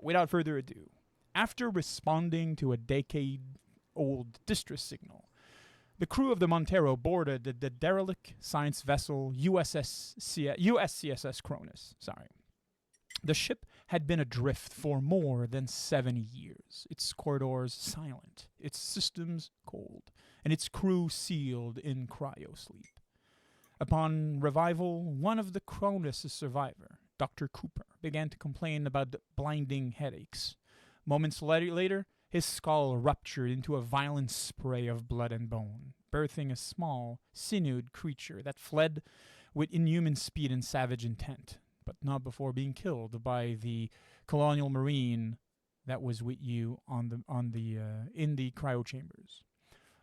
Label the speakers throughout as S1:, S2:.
S1: without further ado, after responding to a decade-old distress signal, the crew of the Montero boarded the derelict science vessel USCSS Cronus. The ship had been adrift for more than 70 years, its corridors silent, its systems cold, and its crew sealed in cryosleep. Upon revival, one of the Cronus' survivor, Dr. Cooper, began to complain about blinding headaches. Moments later, his skull ruptured into a violent spray of blood and bone, birthing a small, sinewed creature that fled with inhuman speed and savage intent, but not before being killed by the colonial marine that was with you in the cryo chambers.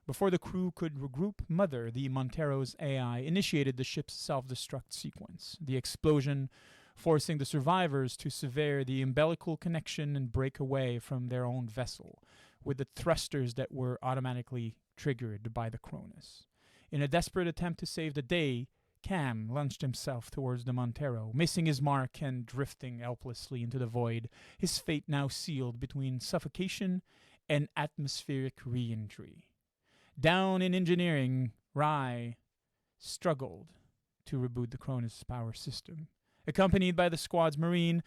S1: Before the crew could regroup, Mother, the Montero's AI, initiated the ship's self-destruct sequence. The explosion forcing the survivors to sever the umbilical connection and break away from their own vessel, with the thrusters that were automatically triggered by the Cronus. In a desperate attempt to save the day, Cam launched himself towards the Montero, missing his mark and drifting helplessly into the void, his fate now sealed between suffocation and atmospheric re-entry. Down in engineering, Rye struggled to reboot the Cronus power system. Accompanied by the squad's marine,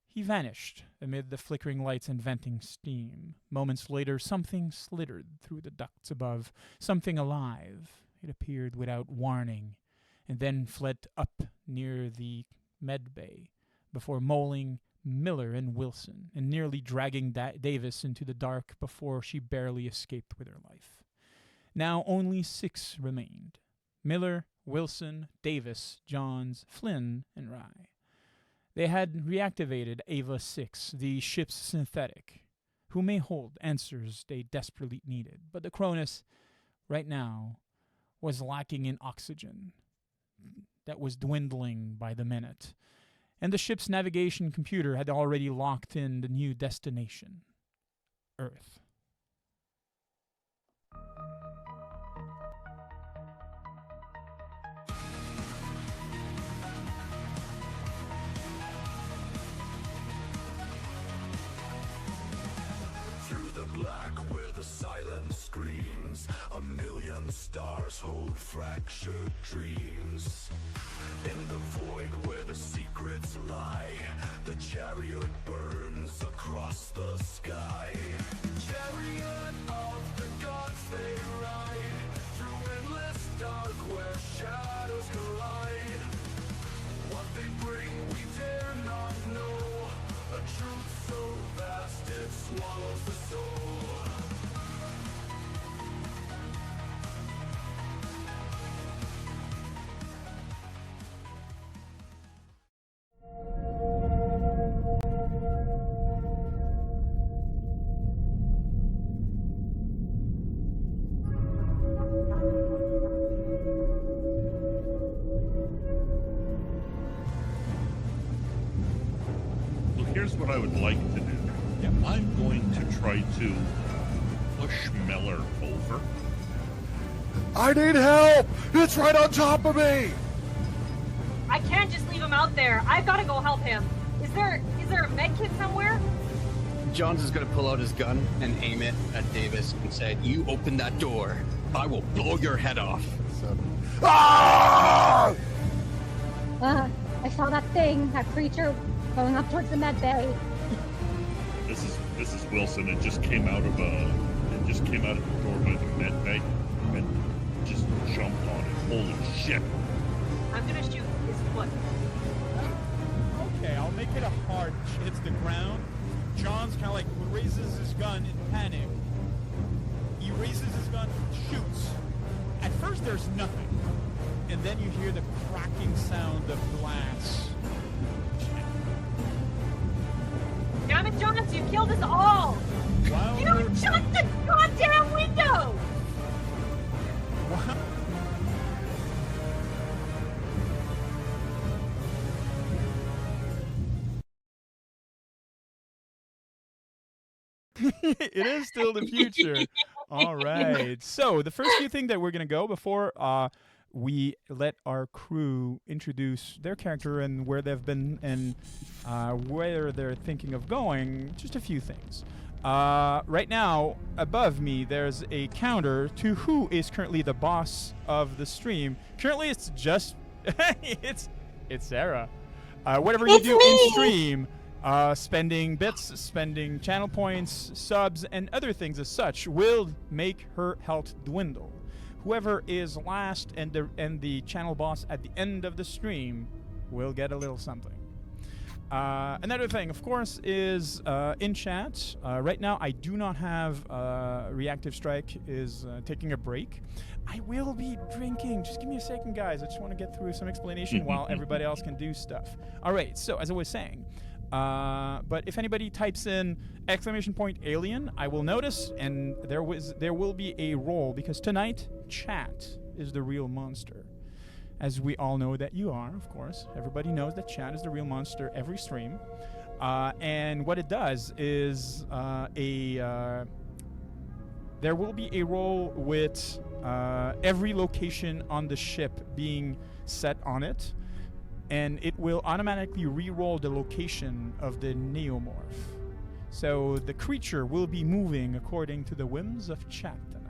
S1: he vanished amid the flickering lights and venting steam. Moments later, something slithered through the ducts above, something alive. It appeared without warning, and then fled up near the med bay before mauling Miller and Wilson, and nearly dragging Davis into the dark before she barely escaped with her life. Now only 6 remained: Miller, Wilson, Davis, Johns, Flynn, and Rye. They had reactivated Ava-6, the ship's synthetic, who may hold answers they desperately needed. But the Cronus, right now, was lacking in oxygen that was dwindling by the minute, and the ship's navigation computer had already locked in the new destination, Earth.
S2: Black where the silence screams, a million stars hold fractured dreams. In the void where the secrets lie, the chariot burns across the sky. Chariot of the gods they ride, through endless dark where shadows collide. What they bring we dare not know, a truth so vast it swallows the soul.
S3: Here's what I would like to do.
S1: Yep.
S3: I'm going to try to push Miller over.
S2: I need help! It's right on top of me!
S4: I can't just leave him out there. I've got to go help him. Is there a med kit somewhere?
S5: Johns is going to pull out his gun and aim it at Davis and say, "You open that door, I will blow your head off."
S2: Ah!
S6: I saw that creature going up towards the med bay.
S3: This is Wilson. It just came out of the door by the med bay and just jumped on it. Holy shit!
S4: I'm gonna shoot his foot.
S1: Okay, I'll make it a hard. She hits the ground. John's kind of like raises his gun in panic. He raises his gun, shoots. At first there's nothing, and then you hear the cracking sound of glass.
S4: Damn it, Jonas, you killed us all!
S1: Wow.
S4: You shut the goddamn window!
S1: Wow. It is still the future. All right. So the first few things that we're gonna go before we let our crew introduce their character and where they've been and where they're thinking of going, just a few things. Right now, above me, there's a counter to who is currently the boss of the stream. Currently, it's just it's Sarah. Whatever you
S4: It's
S1: do
S4: me!
S1: in stream, spending bits, spending channel points, subs, and other things as such will make her health dwindle. Whoever is last and the channel boss at the end of the stream will get a little something. Another thing, of course, is in chat. Right now, I do not have Reactive Strike is taking a break. I will be drinking. Just give me a second, guys. I just want to get through some explanation while everybody else can do stuff. All right, so as I was saying, but if anybody types in !alien, I will notice, and there will be a roll, because tonight, chat is the real monster. As we all know that you are, of course. Everybody knows that chat is the real monster every stream. And what it does is there will be a roll with every location on the ship being set on it. And it will automatically re-roll the location of the neomorph. So the creature will be moving according to the whims of chat tonight.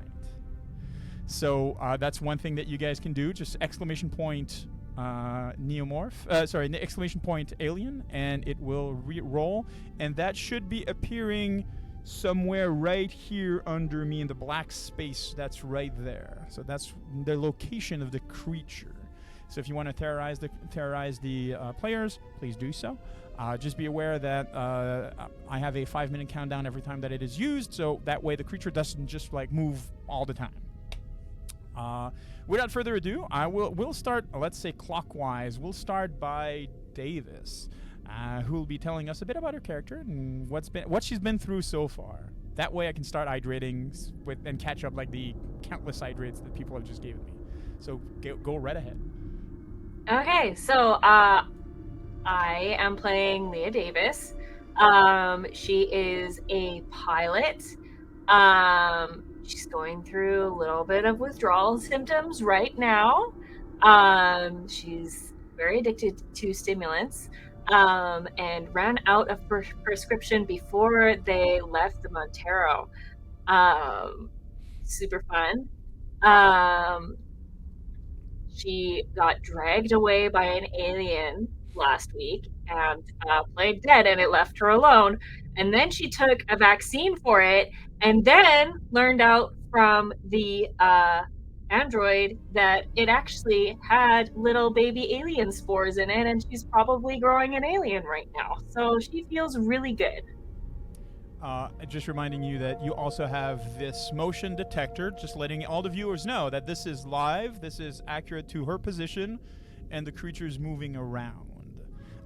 S1: So that's one thing that you guys can do. Just ! Neomorph. Sorry, ! Alien, and it will re-roll. And that should be appearing somewhere right here under me in the black space that's right there. So that's the location of the creature. So if you want to terrorize the players, please do so. Just be aware that I have a 5-minute countdown every time that it is used, so that way the creature doesn't just like move all the time. Without further ado, we'll start, let's say clockwise. We'll start by Davis, who will be telling us a bit about her character and what she's been through so far. That way I can start hydrating and catch up like the countless hydrates that people have just given me. So go right ahead.
S4: Okay, so I am playing Leah Davis. She is a pilot. She's going through a little bit of withdrawal symptoms right now. She's very addicted to stimulants and ran out of prescription before they left the Montero. Super fun. She got dragged away by an alien last week and played dead, and it left her alone. And then she took a vaccine for it, and then learned out from the android that it actually had little baby alien spores in it, and she's probably growing an alien right now. So she feels really good.
S1: Just reminding you that you also have this motion detector, just letting all the viewers know that this is live, this is accurate to her position, and the creature's moving around.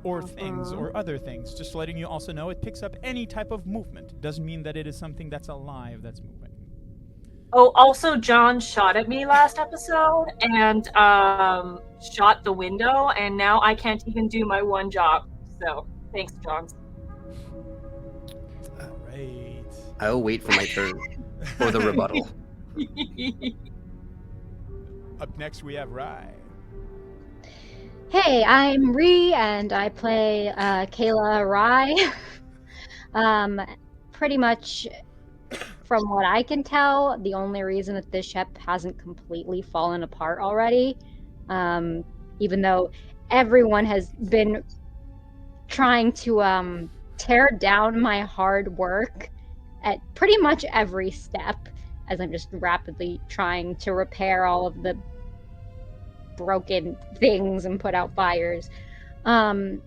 S1: Or things, or other things. Just letting you also know it picks up any type of movement. Doesn't mean that it is something that's alive that's moving.
S4: Oh, also, John shot at me last episode and shot the window, and now I can't even do my one job. So, thanks, John.
S1: All right.
S5: I'll wait for my turn for the rebuttal.
S1: Up next, we have Rai.
S6: Hey, I'm Ree, and I play Kayla Rai. Pretty much, from what I can tell, the only reason that this ship hasn't completely fallen apart already, even though everyone has been trying to tear down my hard work at pretty much every step, as I'm just rapidly trying to repair all of the broken things and put out fires. But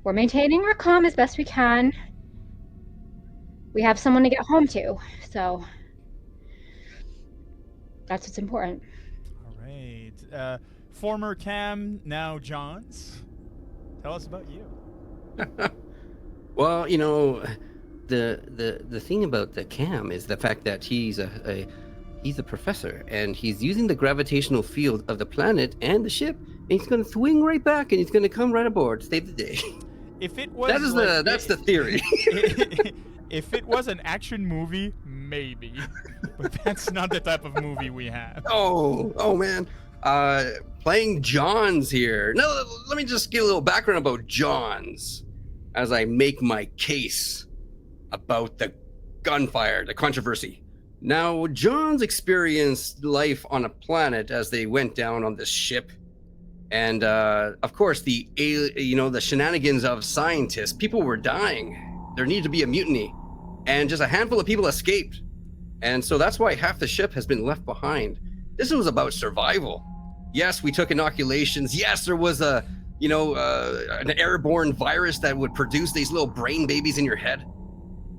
S6: we're maintaining our calm as best we can. We have someone to get home to, so that's what's important.
S1: All right. Former Cam, now Johns. Tell us about you.
S5: Well, you know, the thing about the Cam is the fact that he's a professor, and he's using the gravitational field of the planet and the ship, and he's going to swing right back, and he's going to come right aboard, save the day.
S1: If it was
S5: That's the theory.
S1: If it was an action movie, maybe. But that's not the type of movie we have.
S5: Oh man. Playing Johns here. No, let me just give a little background about Johns as I make my case about the gunfire, the controversy. Now, Johns experienced life on a planet as they went down on this ship. And of course, the shenanigans of scientists, people were dying. There needed to be a mutiny. And just a handful of people escaped. And so that's why half the ship has been left behind. This was about survival. Yes, we took inoculations. Yes, there was an airborne virus that would produce these little brain babies in your head.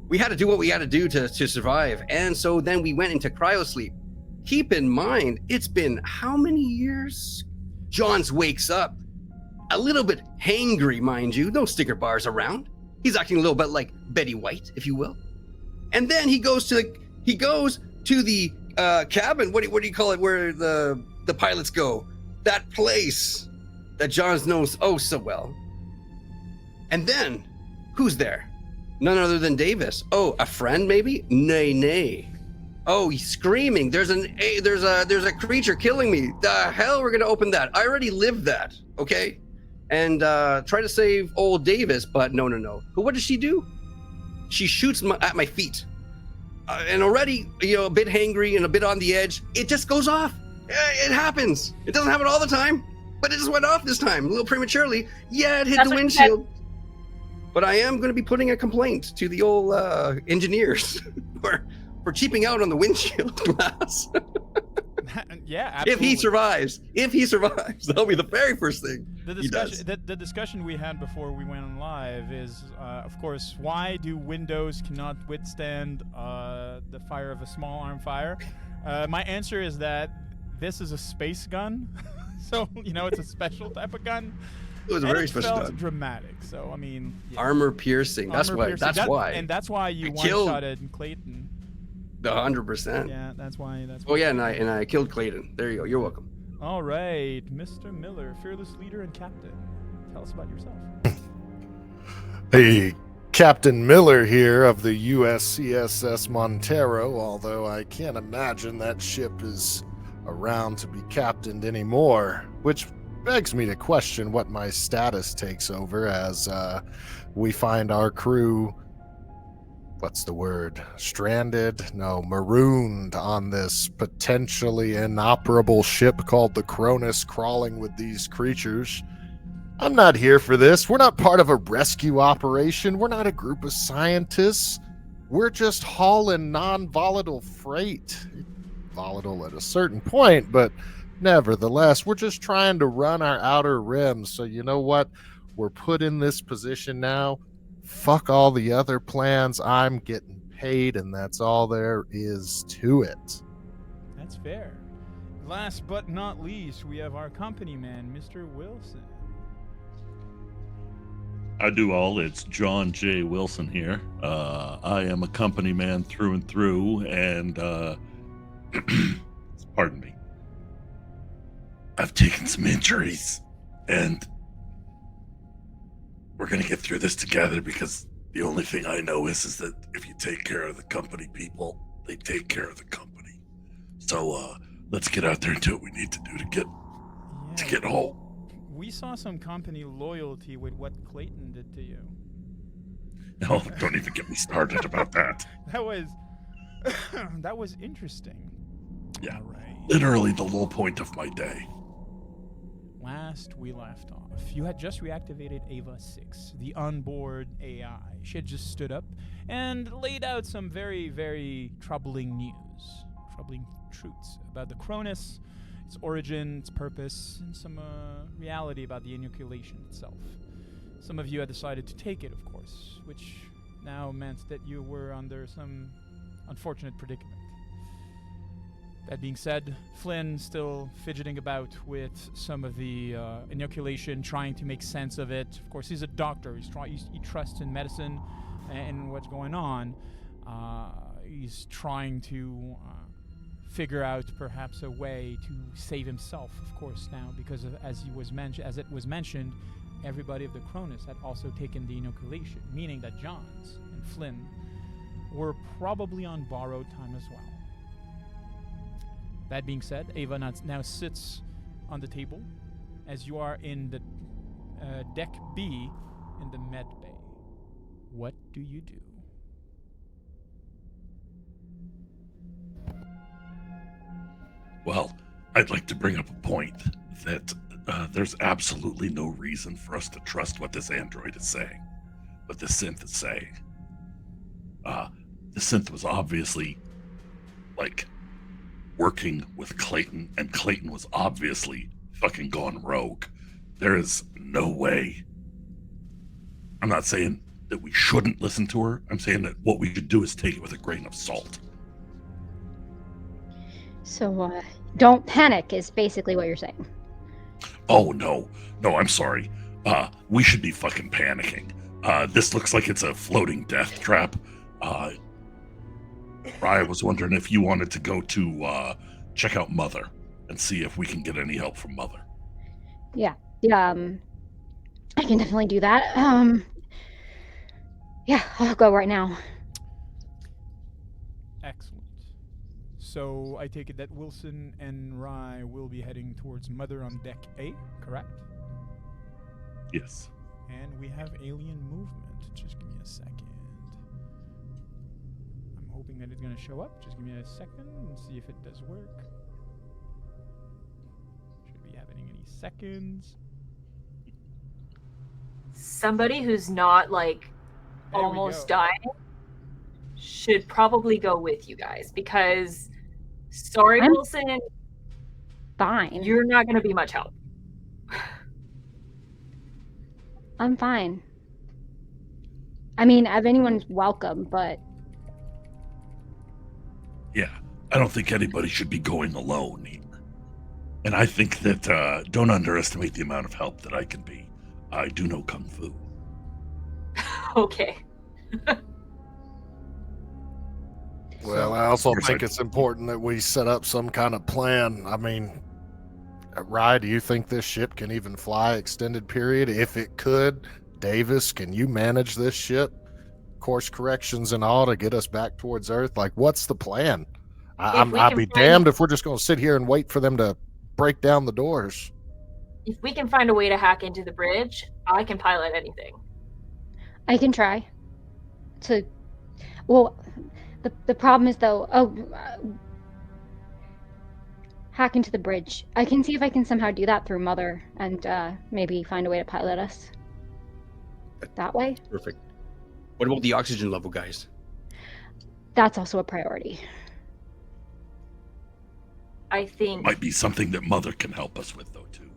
S5: We had to do what we had to do to survive. And so then we went into cryosleep. Keep in mind, it's been how many years? Johns wakes up a little bit hangry, mind you. No sticker bars around. He's acting a little bit like Betty White, if you will. And then he goes to the cabin. What do you call it? Where the pilots go? That place that Johns knows oh so well. And then, who's there? None other than Davis. Oh, a friend maybe? Nay. Oh, he's screaming. There's a creature killing me. The hell, we're gonna open that. I already lived that. Okay, and try to save old Davis, but no. What does she do? She shoots at my feet, and already a bit hangry and a bit on the edge. It just goes off. It happens. It doesn't happen all the time, but it just went off this time a little prematurely. Yeah, it hit the windshield. But I am going to be putting a complaint to the old engineers for cheaping out on the windshield glass.
S1: Yeah, absolutely.
S5: If he survives, that'll be the very first thing he does.
S1: The discussion we had before we went on live is, of course, why do windows cannot withstand the fire of a small arm fire? My answer is that this is a space gun, so it's a special type of gun.
S5: It was a very special
S1: felt
S5: gun.
S1: Dramatic. So I mean, yeah.
S5: Armor piercing. That's why.
S1: And that's why you one-shotted Clayton.
S5: 100%.
S1: Yeah, that's why.
S5: Oh yeah, and I killed Clayton. There you go. You're welcome.
S1: All right, Mr. Miller, fearless leader and captain. Tell us about yourself.
S7: Hey, Captain Miller here of the USCSS Montero, although I can't imagine that ship is around to be captained anymore, which begs me to question what my status takes over as we find our crew, marooned on this potentially inoperable ship called the Cronus, crawling with these creatures. I'm not here for this. We're not part of a rescue operation. We're not a group of scientists. We're just hauling non-volatile freight. Volatile at a certain point, but nevertheless, we're just trying to run our outer rim. So you know what? We're put in this position now. Fuck all the other plans. I'm getting paid, and that's all there is to it.
S1: That's fair. Last but not least, we have our company man, Mr. Wilson.
S3: I do all. It's John J. Wilson here. I am a company man through and through, and pardon me. I've taken some injuries, and we're gonna get through this together, because the only thing I know is that if you take care of the company people, they take care of the company. So let's get out there and do what we need to do to get home.
S1: We saw some company loyalty with what Clayton did to you.
S3: No, don't even get me started about that.
S1: That was interesting.
S3: Yeah,
S1: all right.
S3: Literally the low point of my day.
S1: Last we left off, you had just reactivated Ava 6, the onboard AI. She had just stood up and laid out some very, very troubling news, troubling truths about the Cronus, its origin, its purpose, and some reality about the inoculation itself. Some of you had decided to take it, of course, which now meant that you were under some unfortunate predicament. That being said, Flynn still fidgeting about with some of the inoculation, trying to make sense of it. Of course, he's a doctor. He trusts in medicine and what's going on. He's trying to figure out perhaps a way to save himself, of course, now, because as it was mentioned, everybody of the Cronus had also taken the inoculation, meaning that Johns and Flynn were probably on borrowed time as well. That being said, Ava now sits on the table as you are in the deck B in the med bay. What do you do?
S3: Well, I'd like to bring up a point that there's absolutely no reason for us to trust what this android is saying, what this synth is saying. The synth was obviously, like, working with Clayton, and Clayton was obviously fucking gone rogue. There is no way. I'm not saying that we shouldn't listen to her. I'm saying that what we should do is take it with a grain of salt.
S6: So, don't panic is basically what you're saying.
S3: Oh, no, I'm sorry. We should be fucking panicking. This looks like it's a floating death trap. Raya was wondering if you wanted to go to check out Mother and see if we can get any help from Mother.
S6: Yeah, I can definitely do that. Yeah, I'll go right now.
S1: Excellent. So I take it that Wilson and Rye will be heading towards Mother on deck A, correct?
S3: Yes.
S1: And we have alien movement. Just give me a second. I'm hoping that it's going to show up. Just give me a second and see if it does work. Should be happening any seconds.
S4: Somebody who's not, like,
S1: There we
S4: almost
S1: go.
S4: dying should probably go with you guys, because, sorry,
S6: I'm-
S4: Wilson,
S6: Fine.
S4: you're not going to be much help.
S6: I'm fine. I mean, if anyone's welcome, but
S3: Yeah, I don't think anybody should be going alone here. And I think that don't underestimate the amount of help that I can be. I do know Kung Fu.
S4: Okay.
S7: Well, I also
S3: Yes,
S7: think
S3: I-
S7: it's important that we set up some kind of plan. I mean, Rye, do you think this ship can even fly extended period? If it could, Davis, can you manage this ship? Course corrections and all to get us back towards Earth? Like, what's the plan? I'd
S4: we
S7: be
S4: can find-
S7: damned if we're just going to sit here and wait for them to break down the doors.
S4: If we can find a way to hack into the bridge, I can pilot anything.
S6: I can try to. Well, the problem is though. Hack into the bridge. I can see if I can somehow do that through Mother and maybe find a way to pilot us that way.
S5: Perfect. What about the oxygen level, guys?
S6: That's also a priority.
S4: I think
S3: Might be something that Mother can help us with, though, too.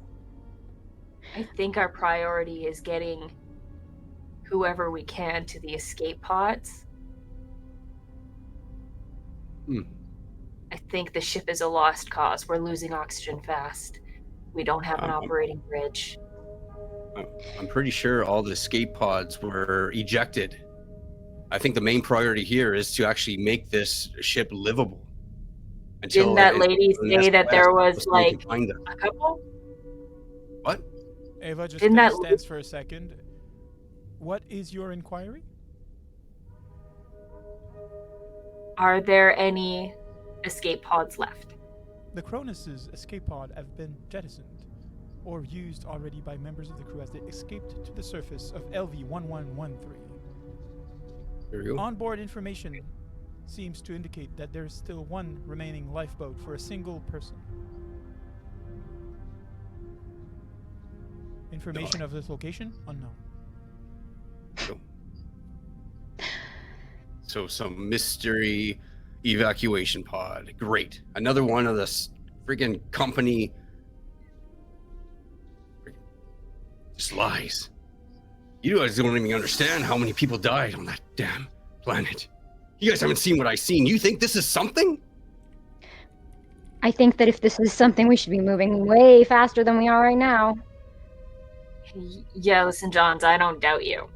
S4: our priority is getting whoever we can to the escape pods.
S5: Hmm.
S4: I think the ship is a lost cause. We're losing oxygen fast. We don't have an operating bridge.
S5: I'm pretty sure all the escape pods were ejected. I think the main priority here is to actually make this ship livable.
S4: Didn't that lady say that there was,
S5: until we can
S4: like,
S5: find them.
S4: a couple?
S5: What?
S1: Ava just
S4: Didn't that-
S1: stands for a second. What is your inquiry?
S4: Are there any escape pods left?
S1: The Cronus's escape pod have been jettisoned or used already by members of the crew as they escaped to the surface of LV-1113.
S5: There we go.
S1: Onboard information seems to indicate that there is still one remaining lifeboat for a single person. Information of this location? Unknown.
S5: So some mystery evacuation pod. Great. Another one of the freaking company just lies. You guys don't even understand how many people died on that damn planet. You guys haven't seen what I've seen. You think this is something?
S6: I think that if this is something, we should be moving way faster than we are right now.
S4: Yeah, listen, Johns, I don't doubt you.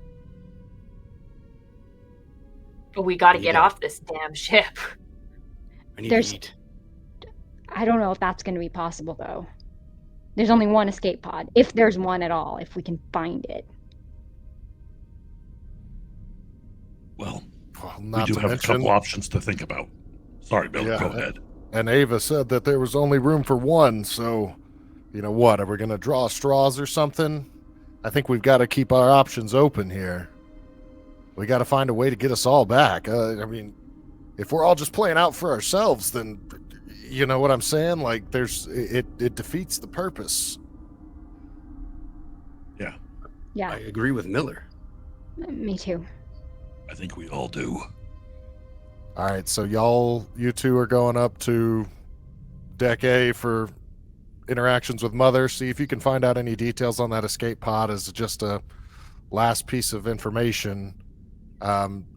S4: But we gotta get
S5: Yeah.
S4: off this damn ship.
S5: I need
S6: There's-
S5: to eat.
S6: I don't know if that's going to be possible, though. There's only one escape pod, if there's one at all, if we can find it.
S3: Well, We
S7: not
S3: do
S7: to
S3: have a
S7: mention,
S3: couple options to think about. Sorry, Bill.
S7: Yeah.
S3: Go ahead.
S7: and Ava said that there was only room for one, so, you know what, are we going to draw straws or something? I think we've got to keep our options open here. We got to find a way to get us all back. I mean, if we're all just playing out for ourselves, then, you know what I'm saying? Like, it defeats the purpose.
S3: Yeah,
S6: Yeah,
S5: I agree with Miller.
S6: me too.
S3: I think we all do.
S7: All right, so you two are going up to Deck A for interactions with Mother. See if you can find out any details on that escape pod as just a last piece of information.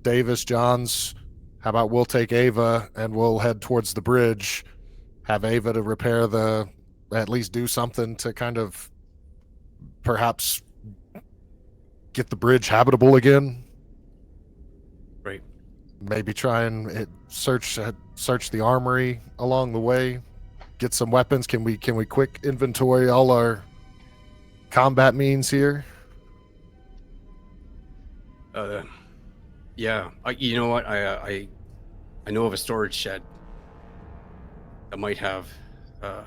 S7: Davis, Johns, how about we'll take Ava and we'll head towards the bridge, have Ava to repair at least do something to kind of perhaps get the bridge habitable again.
S5: Right.
S7: Maybe try and search the armory along the way, get some weapons. Can we quick inventory all our combat means here?
S5: Yeah. You know what? I know of a storage shed that might have a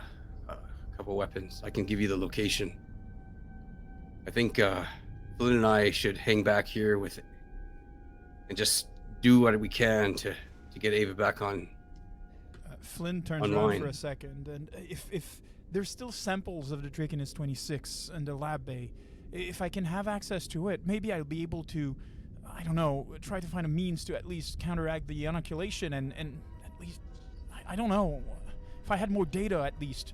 S5: couple weapons. I can give you the location. I think Flynn and I should hang back here with it and just do what we can to get Ava back on.
S1: Flynn turns
S5: Online.
S1: around for a second, and if there's still samples of the Draconis 26 in the lab bay, if I can have access to it, maybe I'll be able to, I don't know, try to find a means to at least counteract the inoculation and at least, I don't know, if I had more data at least.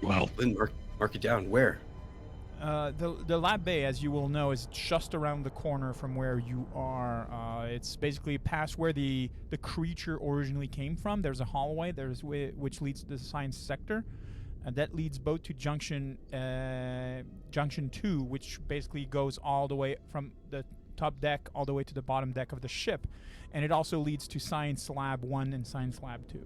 S3: Well,
S5: Flynn, mark it down. Where?
S1: The lab bay, as you will know, is just around the corner from where you are. It's basically past where the creature originally came from. There's a hallway which leads to the science sector, and that leads both to Junction 2, which basically goes all the way from the top deck all the way to the bottom deck of the ship, and it also leads to Science Lab 1 and Science Lab 2.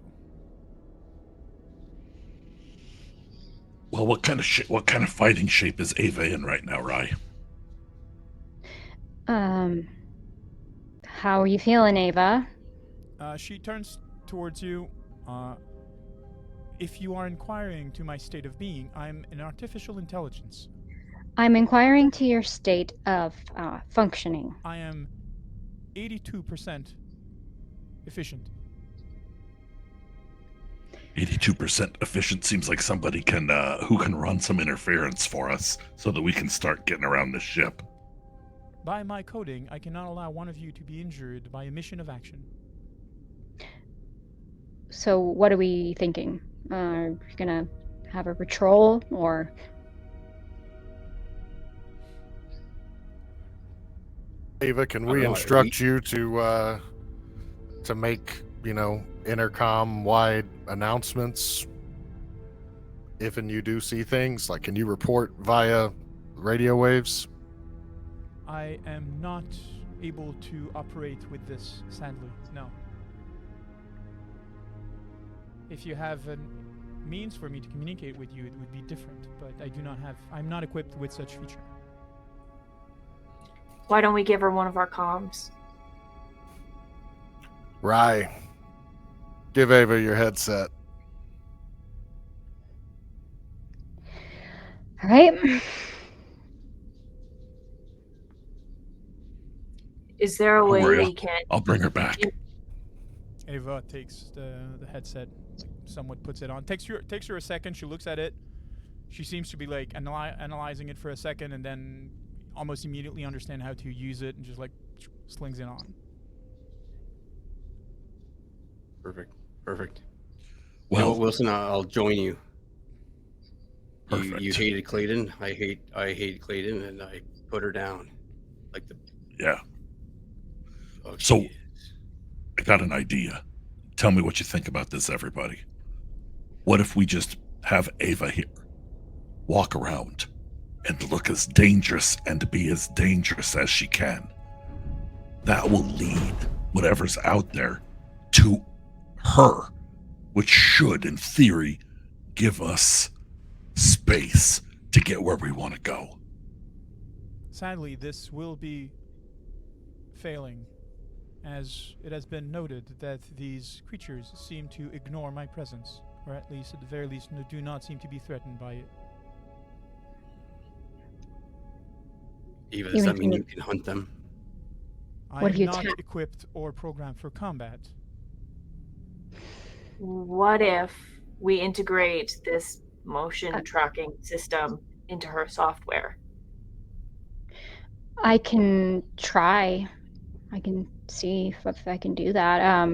S3: well, what kind of fighting shape is Ava in right now, Rye?
S6: How are you feeling, Ava?
S1: She turns towards you. If you are inquiring to my state of being, I'm an artificial intelligence.
S6: I'm inquiring to your state of functioning.
S1: I am 82% efficient.
S3: 82% efficient seems like somebody who can run some interference for us so that we can start getting around the ship.
S1: By my coding, I cannot allow one of you to be injured by omission of action.
S6: So what are we thinking? Are we gonna have a patrol or?
S7: Ava, can
S5: I don't
S7: we
S5: know,
S7: instruct you to make, intercom wide announcements if and you do see things? Like, can you report via radio waves?
S1: I am not able to operate with this, sadly. No. If you have a means for me to communicate with you, it would be different, but I'm not equipped with such feature.
S4: Why don't we give her one of our comms?
S7: Rye, give Ava your headset.
S6: All right.
S4: Is there a
S3: Don't
S4: way
S3: worry,
S4: we can?
S3: I'll bring her back.
S1: Ava takes the headset, somewhat puts it on. Takes her a second. She looks at it. She seems to be like analyzing it for a second, and then almost immediately understand how to use it, and just like slings it on.
S5: Perfect.
S3: Well,
S5: Wilson, I'll join you.
S3: Perfect.
S5: You hated Clayton. I hate Clayton, and I put her down. Like the.
S3: yeah.
S5: Oh,
S3: So-
S5: she is.
S3: I got an idea. Tell me what you think about this, everybody. What if we just have Ava here, walk around, and look as dangerous and be as dangerous as she can? That will lead whatever's out there to her, which should, in theory, give us space to get where we want to go.
S1: Sadly, this will be failing, as it has been noted that these creatures seem to ignore my presence, or at least, at the very least, do not seem to be threatened by it.
S5: Eva, does that mean you can hunt them?
S1: I
S6: What if
S1: am
S6: you
S1: not
S6: attack?
S1: equipped or programmed for combat.
S4: What if we integrate this motion tracking system into her software?
S6: I can try. I can see if I can do that.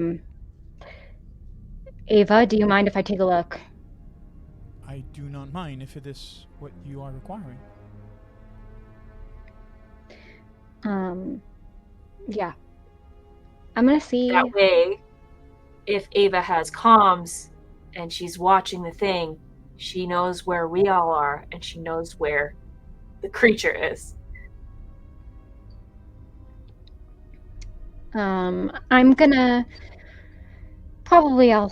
S6: Ava, do you mind if I take a look?
S1: I do not mind if it is what you are requiring.
S6: Yeah. I'm gonna see.
S4: That way, if Ava has comms and she's watching the thing, she knows where we all are and she knows where the creature is.
S6: I'm gonna probably I'll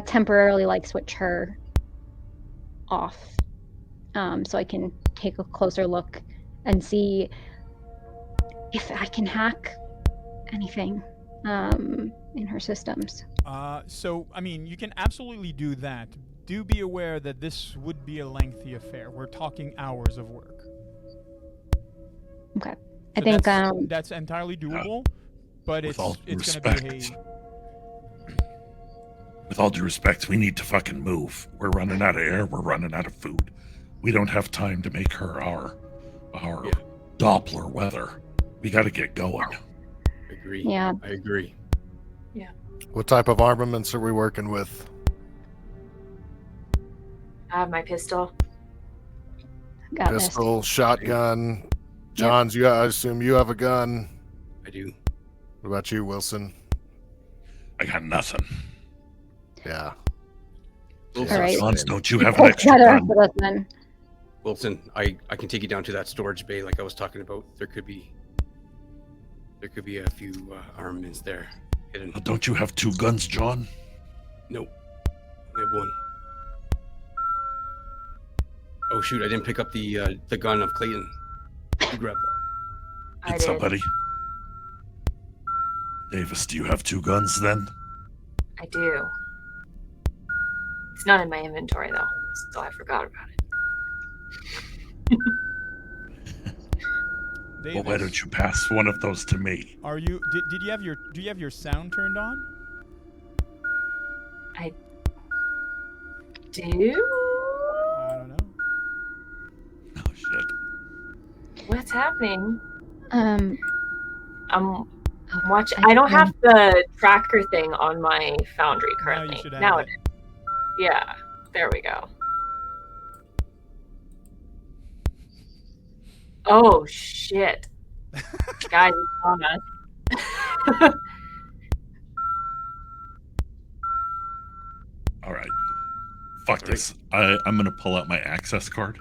S6: temporarily like switch her off, so I can take a closer look and see if I can hack anything in her systems.
S1: So, I mean, you can absolutely do that. Do be aware that this would be a lengthy affair. We're talking hours of work.
S6: Okay.
S1: So
S6: I think
S1: that's entirely doable, but
S3: With all due
S1: it's going to be
S3: respect. With all due respect, we need to fucking move. We're running out of air. We're running out of food. We don't have time to make her our Doppler weather. We got to get going.
S5: Agree.
S6: Yeah.
S5: I agree.
S7: What type of armaments are we working with?
S4: I have my pistol.
S6: got this.
S7: Pistol, shotgun. Johns, I assume you have a gun.
S5: I do.
S7: What about you, Wilson?
S3: I got nothing.
S7: Yeah.
S5: Wilson,
S6: All right.
S3: Johns, don't you have an
S6: Pull
S3: extra
S6: together
S3: gun?
S6: after this then.
S5: Wilson, I can take you down to that storage bay like I was talking about. There could be a few armaments there hidden.
S3: Don't you have 2 guns, John?
S5: Nope. I have one. Oh shoot! I didn't pick up the gun of Clayton. You grab that.
S4: I
S3: Did
S4: did.
S3: somebody? Davis, do you have 2 guns then?
S4: I do. It's not in my inventory though, so I forgot about it.
S3: Well,
S1: Davis,
S3: why don't you pass one of those to me?
S1: Are you? Do you have your sound turned on?
S4: Do?
S1: I don't know.
S3: Oh shit.
S4: What's happening?
S6: Um,
S4: I'm watching. I don't have the tracker thing on my Foundry currently.
S1: should have
S4: Now
S1: it.
S4: yeah, there we go. Oh shit, guys, it's on us.
S3: All right. Fuck this. I'm gonna pull out my access card.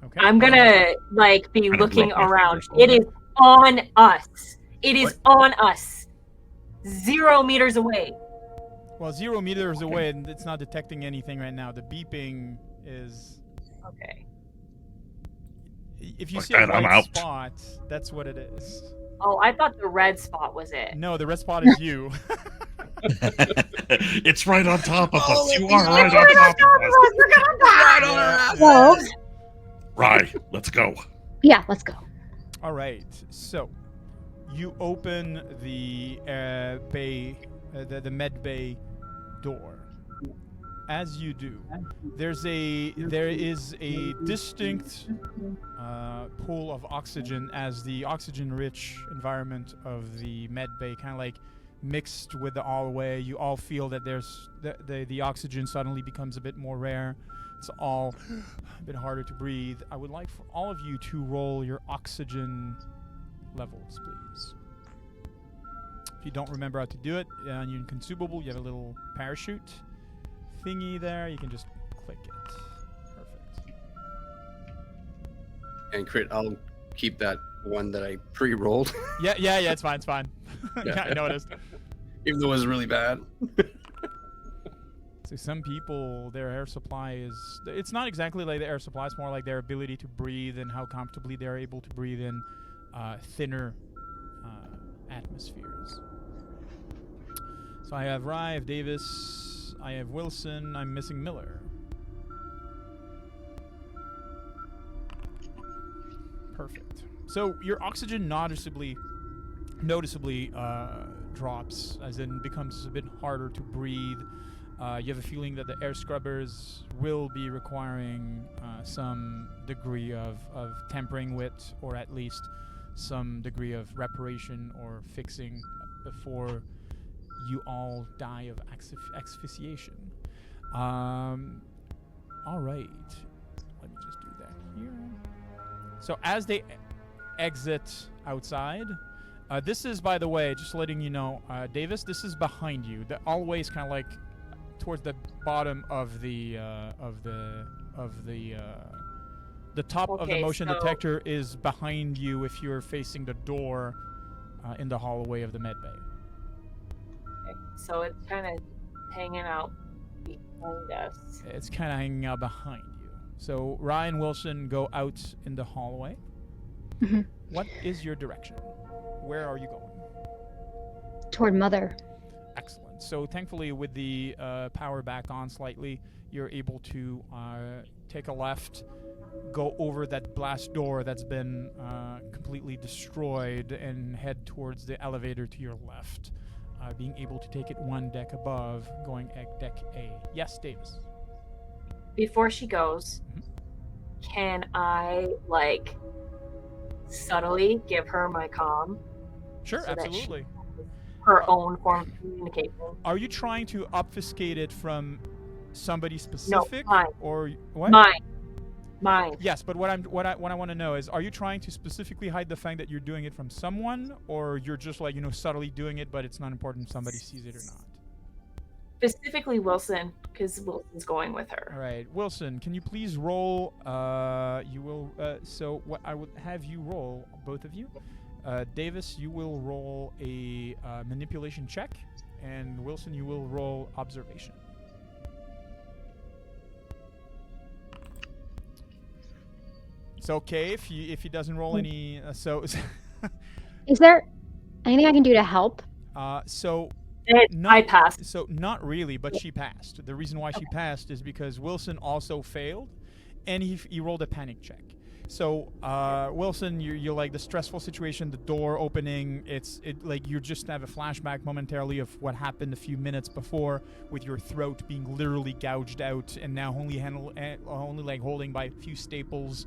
S1: Okay.
S4: I'm gonna be
S3: Kinda
S4: looking
S3: rub my
S4: around.
S3: fingers
S4: It
S3: on
S4: is on us. It is
S5: What?
S4: on us. 0 meters away.
S1: Well, 0 meters away, and it's not detecting anything right now. The beeping is.
S4: Okay.
S1: If you
S3: Like
S1: see a
S3: that, I'm
S1: white
S3: out.
S1: spot, that's what it is.
S4: Oh, I thought the red spot was it.
S1: No, the red spot is you.
S3: It's right on top of
S5: Oh,
S3: us. You
S5: it's
S3: are right on top of us.
S4: We're gonna die.
S6: well,
S3: Right. Let's go.
S6: yeah, let's go.
S1: All right. So, you open the bay, the med bay door. As you do, there is a distinct pool of oxygen as the oxygen-rich environment of the med bay kind of like mixed with the hallway. You all feel that there's the oxygen suddenly becomes a bit more rare. It's all a bit harder to breathe. I would like for all of you to roll your oxygen levels, please. If you don't remember how to do it, on your consumable, you have a little parachute thingy there. You can just click it. Perfect.
S5: And crit, I'll keep that one that I pre-rolled,
S1: Yeah, it's fine, it's fine. Yeah, I noticed.
S5: even though it was really bad.
S1: So some people, their air supply is, it's not exactly like the air supply, it's more like their ability to breathe and how comfortably they're able to breathe in thinner atmospheres. So I have Rye, I have Davis, I have Wilson, I'm missing Miller. Perfect. So your oxygen noticeably drops, as in becomes a bit harder to breathe. You have a feeling that the air scrubbers will be requiring some degree of tampering with, or at least some degree of reparation or fixing before you all die of asphyxiation. All right. Let me just do that here. So as they exit outside, this is, by the way, just letting you know, Davis, this is behind you. The always kind of like towards the bottom of the top of the
S4: Okay,
S1: motion
S4: so-
S1: detector is behind you if you're facing the door in the hallway of the med bay.
S4: Okay, so it's kind of hanging out behind us.
S1: It's kind of hanging out behind you. So Ryan Wilson, go out in the hallway.
S6: Mhm.
S1: What is your direction? Where are you going?
S6: Toward Mother.
S1: Excellent. So thankfully, with the power back on slightly, you're able to take a left, go over that blast door that's been completely destroyed, and head towards the elevator to your left, being able to take it one deck above, going at deck A. Yes, Davis.
S4: Before she goes, can I like subtly give her my comm?
S1: Sure,
S4: So that she-
S1: absolutely.
S4: Her own form of communication.
S1: Are you trying to obfuscate it from somebody specific,
S4: mine.
S1: or what?
S4: Mine.
S1: Yes, but what I want to know is, are you trying to specifically hide the fact that you're doing it from someone, or you're just like, subtly doing it, but it's not important if somebody sees it or not?
S4: Specifically Wilson, because Wilson's going with her.
S1: All right, Wilson, can you please roll? You will. So what I would have you roll, both of you. Davis, you will roll a manipulation check, and Wilson, you will roll observation. It's okay if he doesn't roll any.
S6: Is there anything I can do to help?
S1: So
S4: I passed.
S1: So not really, but she passed. The reason why she passed is because Wilson also failed, and he rolled a panic check. So Wilson, you're like the stressful situation, the door opening. It's like you just have a flashback momentarily of what happened a few minutes before, with your throat being literally gouged out, and now only like holding by a few staples.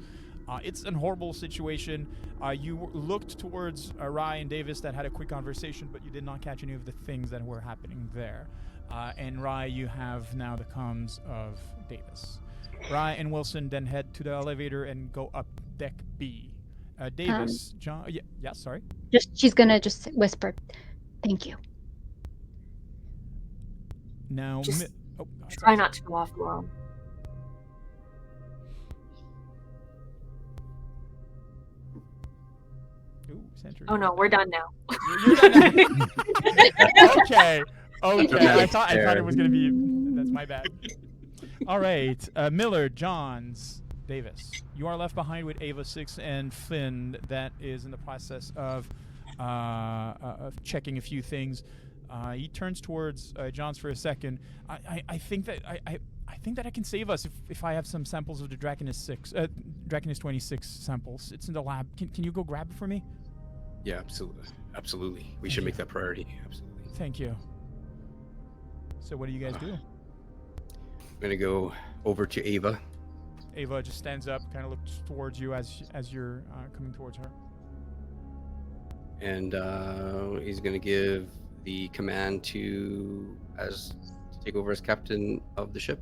S1: It's a horrible situation. You looked towards Rye and Davis that had a quick conversation, but you did not catch any of the things that were happening there. And Rye, you have now the comms of Davis. Rye and Wilson then head to the elevator and go up deck B. Davis, John, yeah, sorry.
S6: She's gonna just whisper, "Thank you."
S1: Now,
S4: Just try not to go off alone.
S1: Ooh, Sentry.
S4: Oh no, we're done now.
S1: You're done now. Okay. I thought it was gonna be. That's my bad. All right, Miller, Johns, Davis. You are left behind with Ava 6 and Finn. That is in the process of checking a few things. He turns towards Johns for a second. I think that I think that I can save us if I have some samples of the Draconis 26 samples. It's in the lab. Can you go grab it for me?
S5: Yeah, absolutely. We should make that priority. Absolutely.
S1: Thank you. So what do you guys do?
S5: I'm gonna go over to Ava.
S1: Ava just stands up, kind of looks towards you as you're coming towards her.
S5: And he's gonna give the command to take over as captain of the ship,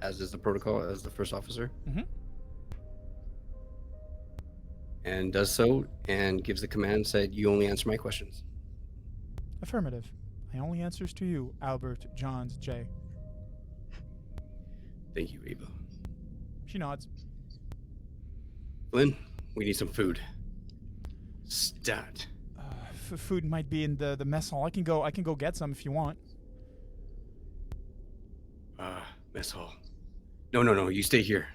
S5: as is the protocol, as the first officer.
S1: Mhm.
S5: And does so, and gives the command, said, "You only answer my questions."
S1: Affirmative. My only answers to you, Albert Johns J.
S5: Thank you, Ava.
S1: She nods.
S5: Flynn, we need some food. Stat.
S1: Food might be in the mess hall. I can go get some if you want.
S5: mess hall. No. You stay here.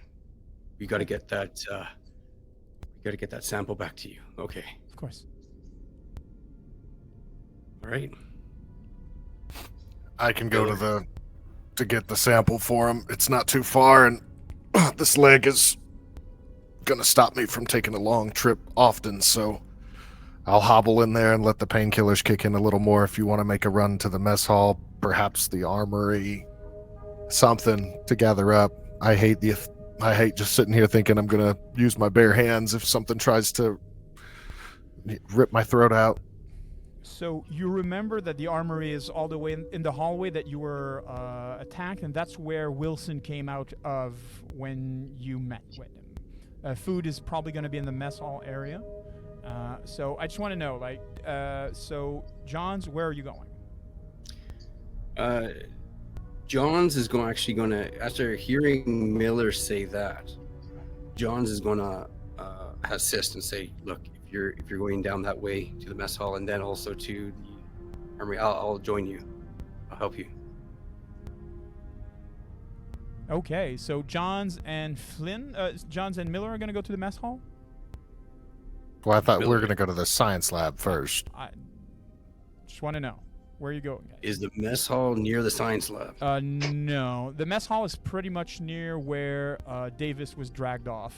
S5: We got to get that. We got to get that sample back to you. Okay.
S1: Of course.
S5: All right.
S7: I can go to get the sample for him. It's not too far, and this leg is gonna stop me from taking a long trip often, so I'll hobble in there and let the painkillers kick in a little more if you want to make a run to the mess hall, perhaps the armory, something to gather up. I hate just sitting here thinking I'm gonna use my bare hands if something tries to rip my throat out.
S1: So you remember that the armory is all the way in the hallway that you were attacked, and that's where Wilson came out of when you met with him. Food is probably going to be in the mess hall area. So I just want to know, like, so Johns, where are you going?
S5: Johns is actually going to, after hearing Miller say that, Johns is going to assist and say, look, if you're going down that way to the mess hall and then also to the armory, I'll join you. I'll help you.
S1: Okay, so Johns and Miller are going to go to the mess hall?
S7: Well, I thought we were gonna go to the science lab first.
S1: I just want to know. Where are you going, guys?
S5: Is the mess hall near the science lab?
S1: No. The mess hall is pretty much near where Davis was dragged off.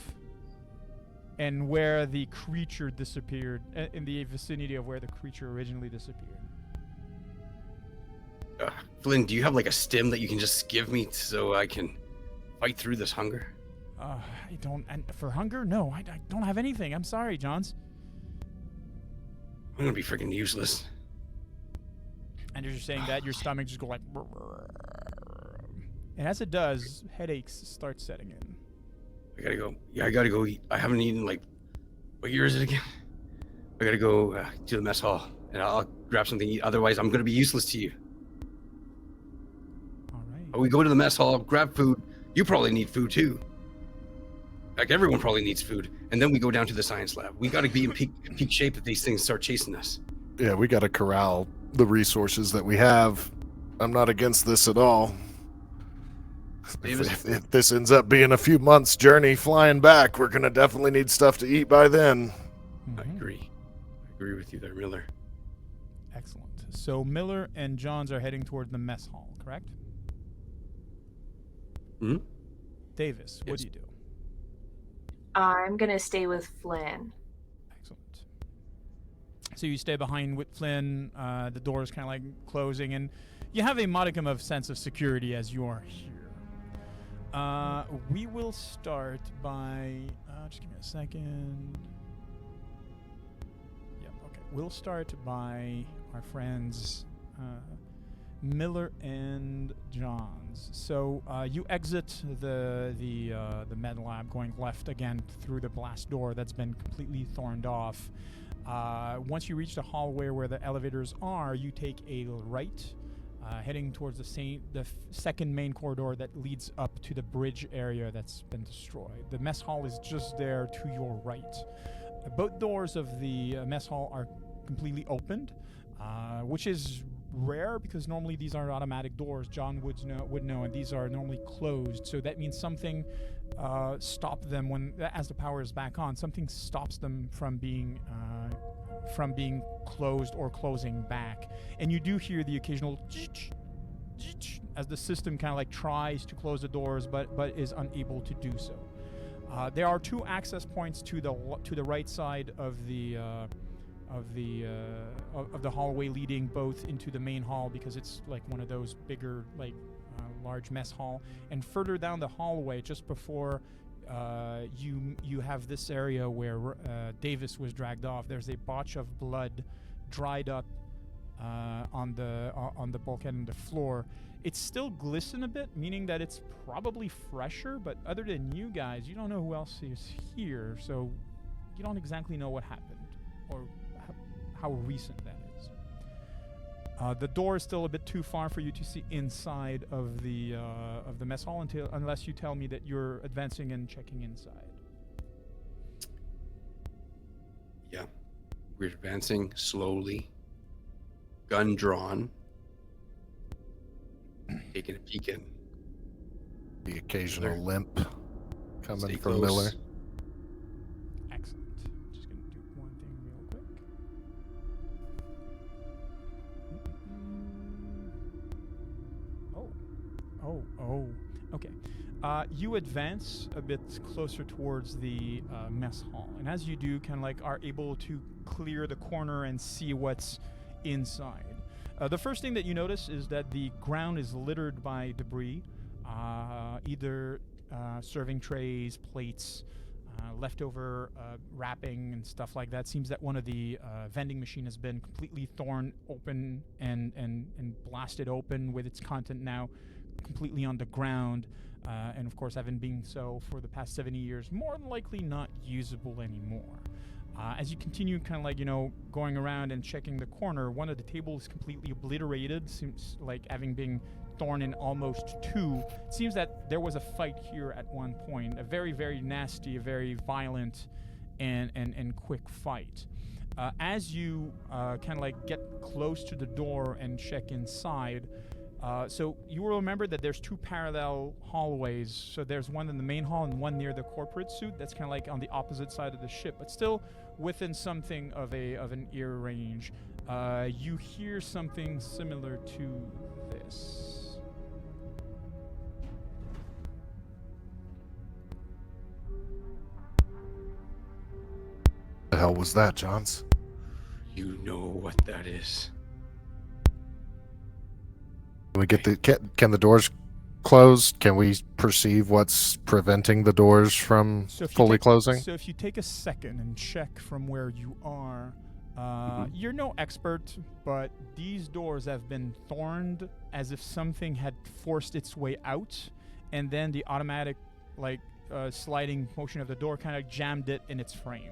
S1: And where the creature disappeared, in the vicinity of where the creature originally disappeared.
S5: Flynn, do you have like a stim that you can just give me so I can fight through this hunger?
S1: I don't. And for hunger, no, I don't have anything. I'm sorry, Johns.
S5: I'm gonna be freaking useless.
S1: And you're just saying that your stomach just go like. And as it does, headaches start setting in.
S5: I gotta go. Yeah, I gotta go eat. I haven't eaten like. What year is it again? I gotta go to the mess hall, and I'll grab something to eat. Otherwise, I'm gonna be useless to you.
S1: All right.
S5: We go to the mess hall, grab food. You probably need food too. Like everyone probably needs food, and then we go down to the science lab. We gotta be in peak shape if these things start chasing us.
S7: Yeah, we gotta corral the resources that we have. I'm not against this at all. If this ends up being a few months' journey flying back, we're gonna definitely need stuff to eat by then.
S5: I agree. I agree with you there, Miller.
S1: Excellent. So Miller and Johns are heading toward the mess hall, correct?
S5: Hmm?
S1: Davis, what
S5: Yes.
S1: do you do?
S4: I'm gonna stay with Flynn.
S1: Excellent. So you stay behind with Flynn. The door is kind of like closing, and you have a modicum of sense of security as you are here. We will start by. Just give me a second. Yep. Okay. We'll start by our friends Miller and Johns. So you exit the med lab, going left again through the blast door that's been completely thorned off. Once you reach the hallway where the elevators are, you take a right, heading towards the second main corridor that leads up to the bridge area that's been destroyed. The mess hall is just there to your right. Both doors of the mess hall are completely opened, which is rare because normally these are automatic doors. John would know, and these are normally closed. So that means something stopped them as the power is back on. Something stops them from being closed or closing back. And you do hear the occasional as the system kind of like tries to close the doors, but is unable to do so. There are two access points to the right side of the hallway leading both into the main hall, because it's like one of those bigger large mess hall, and further down the hallway just before you have this area where Davis was dragged off. There's a botch of blood dried up on the bulkhead and the floor. It's still glisten a bit, meaning that it's probably fresher, but other than you guys, you don't know who else is here, so you don't exactly know what happened or how recent that is. The door is still a bit too far for you to see inside of the mess hall unless you tell me that you're advancing and checking inside.
S5: Yeah. We're advancing slowly. Gun drawn. Taking a peek in.
S7: The occasional
S5: Miller.
S7: limp coming
S5: Stay
S7: from
S5: close.
S7: Miller.
S1: Excellent. Just gonna do one thing real quick. Oh. Okay. You advance a bit closer towards the mess hall, and as you do, kind of like are able to clear the corner and see what's inside. The first thing that you notice is that the ground is littered by debris, either serving trays, plates, leftover wrapping and stuff like that. Seems that one of the vending machine has been completely torn open and blasted open, with its content now completely on the ground. And of course, having been so for the past 70 years, more than likely not usable anymore. As you continue kind of like, going around and checking the corner, one of the tables is completely obliterated, seems like having been torn in almost two. It seems that there was a fight here at one point, a very, very nasty, a very violent and quick fight. As you kind of like get close to the door and check inside, so you will remember that there's two parallel hallways. So there's one in the main hall and one near the corporate suite. That's kind of like on the opposite side of the ship, but still within something of an ear range. You hear something similar to this.
S7: The hell was that, Johns?
S5: You know what that is.
S7: Can we get can the doors closed? Can we perceive what's preventing the doors from
S1: So if you
S7: fully
S1: take-
S7: closing?
S1: So if you take a second and check from where you are, you're no expert, but these doors have been thorned as if something had forced its way out, and then the automatic, sliding motion of the door kind of jammed it in its frame.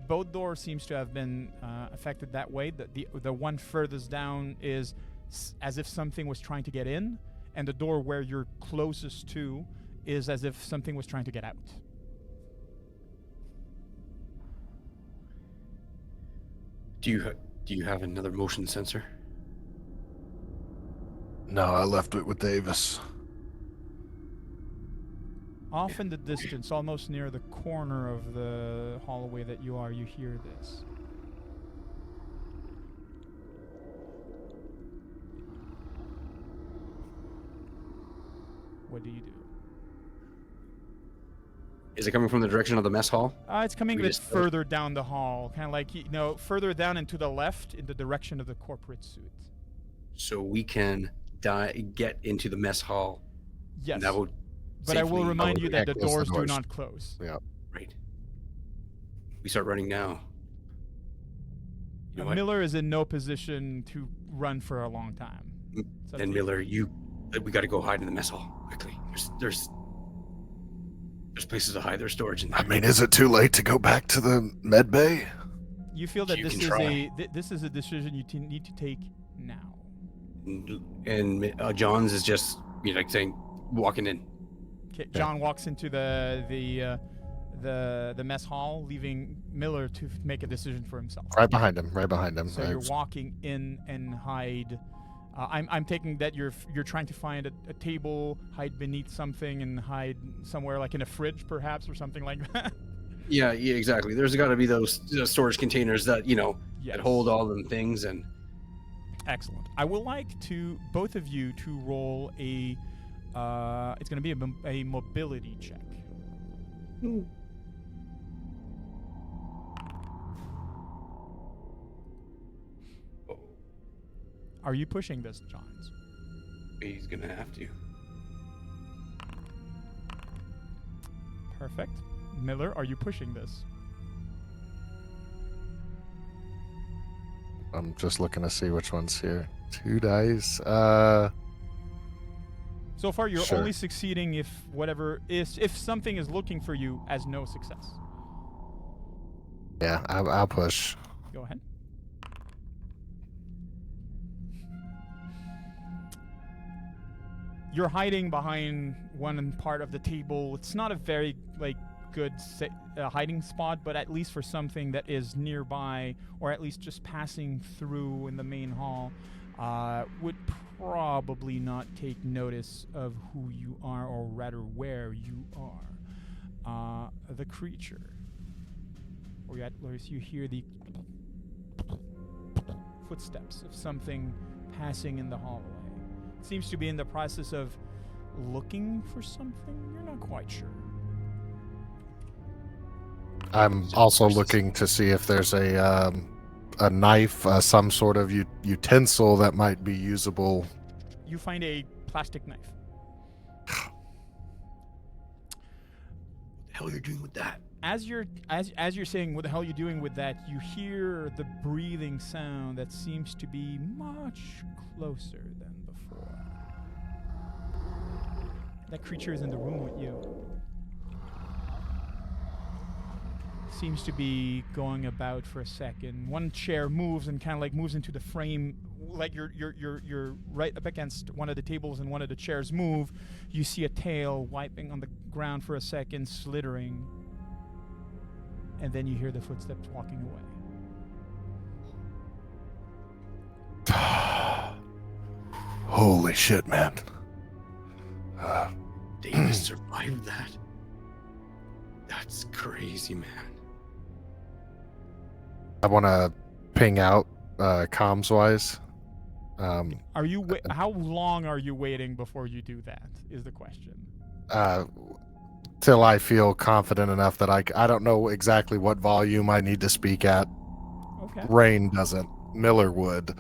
S1: Both doors seems to have been affected that way. The one furthest down is as if something was trying to get in, and the door where you're closest to is as if something was trying to get out.
S5: Do you have another motion sensor?
S7: No, I left it with Davis.
S1: Off in the distance, almost near the corner of the hallway that you are, you hear this. What do you do?
S5: Is it coming from the direction of the mess hall?
S1: It's coming a
S5: We
S1: bit
S5: just-
S1: further down the hall, kind of like, further down and to the left in the direction of the corporate suite.
S5: So we can get into the mess hall.
S1: Yes,
S5: And that would
S1: but I will
S5: safely-
S1: remind you that the
S7: Yeah, close the
S1: doors do
S7: doors.
S1: not close.
S7: Yeah.
S5: Right. We start running now. You know what?
S1: Miller is in no position to run for a long time. It's up
S5: Then
S1: to you.
S5: Miller, we got to go hide in the mess hall quickly. There's places to hide. There's storage in there.
S7: I mean, is it too late to go back to the med bay?
S1: You feel that
S5: You
S1: this
S5: can
S1: is
S5: try.
S1: this is a decision you need to take now.
S5: And John's is just saying walking in.
S1: Okay, John walks into the mess hall, leaving Miller to make a decision for himself.
S7: Right behind him. Right behind him.
S1: So you're walking in and hide. I'm taking that you're trying to find a table, hide beneath something, and hide somewhere like in a fridge, perhaps, or something like that.
S5: Yeah, exactly. There's got to be those storage containers that
S1: Yes.
S5: that hold all them things. And
S1: Excellent. I would like to both of you to roll a. It's going to be a mobility check. Are you pushing this, Johns?
S5: he's gonna have to.
S1: Perfect. Miller, are you pushing this?
S7: I'm just looking to see which one's here. 2 dice.
S1: So far, you're
S7: Sure.
S1: only succeeding if if something is looking for you as no success.
S7: Yeah, I'll push.
S1: Go ahead. You're hiding behind one part of the table. It's not a very good hiding spot, but at least for something that is nearby, or at least just passing through in the main hall, would probably not take notice of who you are, or rather where you are. The creature, or at least you hear the footsteps of something passing in the hallway. It seems to be in the process of looking for something. You're not quite sure.
S7: I'm also looking to see if there's a knife, some sort of utensil that might be usable.
S1: You find a plastic knife.
S5: What the hell are you doing with that?
S1: As you're saying, what the hell are you doing with that? You hear the breathing sound that seems to be much closer than before. That creature is in the room with you. Seems to be going about for a second. One chair moves and kind of like moves into the frame, like you're right up against one of the tables, and one of the chairs move. You see a tail wiping on the ground for a second, slittering, and then you hear the footsteps walking away.
S3: Holy shit, man.
S5: Davis survived that? That's crazy, man.
S7: I want to ping out comms wise.
S1: Are you? How long are you waiting before you do that? Is the question.
S7: Till I feel confident enough that I don't know exactly what volume I need to speak at.
S1: Okay.
S7: Rain doesn't. Miller would.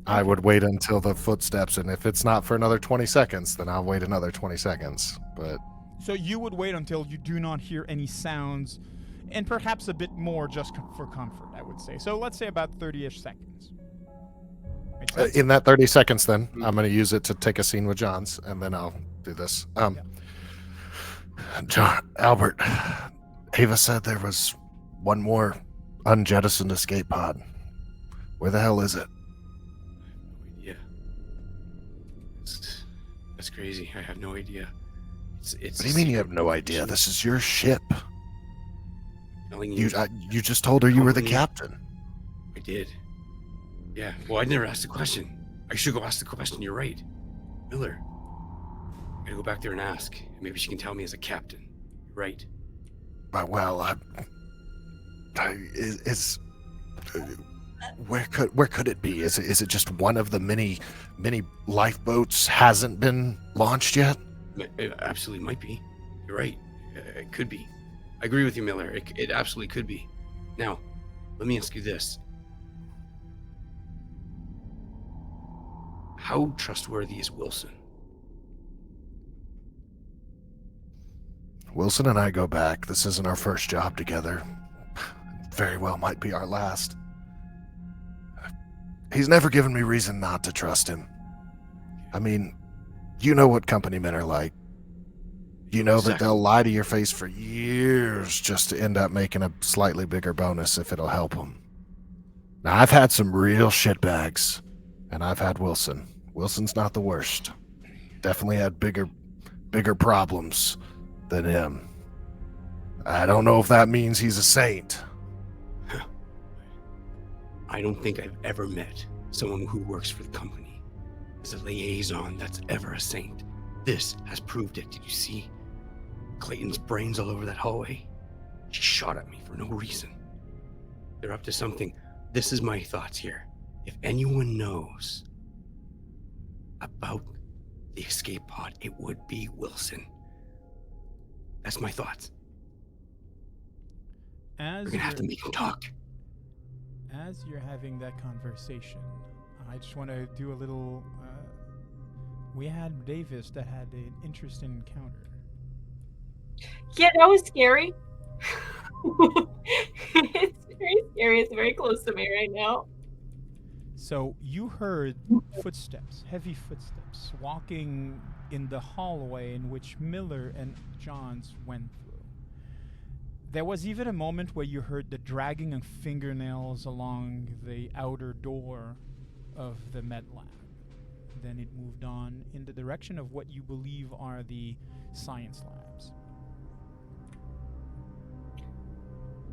S7: I would wait until the footsteps, and if it's not for another 20 seconds, then I'll wait another 20 seconds. But
S1: So you would wait until you do not hear any sounds, and perhaps a bit more just for comfort, I would say. So let's say about 30-ish seconds. Make sense?
S7: in that 30 seconds, then I'm going to use it to take a scene with Johns, and then I'll do this. John, Albert, Ava said there was one more unjettisoned escape pod. Where the hell is it?
S5: Yeah. That's crazy. I have no idea. It's
S3: What do you mean you have no idea? This is your ship.
S5: telling
S3: You just told her you were the captain.
S5: I did. Yeah. Well, I never asked the question. I should go ask the question. You're right. Miller. I gotta go back there and ask. Maybe she can tell me as a captain. You're right.
S3: Where could it be? Is it just one of the many lifeboats hasn't been launched yet?
S5: It absolutely might be. You're right. It could be. I agree with you, Miller. It absolutely could be. Now, let me ask you this. How trustworthy is Wilson?
S3: Wilson and I go back. This isn't our first job together. Very well might be our last. He's never given me reason not to trust him. I mean, you know what company men are like. You know that they'll lie to your face for years just to end up making a slightly bigger bonus if it'll help them. Now, I've had some real shitbags, and I've had Wilson. Wilson's not the worst. Definitely had bigger problems than him. I don't know if that means he's a saint.
S5: I don't think I've ever met someone who works for the company as a liaison that's ever a saint. This has proved it. Did you see Clayton's brains all over that hallway? She shot at me for no reason. They're up to something. This is my thoughts here. If anyone knows about the escape pod, it would be Wilson. That's my thoughts. We're gonna have to make him talk.
S1: As you're having that conversation, I just want to do a little. We had Davis that had an interesting encounter.
S4: Yeah, that was scary. It's very scary. It's very close to me right now.
S1: So you heard footsteps, heavy footsteps, walking in the hallway in which Miller and Johns went through. There was even a moment where you heard the dragging of fingernails along the outer door of the med lab. Then it moved on in the direction of what you believe are the science labs.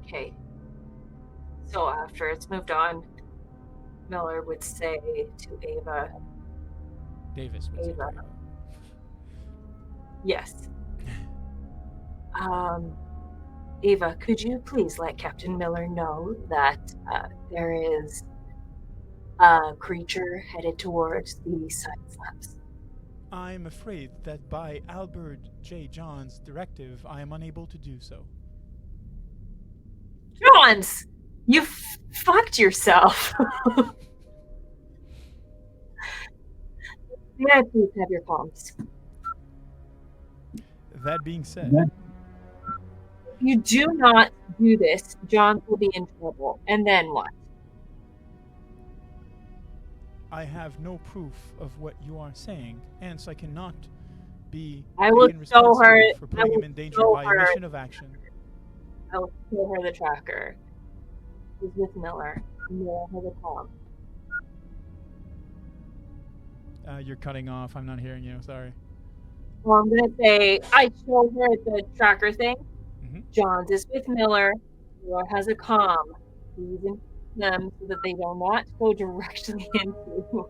S4: Okay. So after it's moved on, Miller would say to Ava,
S1: Davis would say
S4: Ava.
S1: to Ava.
S4: Yes. Ava, could you please let Captain Miller know that there is a creature headed towards the science labs?
S1: I'm afraid that by Albert J. John's directive, I am unable to do so.
S4: Johns! You fucked yourself. May I please have your palms?
S1: That being said,
S4: If you do not do this, Johns will be in trouble. And then what?
S1: I have no proof of what you are saying, hence I cannot be
S4: I will
S1: taken
S4: show her.
S1: responsible for
S4: I
S1: putting
S4: will
S1: him in danger
S4: show
S1: by
S4: her.
S1: omission of action.
S4: I will show her the tracker. He's with Miller. Miller has a palm.
S1: You're cutting off. I'm not hearing you. Sorry.
S4: Well, I'm gonna say I show her the tracker thing.
S1: Mhm.
S4: Johns is with Miller. Miller has a comm. He's in them so that they will not go directly into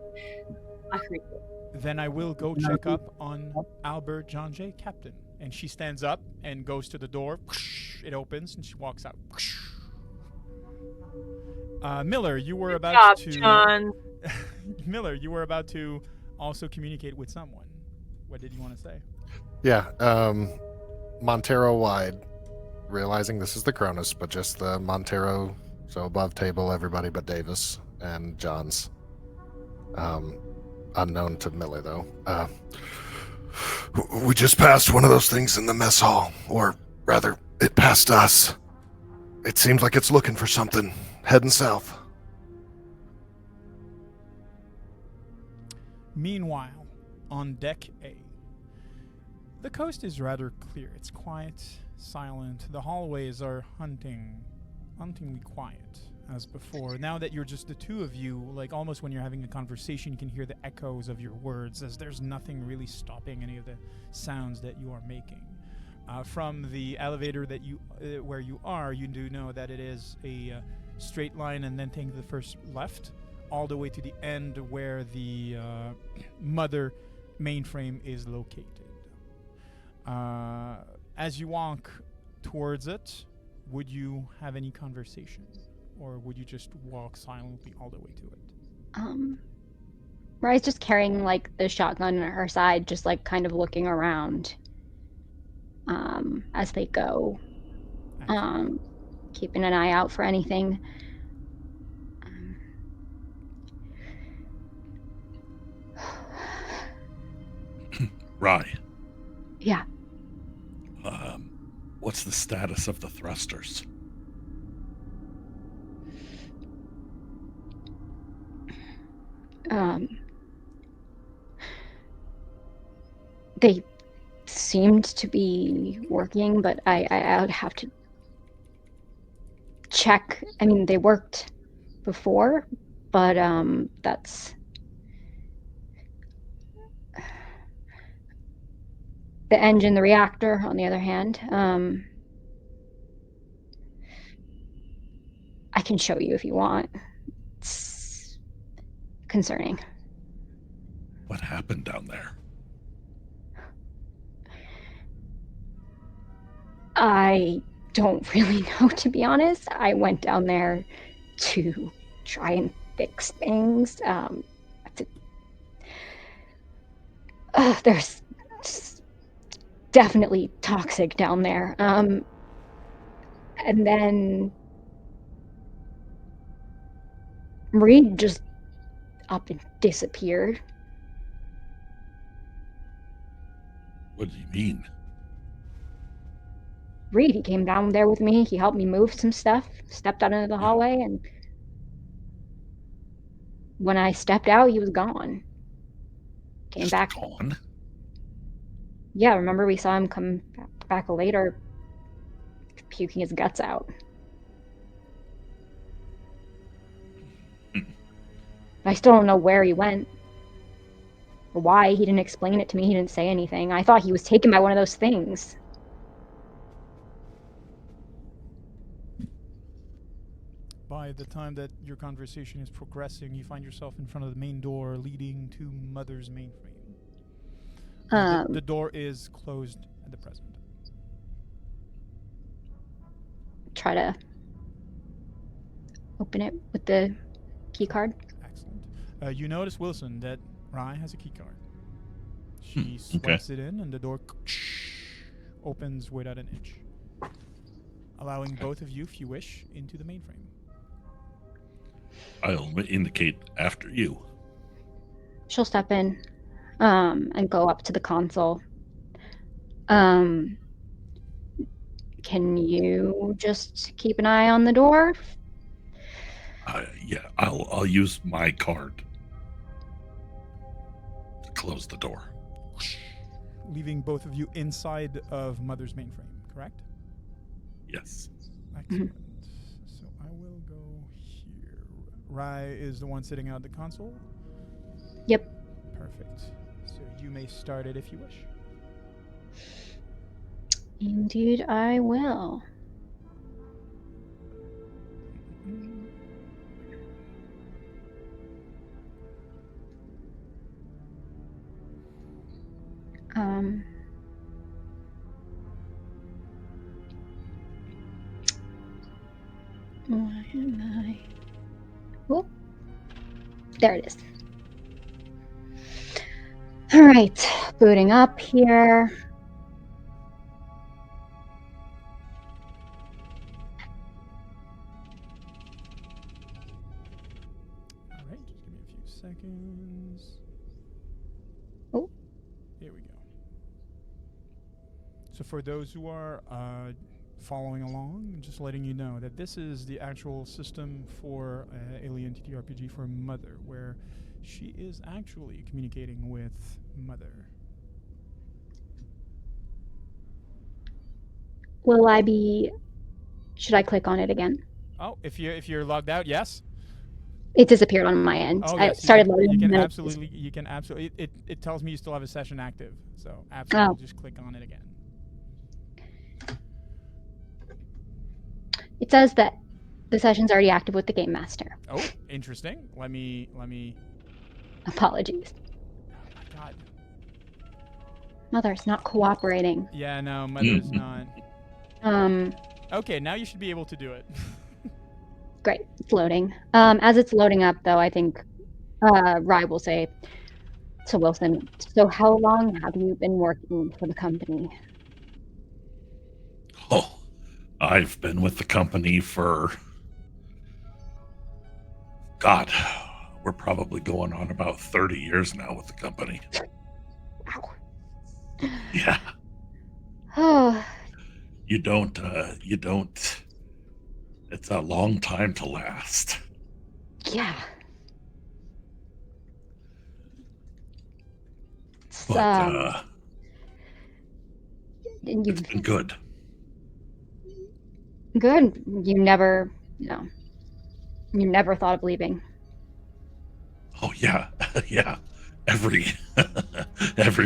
S4: a creature.
S1: Then I will go check up on Albert John J. Captain. And she stands up and goes to the door. It opens and she walks out. Miller, you were about to.
S4: John.
S1: Miller, you were about to also communicate with someone. What did you want to say?
S7: Yeah, Montero wide, realizing this is the Cronus, but just the Montero, so above table, everybody but Davis and Johns. Unknown to Miller, though.
S3: We just passed one of those things in the mess hall, or rather, it passed us. It seems like it's looking for something, heading south.
S1: Meanwhile, on deck A, the coast is rather clear. It's quiet, silent. The hallways are huntingly quiet as before. Now that you're just the two of you, like almost when you're having a conversation, you can hear the echoes of your words as there's nothing really stopping any of the sounds that you are making. From the elevator that you where you are, you do know that it is a straight line and then take the first left all the way to the end where the mother mainframe is located. As you walk towards it, would you have any conversation? Or would you just walk silently all the way to it?
S6: Mariah's just carrying like the shotgun at her side, just like kind of looking around as they go. Keeping an eye out for anything.
S3: Rye,
S6: Yeah.
S3: what's the status of the thrusters?
S6: They seemed to be working, but I would have to check. I mean, they worked before, but that's the engine, the reactor, on the other hand. I can show you if you want. It's concerning.
S3: What happened down there?
S6: I don't really know, to be honest. I went down there to try and fix things. There's definitely toxic down there. And then Reed just up and disappeared.
S3: What do you mean?
S6: Reed, he came down there with me. He helped me move some stuff, stepped out into the hallway, and when I stepped out, he was gone. Came
S3: Just
S6: back.
S3: gone?
S6: Yeah, remember we saw him come back later, puking his guts out. I still don't know where he went. Or why. He didn't explain it to me. He didn't say anything. I thought he was taken by one of those things.
S1: By the time that your conversation is progressing, you find yourself in front of the main door leading to Mother's mainframe. The door is closed at the present.
S6: Try to open it with the key card.
S1: Excellent. You notice, Wilson, that Rye has a key card. She
S3: okay.
S1: swipes it in, and the door opens without an inch, allowing both of you, if you wish, into the mainframe.
S3: I'll indicate after you.
S6: She'll step in and go up to the console. Can you just keep an eye on the door?
S3: Yeah, I'll use my card to close the door.
S1: Leaving both of you inside of Mother's mainframe, correct?
S3: Yes.
S1: Excellent. So I will go here. Rye is the one sitting out the console?
S6: Yep.
S1: Perfect. So you may start it if you wish.
S6: Indeed, I will. Why am I? Oh, there it is. All right, booting up here.
S1: All right, just give me a few seconds.
S6: Oh.
S1: Here we go. So for those who are following along, just letting you know that this is the actual system for Alien TTRPG for Mother, where she is actually communicating with Mother.
S6: Will I be? Should I click on it again?
S1: Oh, if you're logged out, yes.
S6: It disappeared on my end.
S1: Oh,
S6: I
S1: yes,
S6: started
S1: you
S6: loading.
S1: can
S6: and then
S1: absolutely. It tells me you still have a session active, so absolutely just click on it again.
S6: It says that the session's already active with the game master.
S1: Oh, interesting. Let me.
S6: Apologies.
S1: Oh my God.
S6: Mother's not cooperating.
S1: Yeah, no, Mother's not. Okay, now you should be able to do it.
S6: Great, it's loading. As it's loading up, though, I think Rye will say to Wilson, so how long have you been working for the company?
S3: Oh, I've been with the company for... God, we're probably going on about 30 years now with the company.
S6: Wow.
S3: Yeah.
S6: Oh,
S3: You don't, it's a long time to last.
S6: yeah.
S3: But,
S6: You've
S3: it's been good.
S6: good. You never thought of leaving.
S3: Oh, yeah. Yeah. Every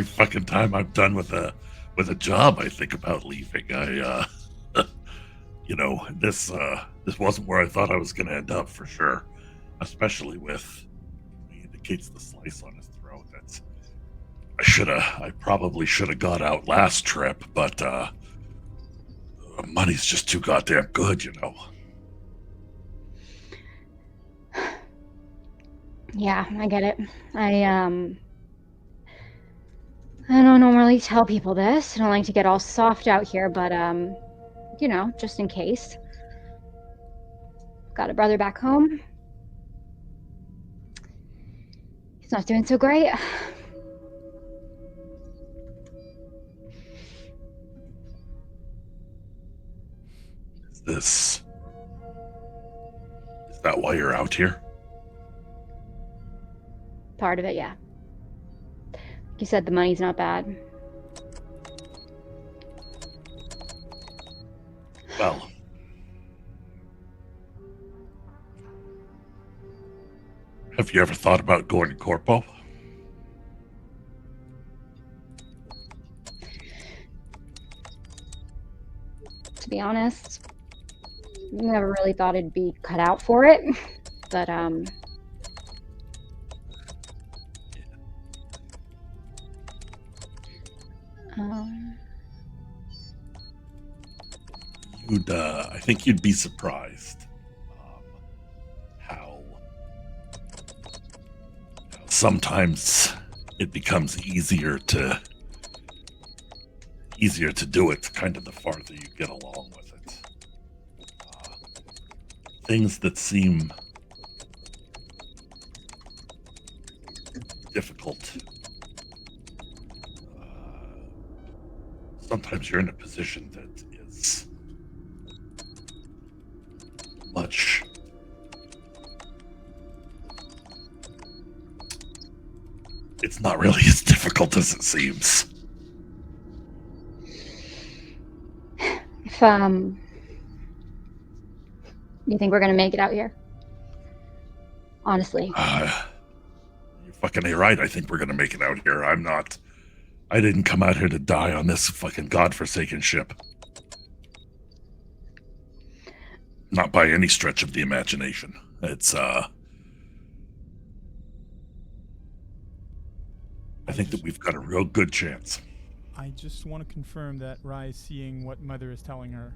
S3: fucking time I'm done with a job, I think about leaving. This wasn't where I thought I was going to end up for sure. Especially with, he indicates the slice on his throat. I probably should have got out last trip, but money's just too goddamn good, you know.
S6: Yeah, I get it. I don't normally tell people this. I don't like to get all soft out here, but just in case. Got a brother back home. He's not doing so great.
S3: Is that why you're out here?
S6: Part of it, yeah. Like you said, the money's not bad.
S3: Well, have you ever thought about going to Corpo?
S6: To be honest, never really thought it'd be cut out for it. But
S3: I think you'd be surprised how sometimes it becomes easier to do it kind of the farther you get along with it. Things that seem difficult, sometimes you're in a position that is much it's not really as difficult as it seems.
S6: If you think we're gonna make it out here? Honestly.
S3: You're fucking right. I think we're gonna make it out here. I didn't come out here to die on this fucking godforsaken ship. Not by any stretch of the imagination. It's I think that we've got a real good chance.
S1: I just want to confirm that Rai is seeing what Mother is telling her.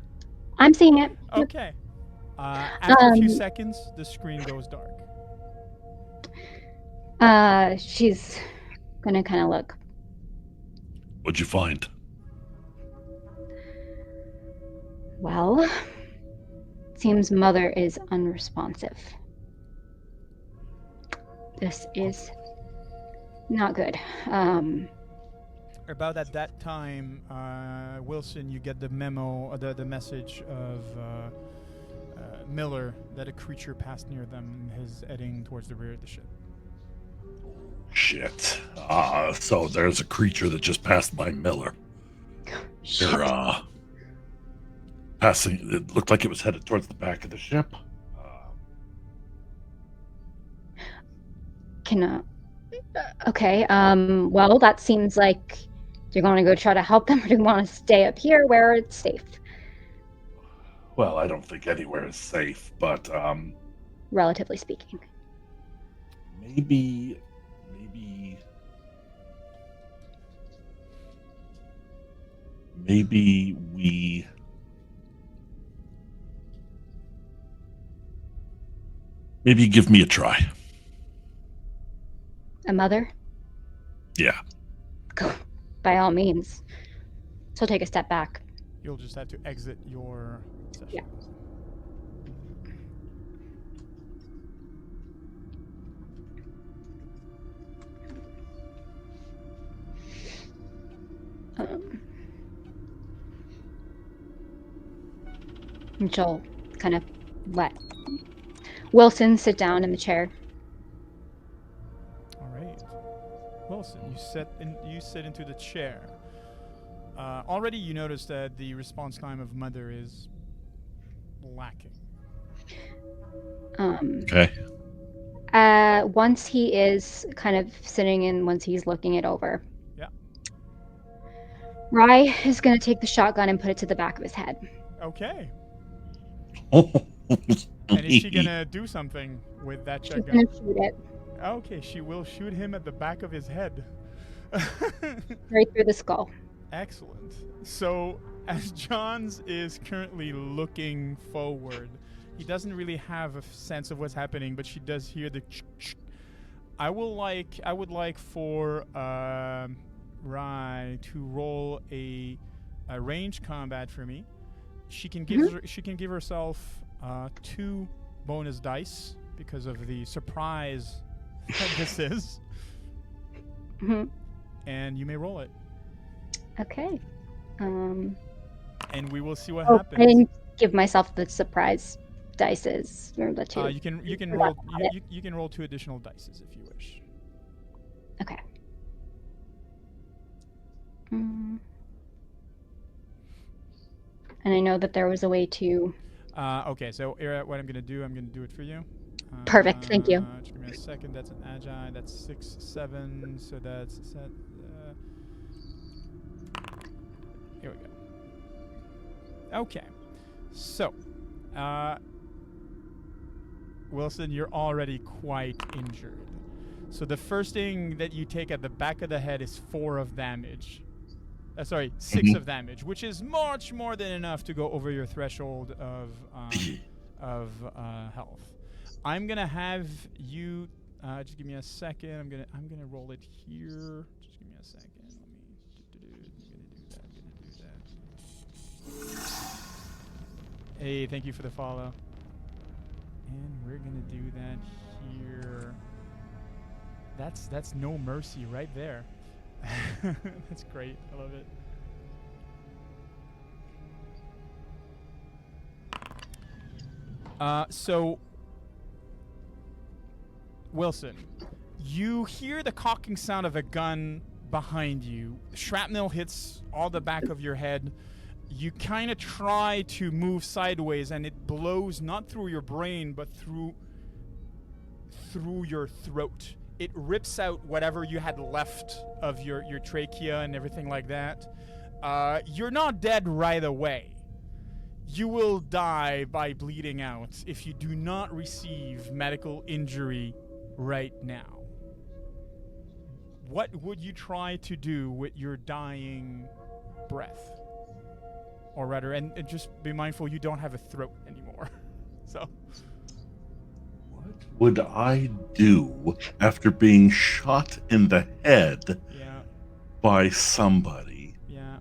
S6: I'm seeing it.
S1: Okay. After a few seconds, the screen goes dark.
S6: She's gonna kind of look.
S3: What'd you find?
S6: Well, seems Mother is unresponsive. This is not good.
S1: About at that time, Wilson, you get the memo, the message of Miller that a creature passed near them and is heading towards the rear of the ship.
S3: Shit. So there's a creature that just passed by Miller.
S6: Shit.
S3: They're passing. It looked like it was headed towards the back of the ship.
S6: Okay. Well, that seems like you're going to go try to help them, or do you want to stay up here where it's safe?
S3: Well, I don't think anywhere is safe, but
S6: Relatively speaking.
S3: maybe we maybe give me a try.
S6: A mother?
S3: Yeah.
S6: Go. By all means. So take a step back.
S1: You'll just have to exit your session.
S6: Yeah. And she'll kind of let Wilson sit down in the chair.
S1: All right, Wilson, you sit into the chair. Already, you notice that the response time of Mother is lacking.
S3: Okay.
S6: Once he is kind of sitting and once he's looking it over.
S1: Yeah.
S6: Rai is going to take the shotgun and put it to the back of his head.
S1: Okay. And is she gonna do something with that
S6: She's
S1: shotgun?
S6: going to shoot it
S1: Okay, she will shoot him at the back of his head.
S6: right through the skull.
S1: Excellent. So, as Johns is currently looking forward, he doesn't really have a sense of what's happening, but she does hear the I would like for Rai to roll a ranged combat for me. She can give herself 2 bonus dice because of the surprise that this is.
S6: Mm-hmm.
S1: And you may roll it.
S6: Okay.
S1: And we will see what
S6: I
S1: happens.
S6: didn't give myself the surprise dices or the 2.
S1: You can
S6: Forgot
S1: roll
S6: about it.
S1: you can roll 2 additional dices if you wish.
S6: Okay. And I know that there was a way to.
S1: Okay, so what I'm gonna do it for you.
S6: Perfect, thank you.
S1: Just give me a second. That's an agile. That's 6, 7. So that's set. Here we go. Okay, so Wilson, you're already quite injured. So the first thing that you take at the back of the head is 4 of damage. Sorry, 6 of damage, which is much more than enough to go over your threshold of health. I'm gonna have you just give me a second. I'm gonna roll it here. Just give me a second. I'm gonna do that. Hey, thank you for the follow. And we're gonna do that here. That's no mercy right there. That's great. I love it. So, Wilson, you hear the cocking sound of a gun behind you. Shrapnel hits all the back of your head. You kind of try to move sideways, and it blows not through your brain, but through your throat. It rips out whatever you had left of your trachea and everything like that. You're not dead right away. You will die by bleeding out if you do not receive medical injury right now. What would you try to do with your dying breath? Or rather, and just be mindful you don't have a throat anymore. So...
S3: What would I do after being shot in the head by somebody?
S1: Yeah.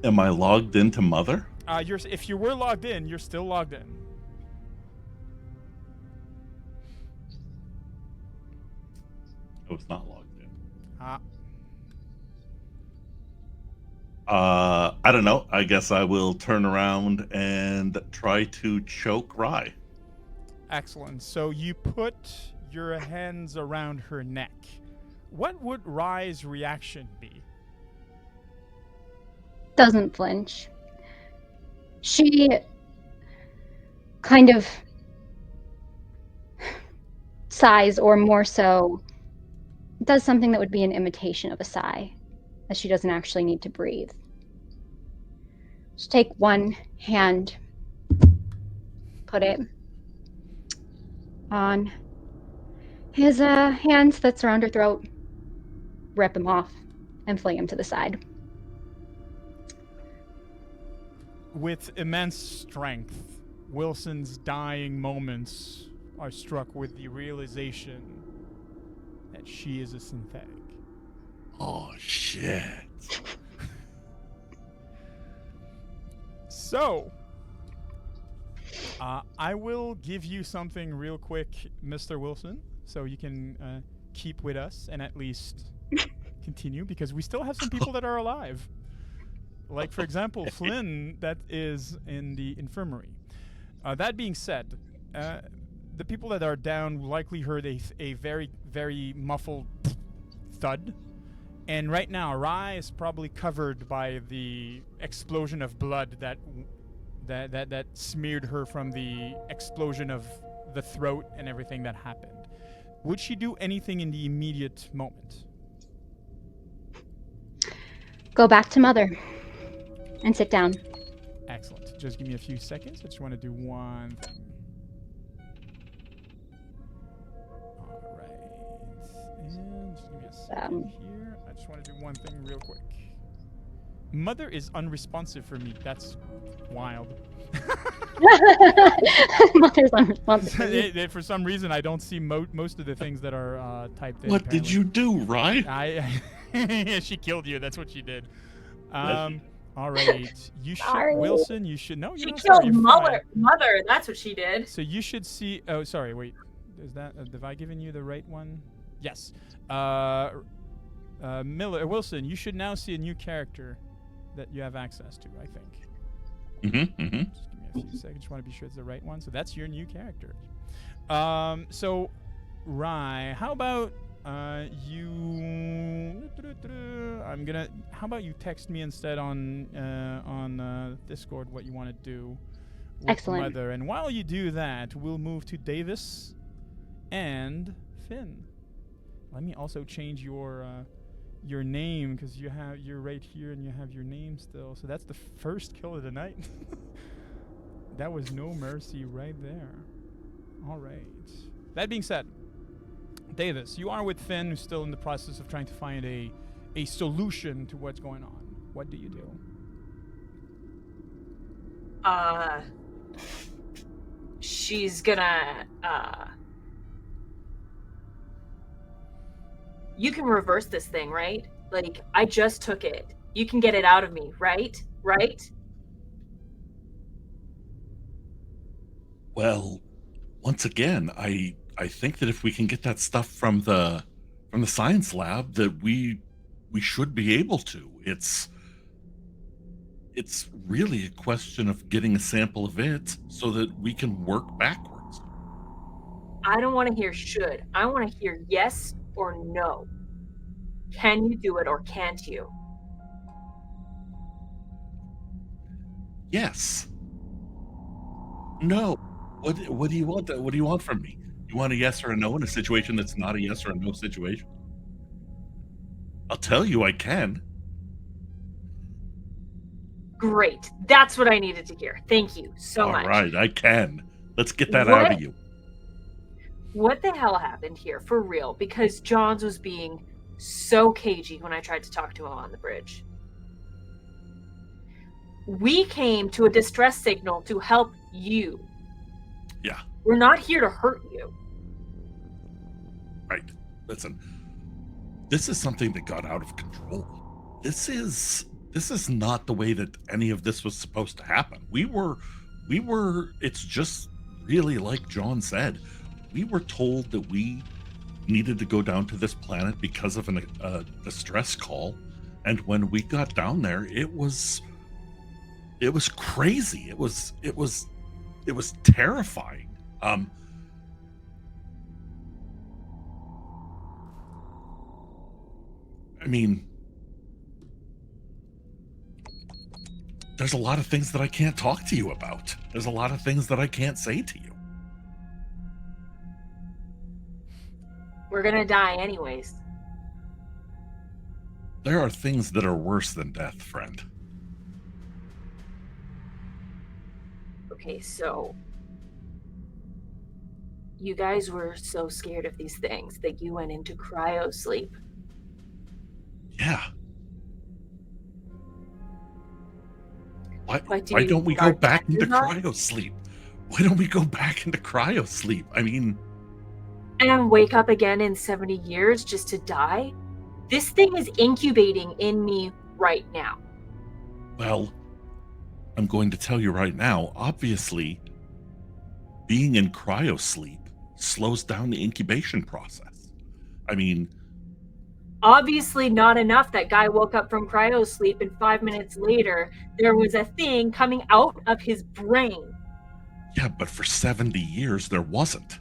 S3: Am I logged into Mother?
S1: If you were logged in, you're still logged in.
S3: I was not logged in. I don't know. I guess I will turn around and try to choke Rye.
S1: Excellent. So you put your hands around her neck. What would Rye's reaction be?
S6: Doesn't flinch. She kind of sighs, or more so, does something that would be an imitation of a sigh, as she doesn't actually need to breathe. Just take one hand, put it on his hands that's around her throat, rip him off, and fling him to the side.
S1: With immense strength, Wilson's dying moments are struck with the realization that she is a synthetic.
S3: Oh, shit.
S1: So, I will give you something real quick, Mr. Wilson, so you can keep with us and at least continue, because we still have some people that are alive. Like, for example, Flynn, that is in the infirmary. That being said, the people that are down likely heard a very, very muffled thud. And right now, Rye is probably covered by the explosion of blood that smeared her from the explosion of the throat and everything that happened. Would she do anything in the immediate moment?
S6: Go back to Mother and sit down.
S1: Excellent. Just give me a few seconds. I just want to do one thing. All right. And just give me a second here. I just want to do one thing real quick. Mother is unresponsive for me. That's wild.
S6: Mother's unresponsive.
S1: For some reason, I don't see most of the things that are typed in.
S3: What
S1: apparently.
S3: did you do, Rye?
S1: She killed you. That's what she did. All right. You should, Wilson. You should know.
S4: She killed Mother. That's what she did.
S1: So you should see. Oh, sorry. Wait. Is that? Have I given you the right one? Yes. Wilson. You should now see a new character that you have access to, I think.
S3: Mm-hmm. Mm-hmm.
S1: Just give me a few seconds. Just want to be sure it's the right one. So that's your new character. So, Rye, how about you? How about you text me instead on Discord what you want to do with
S6: Excellent.
S1: Mother, and while you do that, we'll move to Davis and Finn. Let me also change your name, because you're right here and you have your name still. So that's the first kill of the night. That was no mercy right there. All right. That being said, Davis, you are with Finn, who's still in the process of trying to find a a solution to what's going on, what do you do?
S4: She's gonna, you can reverse this thing, right? Like, I just took it. You can get it out of me, right? Right?
S3: Well, once again, I think that if we can get that stuff from the science lab, that we should be able to. It's really a question of getting a sample of it so that we can work backwards.
S4: I don't want to hear should. I want to hear yes or no. Can you do it or can't you?
S3: Yes. No. What do you want? What do you want from me? You want a yes or a no in a situation that's not a yes or a no situation? I'll tell you I can.
S4: Great. That's what I needed to hear. Thank you so much.
S3: All right, I can. Let's get that out of you.
S4: What the hell happened here, for real? Because Johns was being so cagey when I tried to talk to him on the bridge. We came to a distress signal to help you.
S3: Yeah.
S4: We're not here to hurt you.
S3: Right. Listen, this is something that got out of control. This is not the way that any of this was supposed to happen. We were it's just really like John said. We were told that we needed to go down to this planet because of a distress call, and when we got down there, it was crazy. It was terrifying. I mean, there's a lot of things that I can't talk to you about. There's a lot of things that I can't say to you.
S4: We're gonna die anyways.
S3: There are things that are worse than death, friend.
S4: Okay, so you guys were so scared of these things that you went into cryo sleep.
S3: Yeah. Why
S4: do
S3: don't we
S4: you
S3: go
S4: guard
S3: back into
S4: that?
S3: cryo sleep? Why don't we go back into cryo sleep? I mean,
S4: And wake up again in 70 years just to die? This thing is incubating in me right now.
S3: well, I'm going to tell you right now, obviously, being in cryo sleep slows down the incubation process. I mean,
S4: Obviously not enough. That guy woke up from cryo sleep and 5 minutes later there was a thing coming out of his brain.
S3: yeah, but for 70 years there wasn't.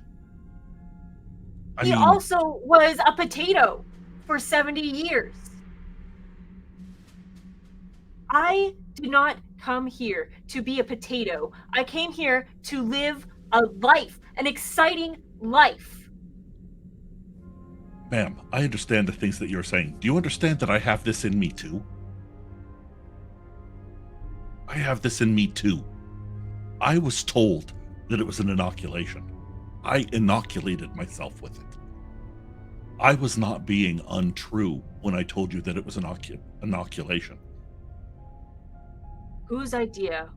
S4: He also was a potato for 70 years. I did not come here to be a potato. I came here to live a life, an exciting life.
S3: Ma'am, I understand the things that you're saying. Do you understand that I have this in me too? I have this in me too. I was told that it was an inoculation. I inoculated myself with it. I was not being untrue when I told you that it was an inoculation.
S4: Whose idea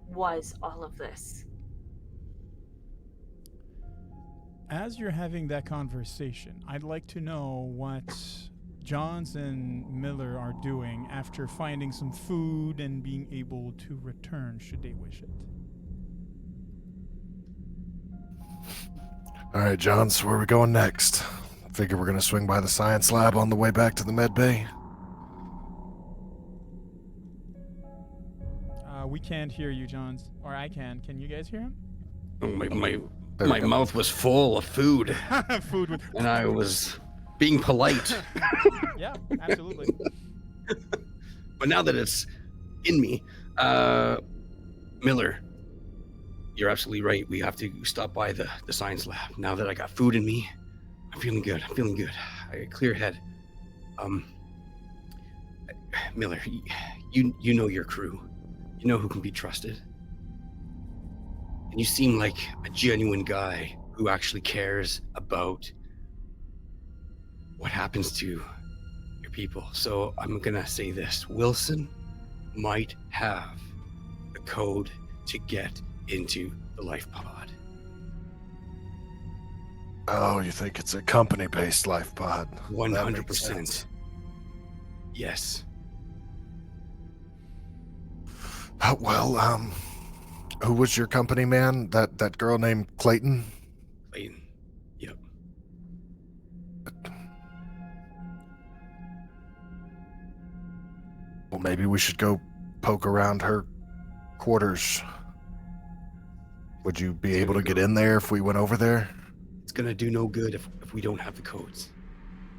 S4: was all of this?
S1: As you're having that conversation, I'd like to know what Johns and Miller are doing after finding some food and being able to return should they wish it.
S7: All right, Johns, where are we going next? Figure we're going to swing by the science lab on the way back to the med bay.
S1: We can't hear you, Johns. Or I can. Can you guys hear him?
S5: Oh, my
S7: There we go.
S5: mouth was full of food,
S1: Food with...
S5: and I was being polite.
S1: Yeah, absolutely.
S5: But now that it's in me, Miller, you're absolutely right. We have to stop by the science lab. Now that I got food in me, I'm feeling good. I got a clear head. Miller, you know your crew. You know who can be trusted. And you seem like a genuine guy who actually cares about what happens to your people. So I'm gonna say this: Wilson might have the code to get into the life pod.
S7: Oh, you think it's a company-based life pod? That makes
S5: 100%.
S7: sense.
S5: Yes.
S7: Well, who was your company man? That girl named Clayton?
S5: Clayton. Yep.
S7: Well, maybe we should go poke around her quarters. Would you be able to get in there if we went over there?
S5: It's gonna do no good if we don't have the codes.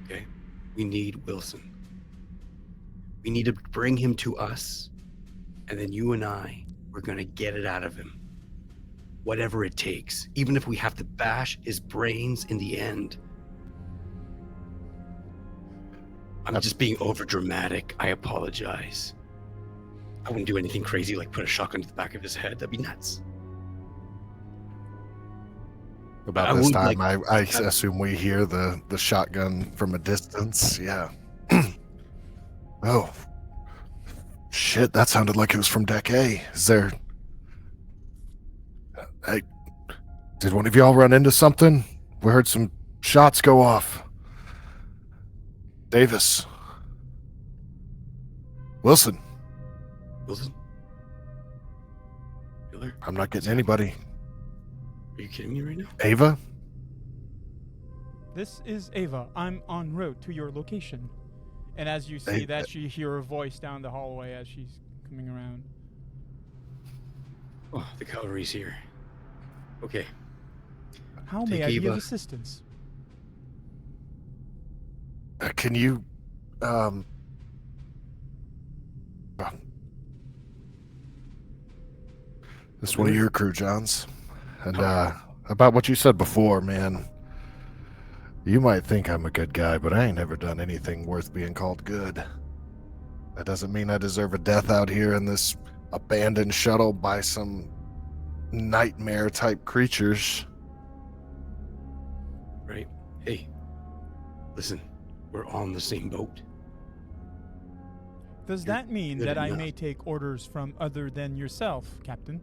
S5: Okay? We need Wilson. We need to bring him to us, and then you and I, we're gonna get it out of him. Whatever it takes. Even if we have to bash his brains in the end. I'm just being over dramatic. I apologize. I wouldn't do anything crazy like put a shotgun to the back of his head. That'd be nuts.
S7: About
S5: I
S7: this
S5: would
S7: time,
S5: like-
S7: I assume we hear the shotgun from a distance. Yeah. Oh. Shit, that sounded like it was from Deck A. Is there... Hey, did one of y'all run into something? We heard some shots go off. Davis. Wilson.
S5: Wilson? Miller?
S7: I'm not getting anybody.
S5: Are you kidding me right now?
S7: Ava?
S1: This is Ava. I'm en route to your location. And as you say
S7: Hey,
S1: that, you hear a voice down the hallway as she's coming around.
S5: Oh, the cavalry's here. Okay.
S1: How may
S5: Take
S1: I be of
S5: Ava.
S1: assistance?
S7: Can you... This is one of your crew, Johns. And about what you said before, man. You might think I'm a good guy, but I ain't never done anything worth being called good. That doesn't mean I deserve a death out here in this abandoned shuttle by some nightmare-type creatures.
S5: Right. Hey. Listen. We're on the same boat.
S1: Does
S5: You're
S1: that mean
S5: good
S1: that I
S5: enough.
S1: may take orders from other than yourself, Captain?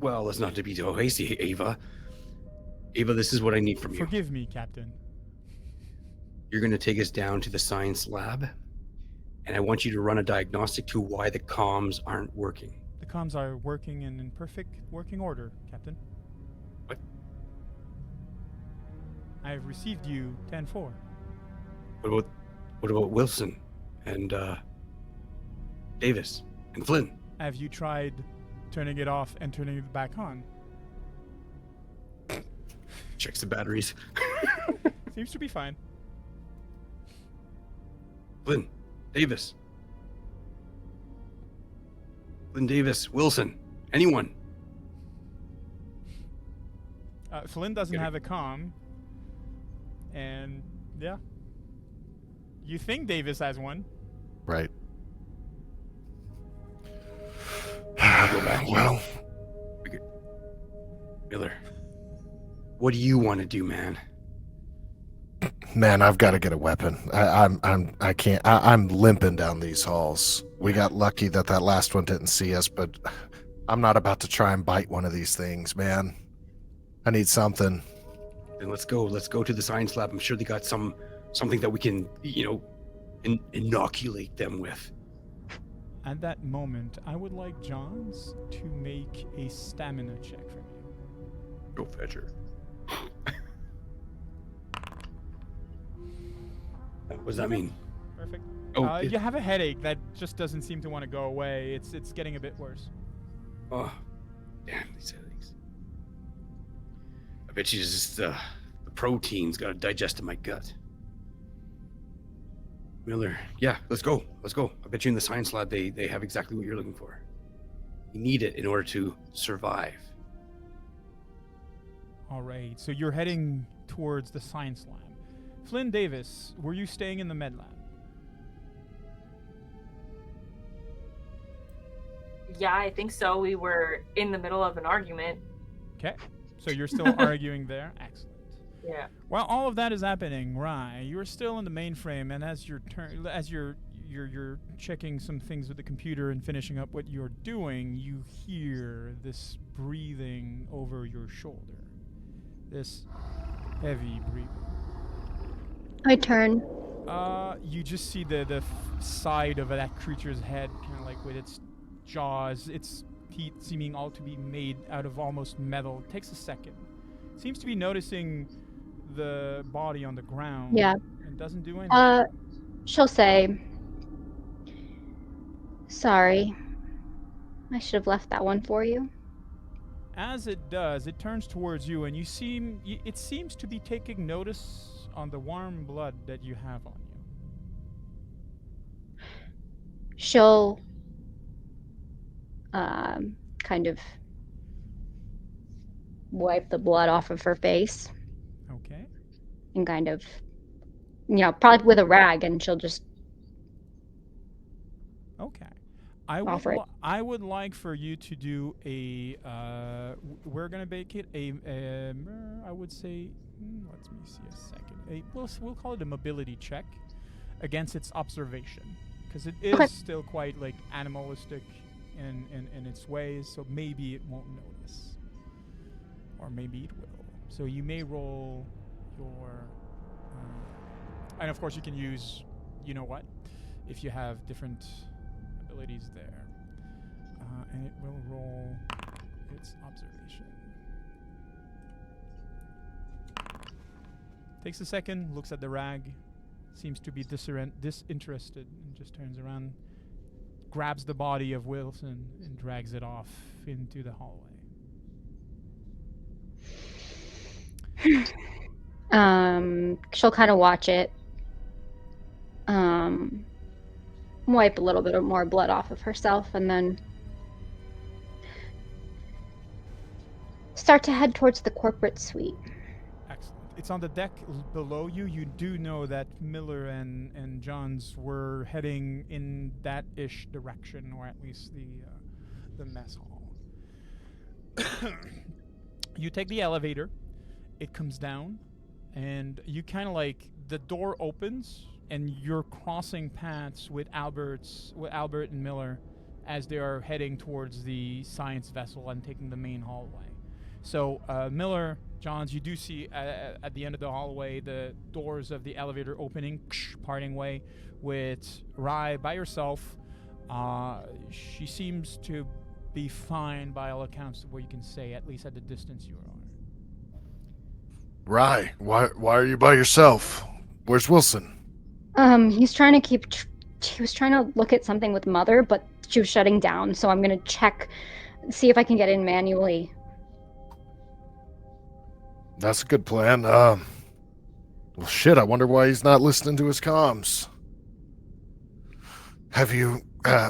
S5: Well, let's not to be so hasty, Ava. Ava, this is what I need from you.
S1: Forgive me, Captain.
S5: You're going to take us down to the science lab, and I want you to run a diagnostic to why the comms aren't working.
S1: The comms are working and in perfect working order, Captain.
S5: What?
S1: I have received you 10-4.
S5: What about Wilson and Davis and Flynn?
S1: Have you tried turning it off and turning it back on?
S5: Checks the batteries.
S1: Seems to be fine.
S5: Flynn, Davis. Flynn, Davis, Wilson, anyone.
S1: Flynn doesn't
S5: Get it.
S1: have a comm. And, yeah. You think Davis has one.
S7: Right.
S5: Go back.
S7: Well,
S5: Miller, what do you want to do, man?
S7: man, I've got to get a weapon. I can't. I'm limping down these halls. We got lucky that last one didn't see us, but I'm not about to try and bite one of these things, man. I need something.
S5: Then let's go. Let's go to the science lab. I'm sure they got something that we can, inoculate them with.
S1: At that moment, I would like Johns to make a stamina check for me.
S5: Go fetch her. What does that mean?
S1: Perfect.
S5: Oh,
S1: You have a headache that just doesn't seem to want to go away. It's getting a bit worse.
S5: oh, damn these headaches. I bet you just the protein's got to digest in my gut. Miller, yeah, let's go. Let's go. I bet you in the science lab they have exactly what you're looking for. You need it in order to survive.
S1: All right, so you're heading towards the science lab. Flynn Davis, were you staying in the med lab?
S4: Yeah, I think so. We were in the middle of an argument.
S1: Okay, so you're still arguing there. Excellent.
S4: Yeah.
S1: While all of that is happening, Rye, you're still in the mainframe, and as you're checking some things with the computer and finishing up what you're doing, you hear this breathing over your shoulder. This heavy breathing.
S6: I turn.
S1: You just see the side of that creature's head, kind of like with its jaws, its teeth seeming all to be made out of almost metal. It takes a second. Seems to be noticing the body on the ground.
S6: Yeah.
S1: And doesn't do anything.
S6: She'll say, "Sorry. I should have left that one for you."
S1: As it does, it turns towards you, and it seems to be taking notice on the warm blood that you have on you.
S6: She'll kind of wipe the blood off of her face
S1: Okay.
S6: and kind of, probably with a rag, and she'll just
S1: Okay.
S6: offer it.
S1: I would like for you to do a. We're gonna make it I would say. Let me see a second. We'll call it a mobility check against its observation, because it is
S6: Okay.
S1: still quite like animalistic in its ways. So maybe it won't notice, or maybe it will. So you may roll your. And of course you can use. You know what? If you have different abilities there. And it will roll its observation. Takes a second, looks at the rag, seems to be disinterested, and just turns around, grabs the body of Wilson, and drags it off into the hallway.
S6: She'll kind of watch it. Wipe a little bit more blood off of herself, and then start to head towards the corporate suite.
S1: Excellent. It's on the deck below you. You do know that Miller and Johns were heading in that-ish direction, or at least the mess hall. You take the elevator. It comes down, and you kind of like the door opens, and you're crossing paths with Albert and Miller as they are heading towards the science vessel and taking the main hallway. So Miller, Johns, you do see at the end of the hallway the doors of the elevator opening, parting way with Rye by herself. She seems to be fine by all accounts of what you can say, at least at the distance you are.
S7: Rye, why are you by yourself? Where's Wilson?
S6: He's trying to he was trying to look at something with Mother, but she was shutting down, so I'm gonna see if I can get in manually.
S7: That's a good plan. Well, shit, I wonder why he's not listening to his comms. Have you,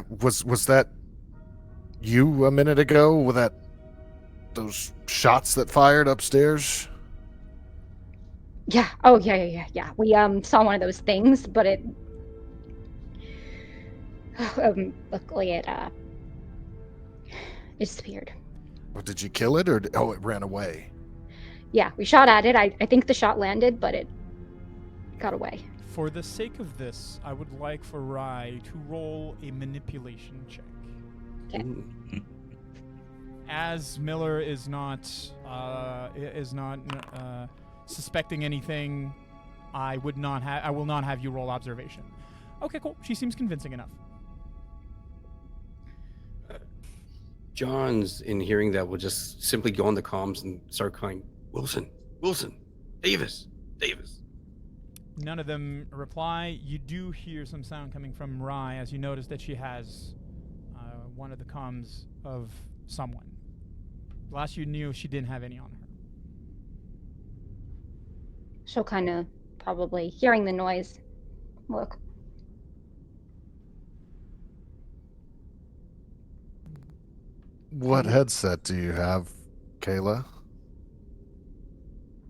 S7: was that you a minute ago with those shots that fired upstairs?
S6: Yeah. Oh, yeah. We saw one of those things, but it luckily it disappeared.
S7: Or did you kill it, or it ran away?
S6: Yeah, we shot at it. I think the shot landed, but it got away.
S1: For the sake of this, I would like for Rye to roll a manipulation check.
S6: Okay.
S1: As Miller is not suspecting anything, I will not have you roll observation. Okay, cool. She seems convincing enough.
S5: Johns, in hearing that, will just simply go on the comms and start crying, Wilson, Davis.
S1: None of them reply. You do hear some sound coming from Rye as you notice that she has one of the comms of someone. Last you knew, she didn't have any on her.
S6: She'll kind of probably, hearing the noise, look.
S7: What headset do you have, Kayla?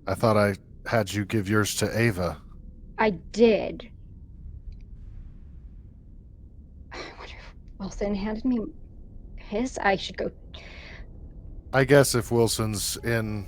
S7: I thought I had you give yours to Ava.
S6: I did. I wonder if Wilson handed me his. I should go.
S7: I guess if Wilson's in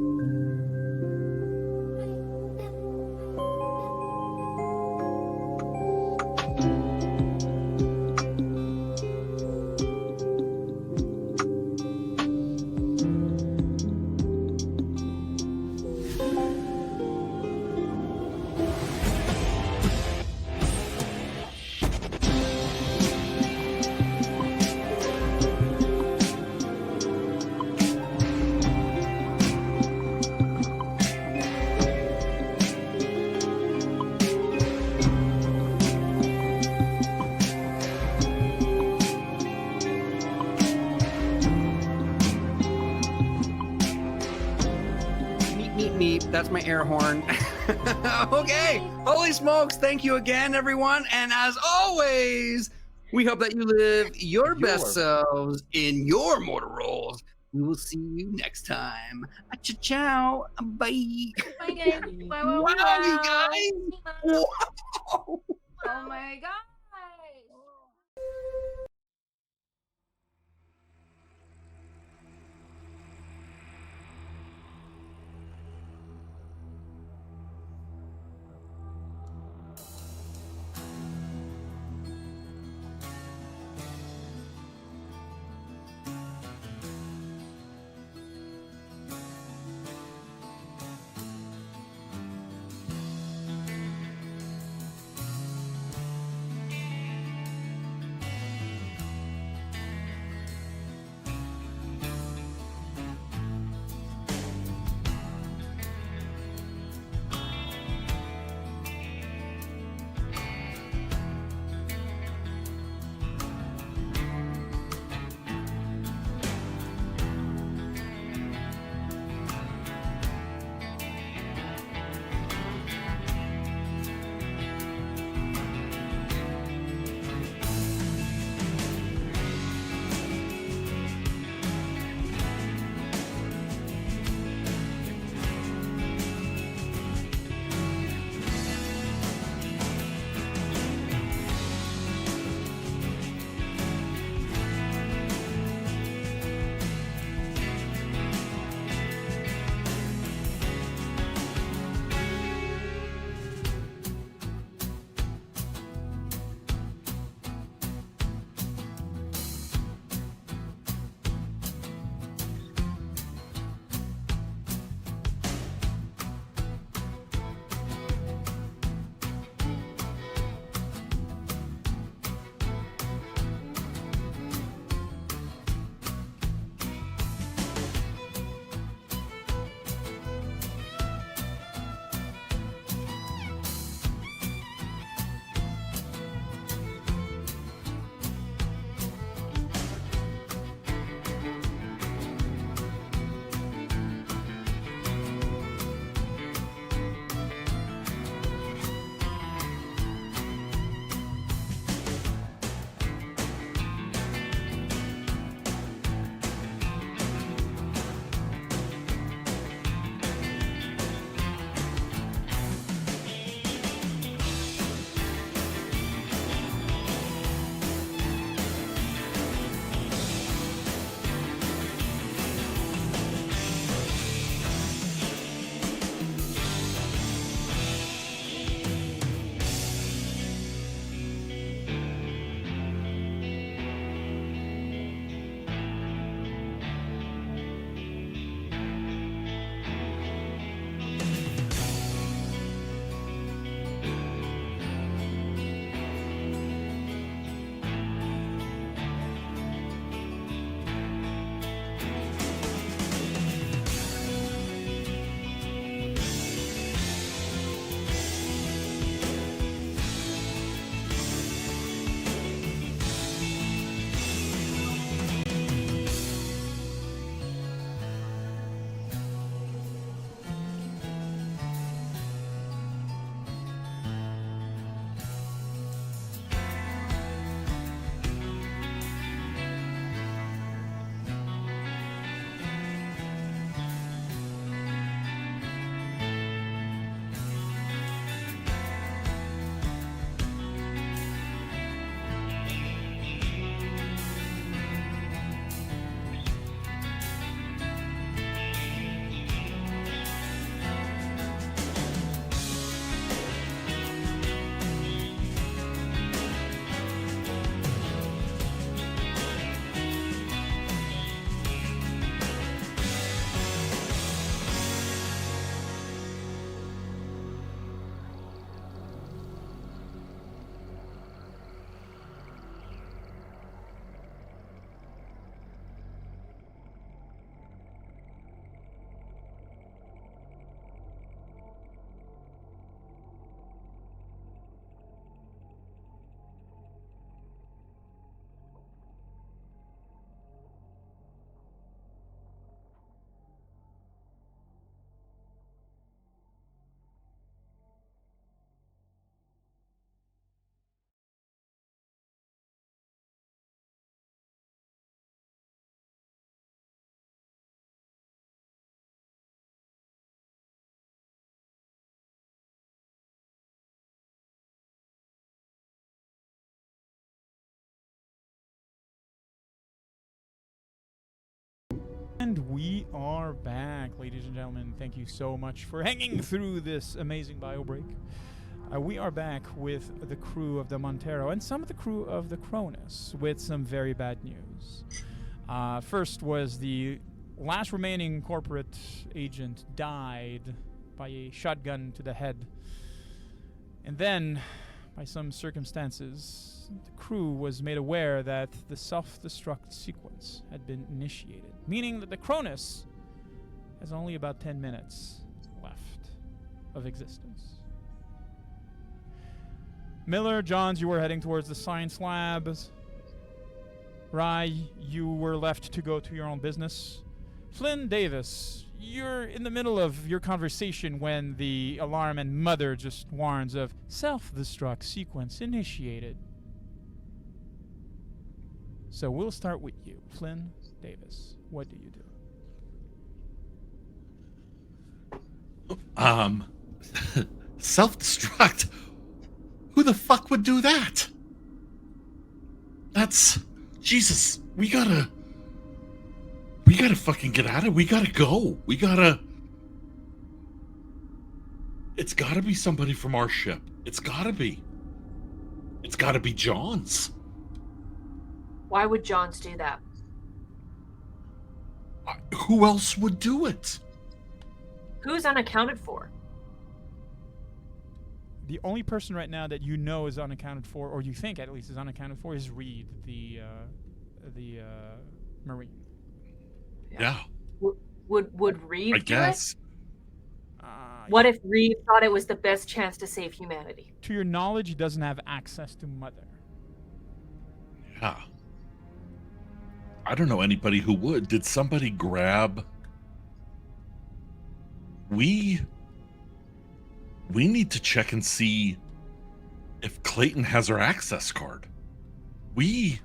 S5: That's my air horn. Okay. Holy smokes. Thank you again, everyone. And as always, we hope that you live your best selves in your mortal roles. We will see you next time. Ciao. Bye.
S8: Bye, guys. Wow,
S5: Wow, you guys. Wow.
S8: Oh my gosh.
S1: And we are back, ladies and gentlemen. Thank you so much for hanging through this amazing bio break. We are back with the crew of the Montero and some of the crew of the Cronus with some very bad news. First was the last remaining corporate agent died by a shotgun to the head. And then, by some circumstances, the crew was made aware that the self-destruct sequence had been initiated, meaning that the Cronus has only about 10 minutes left of existence. Miller, Johns, you were heading towards the science labs. Rye, you were left to go to your own business. Flynn, Davis, you're in the middle of your conversation when the alarm and Mother just warns of self-destruct sequence initiated. So we'll start with you, Flynn, Davis. What do you do?
S3: Self-destruct? Who the fuck would do that? That's... Jesus, we gotta fucking get out of it. We gotta go. It's gotta be somebody from our ship. It's gotta be John's.
S4: Why would Johns do that?
S3: Who else would do it?
S4: Who's unaccounted for?
S1: The only person right now that you know is unaccounted for, or you think at least is unaccounted for, is Reed, the Marine.
S3: Yeah.
S4: Would Reed
S3: I
S4: do
S3: guess.
S4: it? What if Reed thought it was the best chance to save humanity?
S1: To your knowledge, he doesn't have access to Mother.
S3: Yeah. I don't know anybody who would. Did somebody grab... We need to check and see if Clayton has her access card. We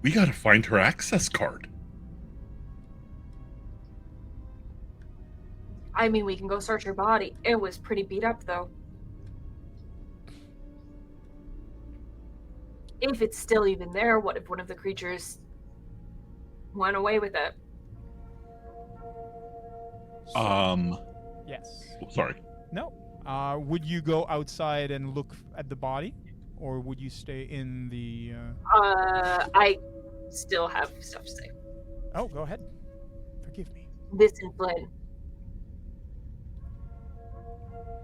S3: gotta find her access card.
S4: I mean, we can go search her body. It was pretty beat up, though. If it's still even there, what if one of the creatures went away with it?
S1: Yes.
S3: Sorry.
S1: No. Would you go outside and look at the body, or would you stay in the?
S4: I still have stuff to say.
S1: Oh, go ahead. Forgive me.
S4: Listen, Flynn.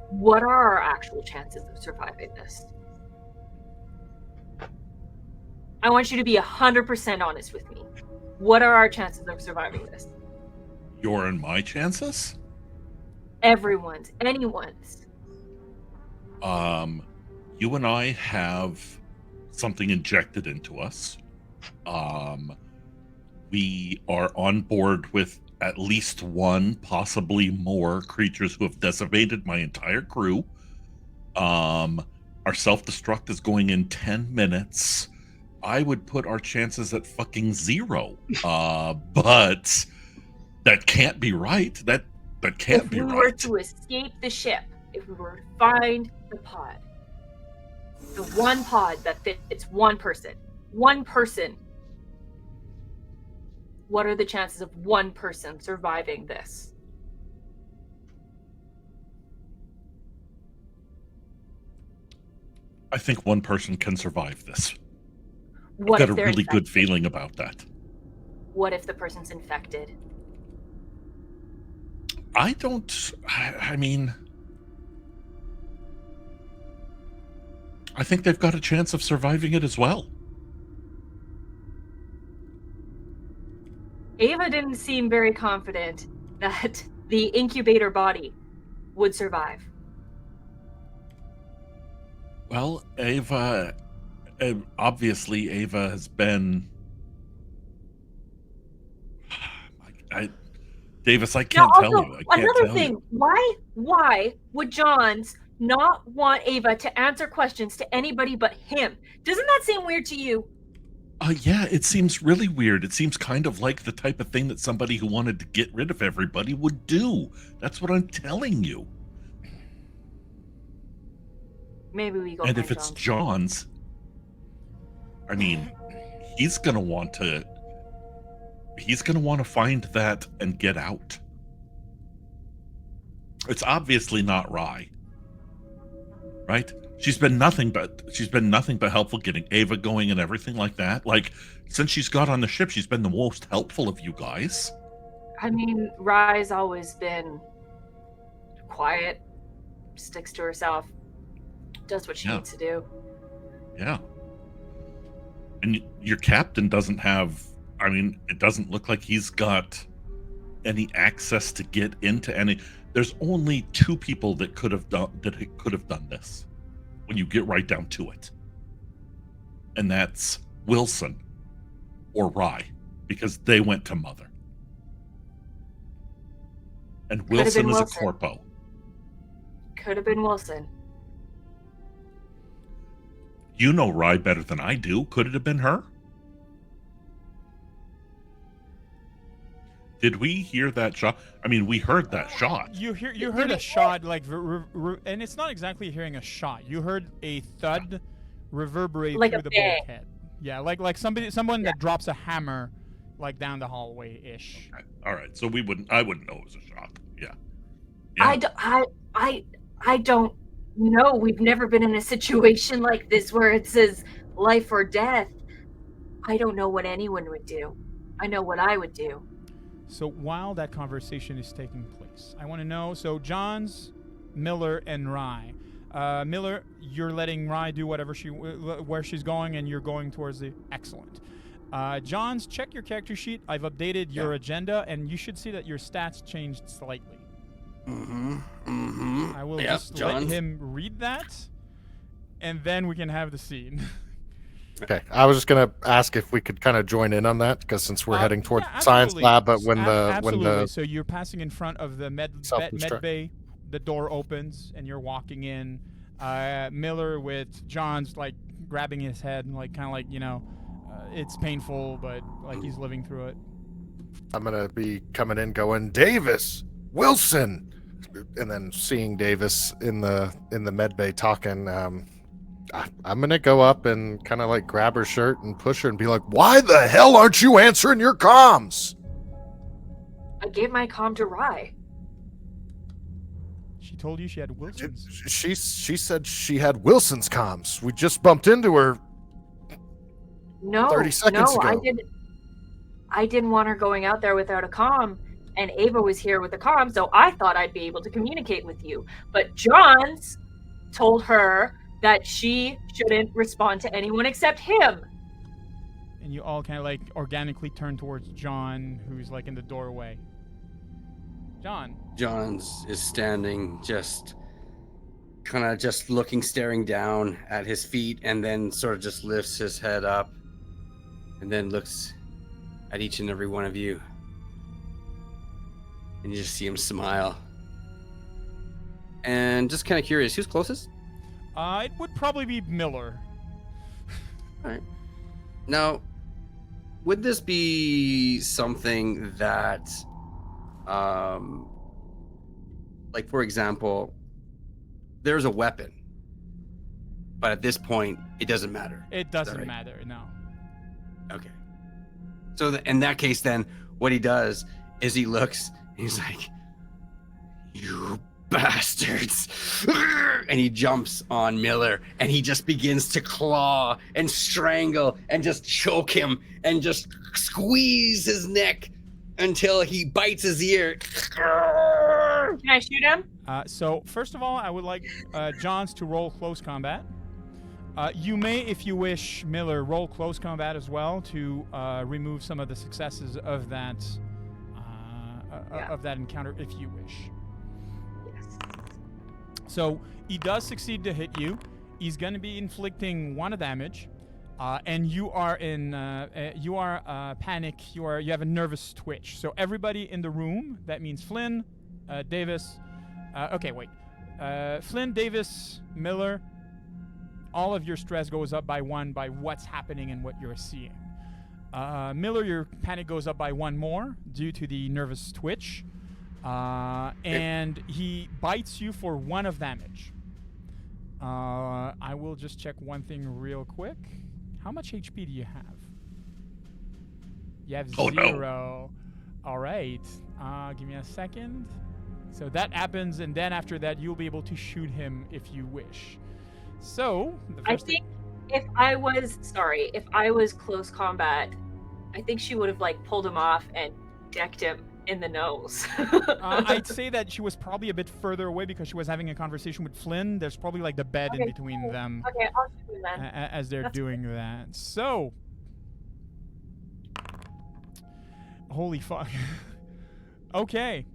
S4: What are our actual chances of surviving this? I want you to be 100% honest with me. What are our chances of surviving this?
S3: Your and my chances?
S4: Everyone's, anyone's.
S3: You and I have something injected into us. We are on board with at least one, possibly more creatures who have decimated my entire crew. Our self-destruct is going in 10 minutes. I would put our chances at fucking 0. But that can't be right. That can't be right.
S4: If we were to escape the ship, if we were to find the pod, the one pod that fits one person, what are the chances of one person surviving this?
S3: I think one person can survive this.
S4: What
S3: I've got
S4: if
S3: a
S4: they're
S3: really good
S4: infected?
S3: feeling about that.
S4: What if the person's infected?
S3: I mean, I think they've got a chance of surviving it as well.
S4: Ava didn't seem very confident that the incubator body would survive.
S3: Well, Ava, obviously Ava has been... Davis, I can't tell you. I can't
S4: another
S3: tell
S4: thing,
S3: you.
S4: why would Johns not want Ava to answer questions to anybody but him? Doesn't that seem weird to you?
S3: Yeah, it seems really weird. It seems kind of like the type of thing that somebody who wanted to get rid of everybody would do. That's what I'm telling you.
S4: Maybe we go
S3: And
S4: find
S3: if it's
S4: Johns.
S3: John's, I mean, he's gonna want to he's going to want to find that and get out. It's obviously not Rye, right? She's been nothing but helpful getting Ava going and everything like that. Like, since she's got on the ship, she's been the most helpful of you guys.
S4: I mean, Rye's always been quiet, sticks to herself, does what she needs to do.
S3: Yeah. And your captain doesn't have, I mean, it doesn't look like he's got any access to get into any. There's only two people that could have done this when you get right down to it. And that's Wilson or Rye, because they went to Mother. And Wilson is a corpo.
S4: Could have been Wilson.
S3: You know Rye better than I do. Could it have been her? Did we hear that shot? I mean, we heard that shot.
S1: You heard a shot, like, and it's not exactly hearing a shot. You heard a thud reverberate
S4: like
S1: through the bulkhead. Yeah, like someone that drops a hammer, like down the hallway ish.
S3: Okay. All right, so I wouldn't know it was a shot. Yeah.
S4: I don't know. We've never been in a situation like this where it says life or death. I don't know what anyone would do. I know what I would do.
S1: So while that conversation is taking place, I want to know, so Johns, Miller, and Rye. Miller, you're letting Rye do whatever where she's going, and you're going towards the excellent. Johns, check your character sheet. I've updated your agenda, and you should see that your stats changed slightly. I will just let him read that, and then we can have the scene.
S7: Okay, I was just gonna ask if we could kind of join in on that, because since we're heading toward science lab, but when the
S1: so you're passing in front of the med bay, the door opens and you're walking in. Miller with John's like grabbing his head and like kind of like it's painful, but like he's living through it.
S7: I'm gonna be coming in, going Davis, Wilson, and then seeing Davis in the med bay talking. I'm gonna go up and kind of like grab her shirt and push her and be like, "Why the hell aren't you answering your comms?"
S4: I gave my comm to Rye.
S1: She told you she had Wilson's.
S7: She said she had Wilson's comms. We just bumped into her.
S4: No,
S7: 30 seconds ago.
S4: I didn't want her going out there without a comm, and Ava was here with a comm, so I thought I'd be able to communicate with you. But Johns told her that she shouldn't respond to anyone except him.
S1: And you all kind of like organically turn towards John, who's like in the doorway. John.
S5: Johns is standing, just kind of just looking, staring down at his feet, and then sort of just lifts his head up and then looks at each and every one of you. And you just see him smile. And just kind of curious, who's closest?
S1: It would probably be Miller.
S5: All right. Now, would this be something that, like, for example, there's a weapon, but at this point, it doesn't matter?
S1: It doesn't matter, no.
S5: Okay. So in that case, then, what he does is he looks, and he's like, "You bastards," and he jumps on Miller and he just begins to claw and strangle and just choke him and just squeeze his neck until he bites his ear.
S4: Can I shoot him?
S1: So first of all, I would like Johns to roll close combat. You may, if you wish, Miller, roll close combat as well to remove some of the successes of that of that encounter, if you wish. So he does succeed to hit you. He's going to be inflicting 1 damage, and you are in panic. You have a nervous twitch. So everybody in the room, that means Flynn, Davis. Flynn, Davis, Miller. All of your stress goes up by 1 by what's happening and what you're seeing. Miller, your panic goes up by 1 more due to the nervous twitch. And he bites you for 1 of damage. I will just check one thing real quick. How much HP do you have? You have
S3: Oh, no.
S1: 0. All right. Give me a second. So that happens, and then after that, you'll be able to shoot him if you wish. So the
S4: I
S1: first thing.
S4: think if I was close combat, I think she would have like pulled him off and decked him in the nose.
S1: I'd say that she was probably a bit further away because she was having a conversation with Flynn. There's probably like the bed in
S4: Okay,
S1: between
S4: cool.
S1: them
S4: Okay, I'll shoot him then.
S1: as they're
S4: That's
S1: doing that. So, holy fuck. Okay.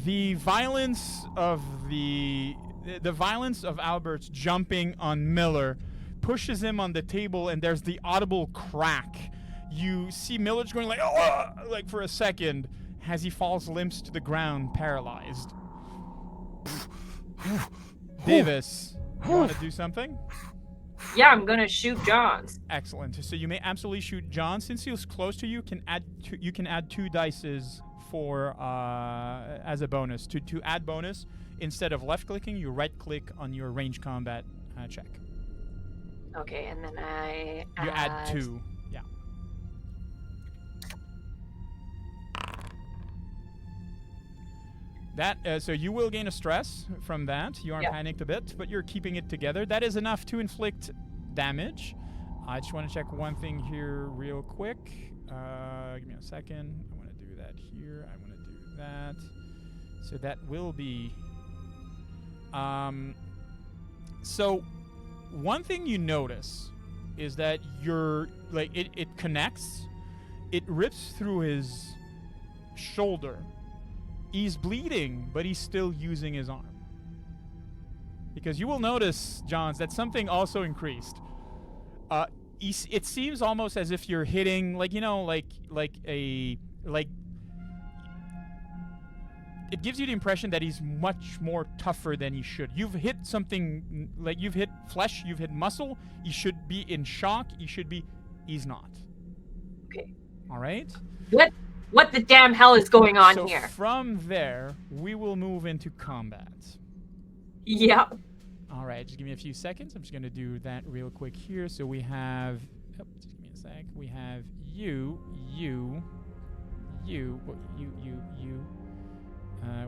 S1: The violence of the violence of Albert's jumping on Miller pushes him on the table, and there's the audible crack. You see Miller just going like, oh, like for a second as he falls limps to the ground, paralyzed. Davis, you want to do something?
S4: Yeah, I'm gonna shoot Johns.
S1: Excellent. So you may absolutely shoot John. Since he was close to you, you can add 2 dices for as a bonus. To add bonus, instead of left clicking, you right click on your range combat check.
S4: Okay, and then I
S1: You add 2. Yeah. That so you will gain a stress from that. You are panicked a bit, but you're keeping it together. That is enough to inflict damage. I just want to check one thing here real quick. Give me a second. I want to do that here. I want to do that. So that will be. So one thing you notice is that you're like it connects. It rips through his shoulder. He's bleeding, but he's still using his arm. Because you will notice, Johns, that something also increased. It seems almost as if you're hitting, like, you know, like it gives you the impression that he's much more tougher than he should. You've hit something, like you've hit flesh, you've hit muscle. He should be in shock. He's not.
S4: Okay.
S1: All right?
S4: What the damn hell is going on
S1: So
S4: here?
S1: from there, we will move into combat.
S4: Yep.
S1: All right, just give me a few seconds. I'm just going to do that real quick here. So we have... Oh, just give me a sec. We have you.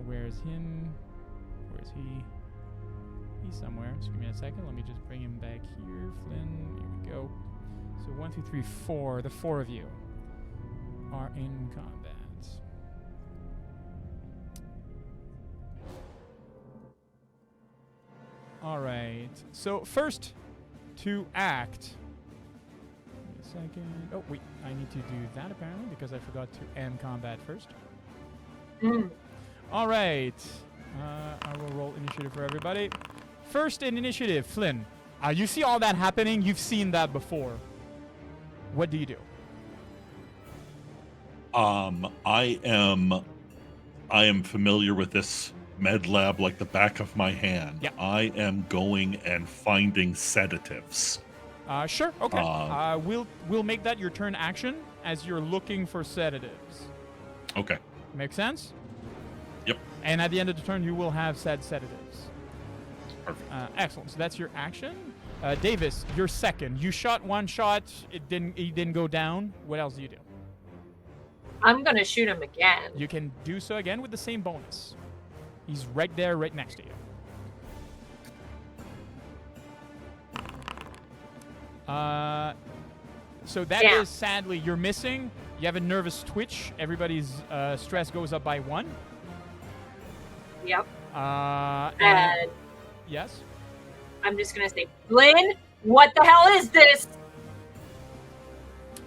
S1: Where's him? Where's he? He's somewhere. Just give me a second. Let me just bring him back here. Flynn, here we go. So 1, 2, 3, 4. The 4 of you are in combat. All right. So first, to act. Wait a second. Oh wait, I need to do that apparently because I forgot to end combat first. All right. I will roll initiative for everybody. First in initiative, Flynn. You see all that happening? You've seen that before. What do you do?
S3: I am familiar with this med lab like the back of my hand.
S1: Yep.
S3: I am going and finding sedatives.
S1: Sure. Okay. We'll make that your turn action as you're looking for sedatives.
S3: Okay.
S1: Make sense?
S3: Yep.
S1: And at the end of the turn, you will have said sedatives.
S3: Perfect.
S1: Excellent. So that's your action. Davis, you're second. You shot one shot. He didn't go down. What else do you do?
S4: I'm gonna shoot him again.
S1: You can do so again with the same bonus. He's right there, right next to you. So that is sadly, you're missing. You have a nervous twitch. Everybody's stress goes up by 1.
S4: Yep.
S1: And yes?
S4: I'm just gonna say, Flynn, what the hell is this?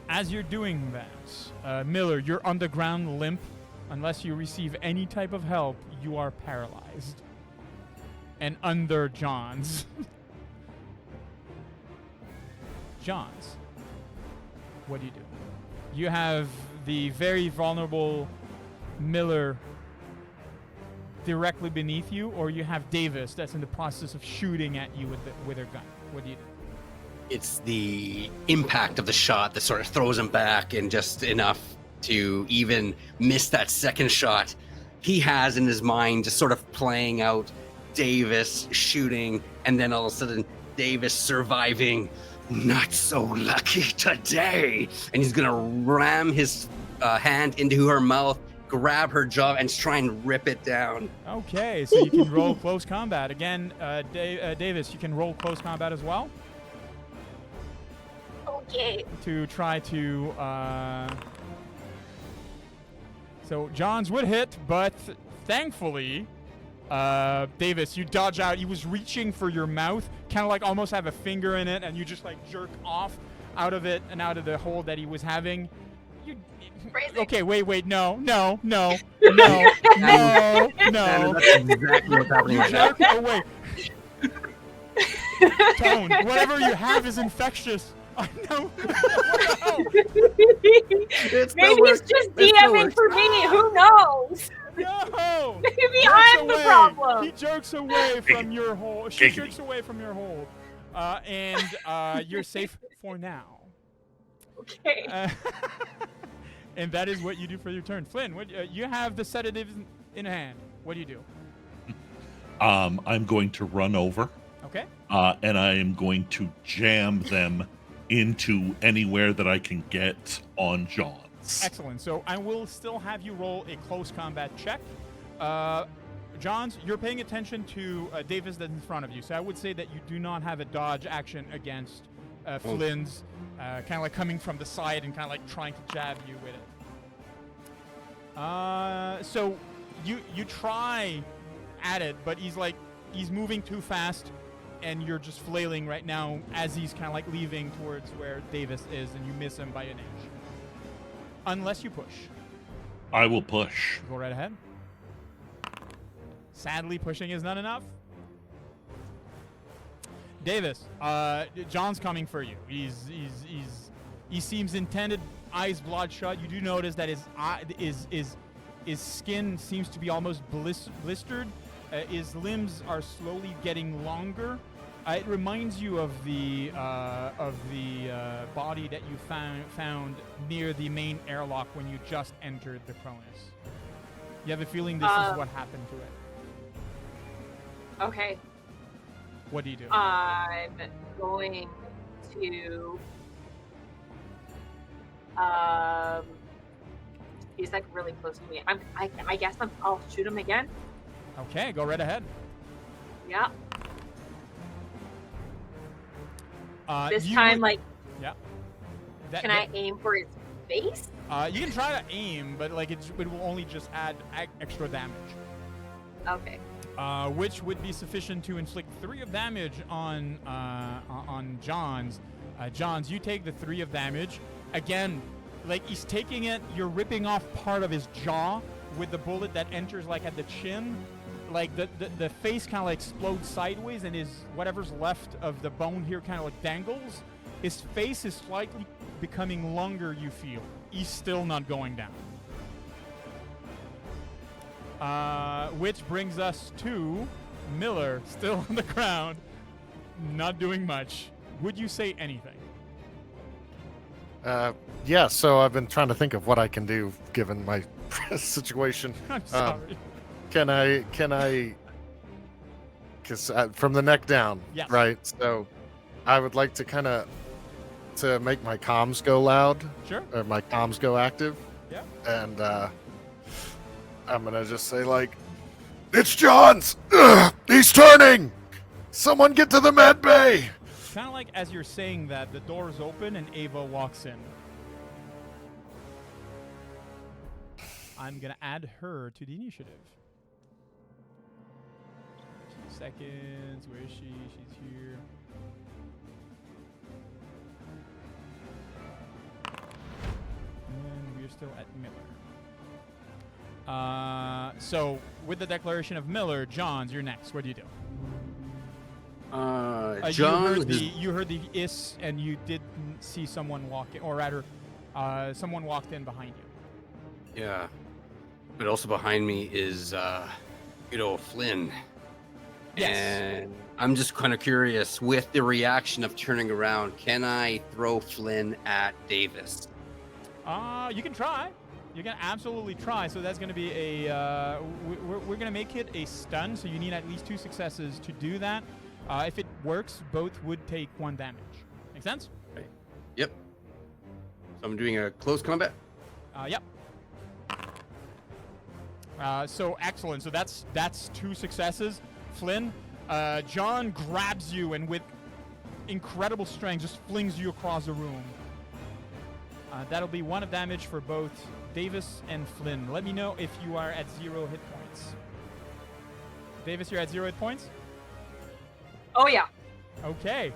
S1: As you're doing that, Miller, you're on the ground limp. Unless you receive any type of help, you are paralyzed. And under Johns. Johns, what do? You have the very vulnerable Miller directly beneath you, or you have Davis that's in the process of shooting at you with her gun. What do you do?
S5: It's the impact of the shot that sort of throws him back, and just enough to even miss that second shot. He has in his mind just sort of playing out Davis shooting, and then all of a sudden Davis surviving Not so lucky today. And he's gonna ram his hand into her mouth, grab her jaw, and try and rip it down.
S1: Okay, so you can roll close combat. Again, Davis, you can roll close combat as well
S4: Okay.
S1: to try to... So John's would hit, but thankfully, Davis, you dodge out. He was reaching for your mouth, kind of like almost have a finger in it, and you just like jerk off out of it and out of the hole that he was having. You,
S4: Phrasing.
S1: okay, wait, no. That's
S5: exactly what's happening
S1: You
S5: right now.
S1: jerk away. Tone, whatever you have is infectious. I know.
S4: Maybe he's just DMing for me. Who knows?
S1: No.
S4: Maybe
S1: Jerks
S4: I'm the
S1: away.
S4: problem.
S1: He jerks away from your hole. She
S3: Giggity.
S1: jerks away from your hole. And you're safe for now.
S4: Okay.
S1: And that is what you do for your turn. Flynn, what, you have the sedatives in hand. What do you do?
S3: I'm going to run over,
S1: Okay.
S3: and I am going to jam them into anywhere that I can get on John's.
S1: Excellent. So I will still have you roll a close combat check. Johns, you're paying attention to Davis that's in front of you. So I would say that you do not have a dodge action against Flynn's, kind of like coming from the side and kind of like trying to jab you with it. So you try at it, but he's moving too fast, and you're just flailing right now as he's kind of like leaving towards where Davis is, and you miss him by an inch. Unless you push.
S3: I will push.
S1: Go right ahead. Sadly, pushing is not enough. Davis, John's coming for you. He seems intended, eyes bloodshot. You do notice that his skin seems to be almost blistered. His limbs are slowly getting longer. It reminds you of the body that you found near the main airlock when you just entered the Cronus. You have a feeling this is what happened to it.
S4: Okay.
S1: What do you do?
S4: I'm going to. He's like really close to me. I guess I'll shoot him again.
S1: Okay, go right ahead.
S4: Yeah. This
S1: You
S4: time,
S1: would-
S4: like,
S1: yeah.
S4: can I aim for his face?
S1: You can try to aim, but like it will only just add extra damage.
S4: Okay.
S1: Which would be sufficient to inflict 3 of damage on Johns. Johns, you take the 3 of damage. Again, like he's taking it, you're ripping off part of his jaw with the bullet that enters like at the chin. Like the face kind of like explodes sideways, and his whatever's left of the bone here kind of like dangles. His face is slightly becoming longer, you feel. He's still not going down. Which brings us to Miller, still on the ground, not doing much. Would you say anything?
S7: Yeah, so I've been trying to think of what I can do given my situation.
S1: I'm sorry.
S7: Can I, because from the neck down,
S1: Yes.
S7: right? So I would like to make my comms go loud,
S1: Sure.
S7: or my comms go active.
S1: Yeah.
S7: And I'm going to just say, like, it's John's! Ugh, he's turning! Someone get to the med bay!
S1: Kind of like as you're saying that, the doors open and Ava walks in. I'm gonna add her to the initiative. 2 seconds. Where is she? She's here. And we're still at Miller. So with the declaration of Miller, Johns, you're next. What do you do?
S5: John,
S1: You heard the is, and you did see someone walk in, or rather, someone walked in behind you.
S5: yeah, but also behind me is good old Flynn.
S1: Yes.
S5: And I'm just kind of curious with the reaction of turning around. Can I throw Flynn at Davis?
S1: You can try. You can absolutely try. So that's going to be a. We're going to make it a stun. So you need at least 2 successes to do that. If it works, both would take 1 damage. sense?
S5: Yep. So I'm doing a close combat.
S1: Yep. So excellent. So that's 2 successes. Flynn, John grabs you and with incredible strength just flings you across the room. That'll be 1 of damage for both Davis and Flynn. Let me know if you are at 0 hit points. Davis, you're at 0 hit points?
S4: Oh yeah.
S1: Okay.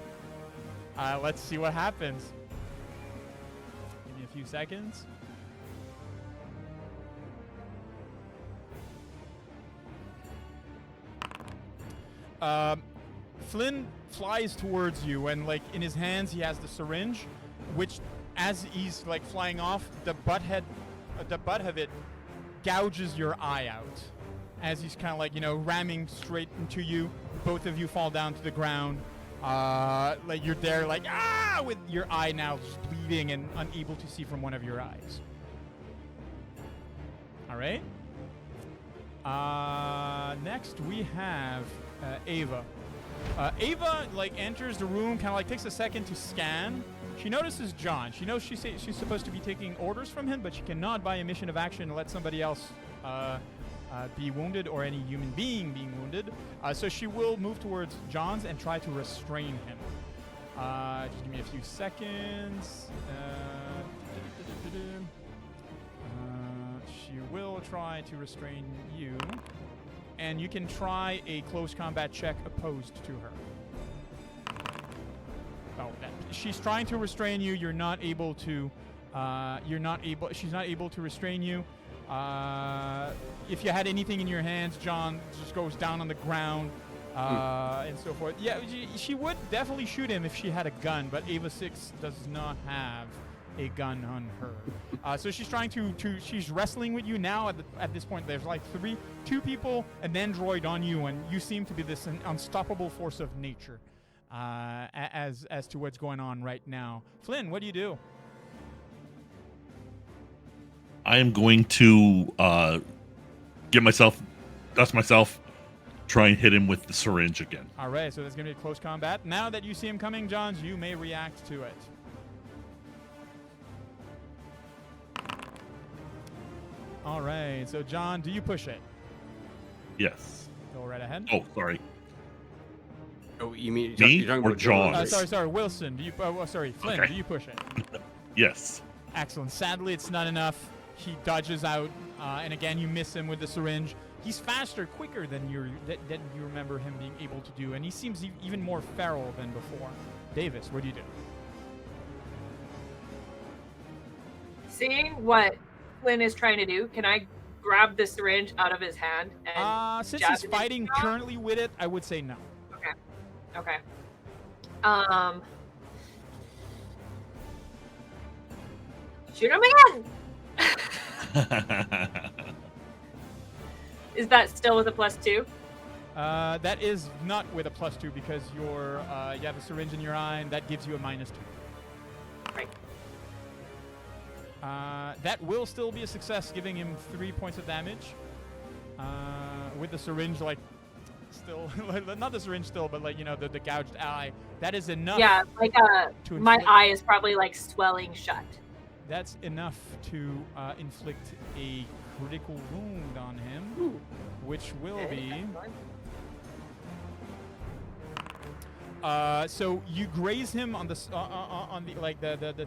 S1: Let's see what happens. Give me a few seconds. Flynn flies towards you, and like in his hands he has the syringe, which as he's like flying off, the butt of it gouges your eye out as he's kind of like, ramming straight into you. Both of you fall down to the ground. Like you're there like, with your eye now just bleeding and unable to see from one of your eyes. All right. Next we have Ava. Ava like enters the room, kind of like takes a second to scan. She notices John. She knows she's supposed to be taking orders from him, but she cannot, by a mission of action, let somebody else be wounded or any human being being wounded. So she will move towards John's and try to restrain him. Just give me a few seconds. She will try to restrain you. And you can try a close combat check opposed to her. Oh, she's trying to restrain you. You're not able to. She's not able to restrain you. If you had anything in your hands, John just goes down on the ground and so forth. Yeah, she would definitely shoot him if she had a gun, but Ava 6 does not have a gun on her. So she's trying to she's wrestling with you now. At this point, there's like 2 people, an android on you, and you seem to be this unstoppable force of nature. As to what's going on right now. Flynn, what do you do?
S3: I am going to dust myself, try and hit him with the syringe again.
S1: All right, so there's going to be a close combat. Now that you see him coming, Johns, you may react to it. All right, so John, do you push it?
S3: Yes.
S1: Go right ahead.
S3: Oh, sorry.
S5: Oh, you mean
S3: Me
S5: you're talking
S3: or
S5: about
S3: John?
S1: Sorry, Wilson. Do you? Flynn.
S3: Okay.
S1: Do you push it?
S3: Yes.
S1: Excellent. Sadly, it's not enough. He dodges out, and again, you miss him with the syringe. He's faster, quicker than you remember him being able to do, and he seems even more feral than before. Davis, what do you do?
S4: Seeing what Flynn is trying to do, can I grab the syringe out of his hand and
S1: Since
S4: jab
S1: he's
S4: it in his
S1: fighting
S4: jaw?
S1: currently with it, I would say no.
S4: Okay. Shoot him again. Is that still with a +2?
S1: That is not with a +2 because you have a syringe in your eye, and that gives you a -2.
S4: Right.
S1: That will still be a success, giving him 3 points of damage. With the syringe, like, still, not the syringe still, but like, the gouged eye. That is enough.
S4: Yeah, like
S1: to
S4: my
S1: inflict-
S4: eye is probably like swelling shut.
S1: That's enough to inflict a critical wound on him, which will be. So you graze him on the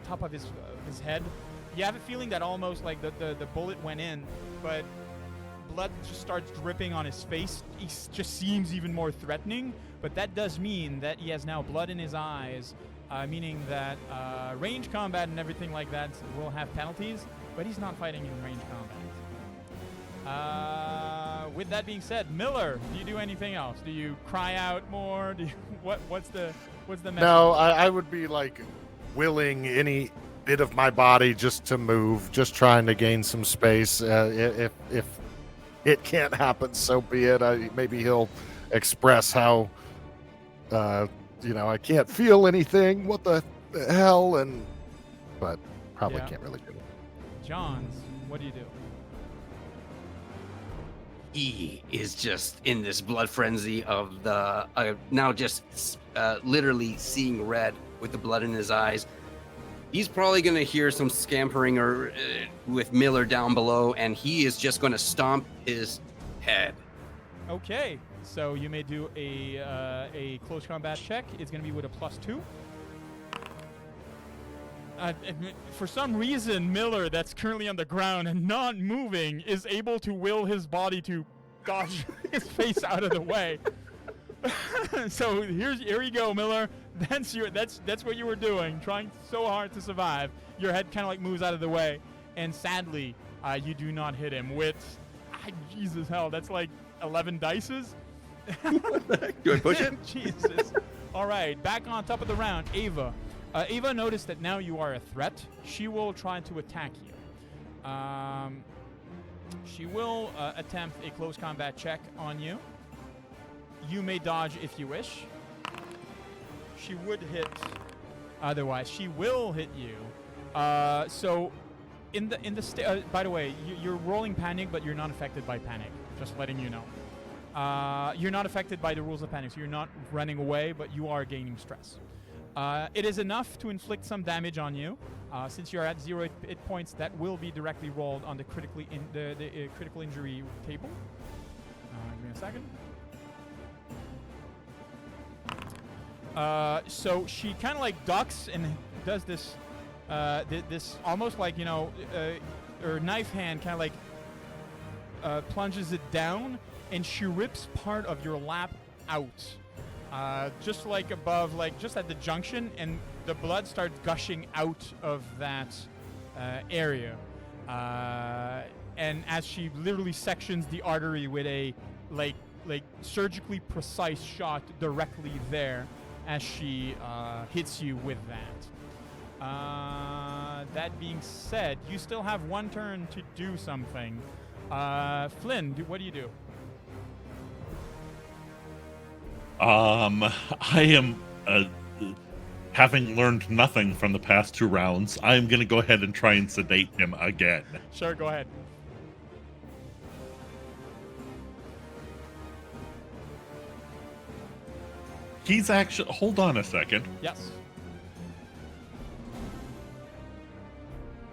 S1: top of his head. You have a feeling that almost like the bullet went in, but blood just starts dripping on his face. He just seems even more threatening, but that does mean that he has now blood in his eyes, meaning that range combat and everything like that will have penalties, but he's not fighting in range combat. With that being said, Miller, do you do anything else? Do you cry out more? Do you, what's the message?
S7: No, I would be like willing any bit of my body just to move, just trying to gain some space. If it can't happen, so be it. Maybe he'll express how, I can't feel anything. What the hell? But probably
S1: Yeah.
S7: can't really do it.
S1: Johns, what do you do?
S5: He is just in this blood frenzy of the now just literally seeing red with the blood in his eyes. He's probably going to hear some scampering or with Miller down below, and he is just going to stomp his head.
S1: Okay, so you may do a close combat check. It's going to be with a +2. For some reason, Miller, that's currently on the ground and not moving, is able to will his body to dodge his face out of the way. So here you go, Miller. That's what you were doing, trying so hard to survive. Your head kind of like moves out of the way, and sadly, you do not hit him with. Jesus hell, that's like 11 dices.
S5: What the heck? Do I push it?
S1: Jesus. All right, back on top of the round, Ava. Ava noticed that now you are a threat. She will try to attack you. She will attempt a close combat check on you. You may dodge if you wish. She would hit otherwise. She will hit you. So in the by the way, you're rolling panic, but you're not affected by panic. Just letting you know. You're not affected by the rules of panic, so you're not running away, but you are gaining stress. It is enough to inflict some damage on you. Since you're at 0 hit points, that will be directly rolled on the critical injury table. Give me a second. So she kind of like ducks and does this, this almost like, you know, her knife hand kind of like plunges it down, and she rips part of your lap out, just like above, like just at the junction, and the blood starts gushing out of that area. And as she literally sections the artery with a like surgically precise shot directly there, as she hits you with that. That being said, you still have one turn to do something. Flynn, what do you do?
S3: I am, having learned nothing from the past 2 rounds, I am going to go ahead and try and sedate him again.
S1: Sure, go ahead.
S3: He's actually... Hold on a second.
S1: Yes.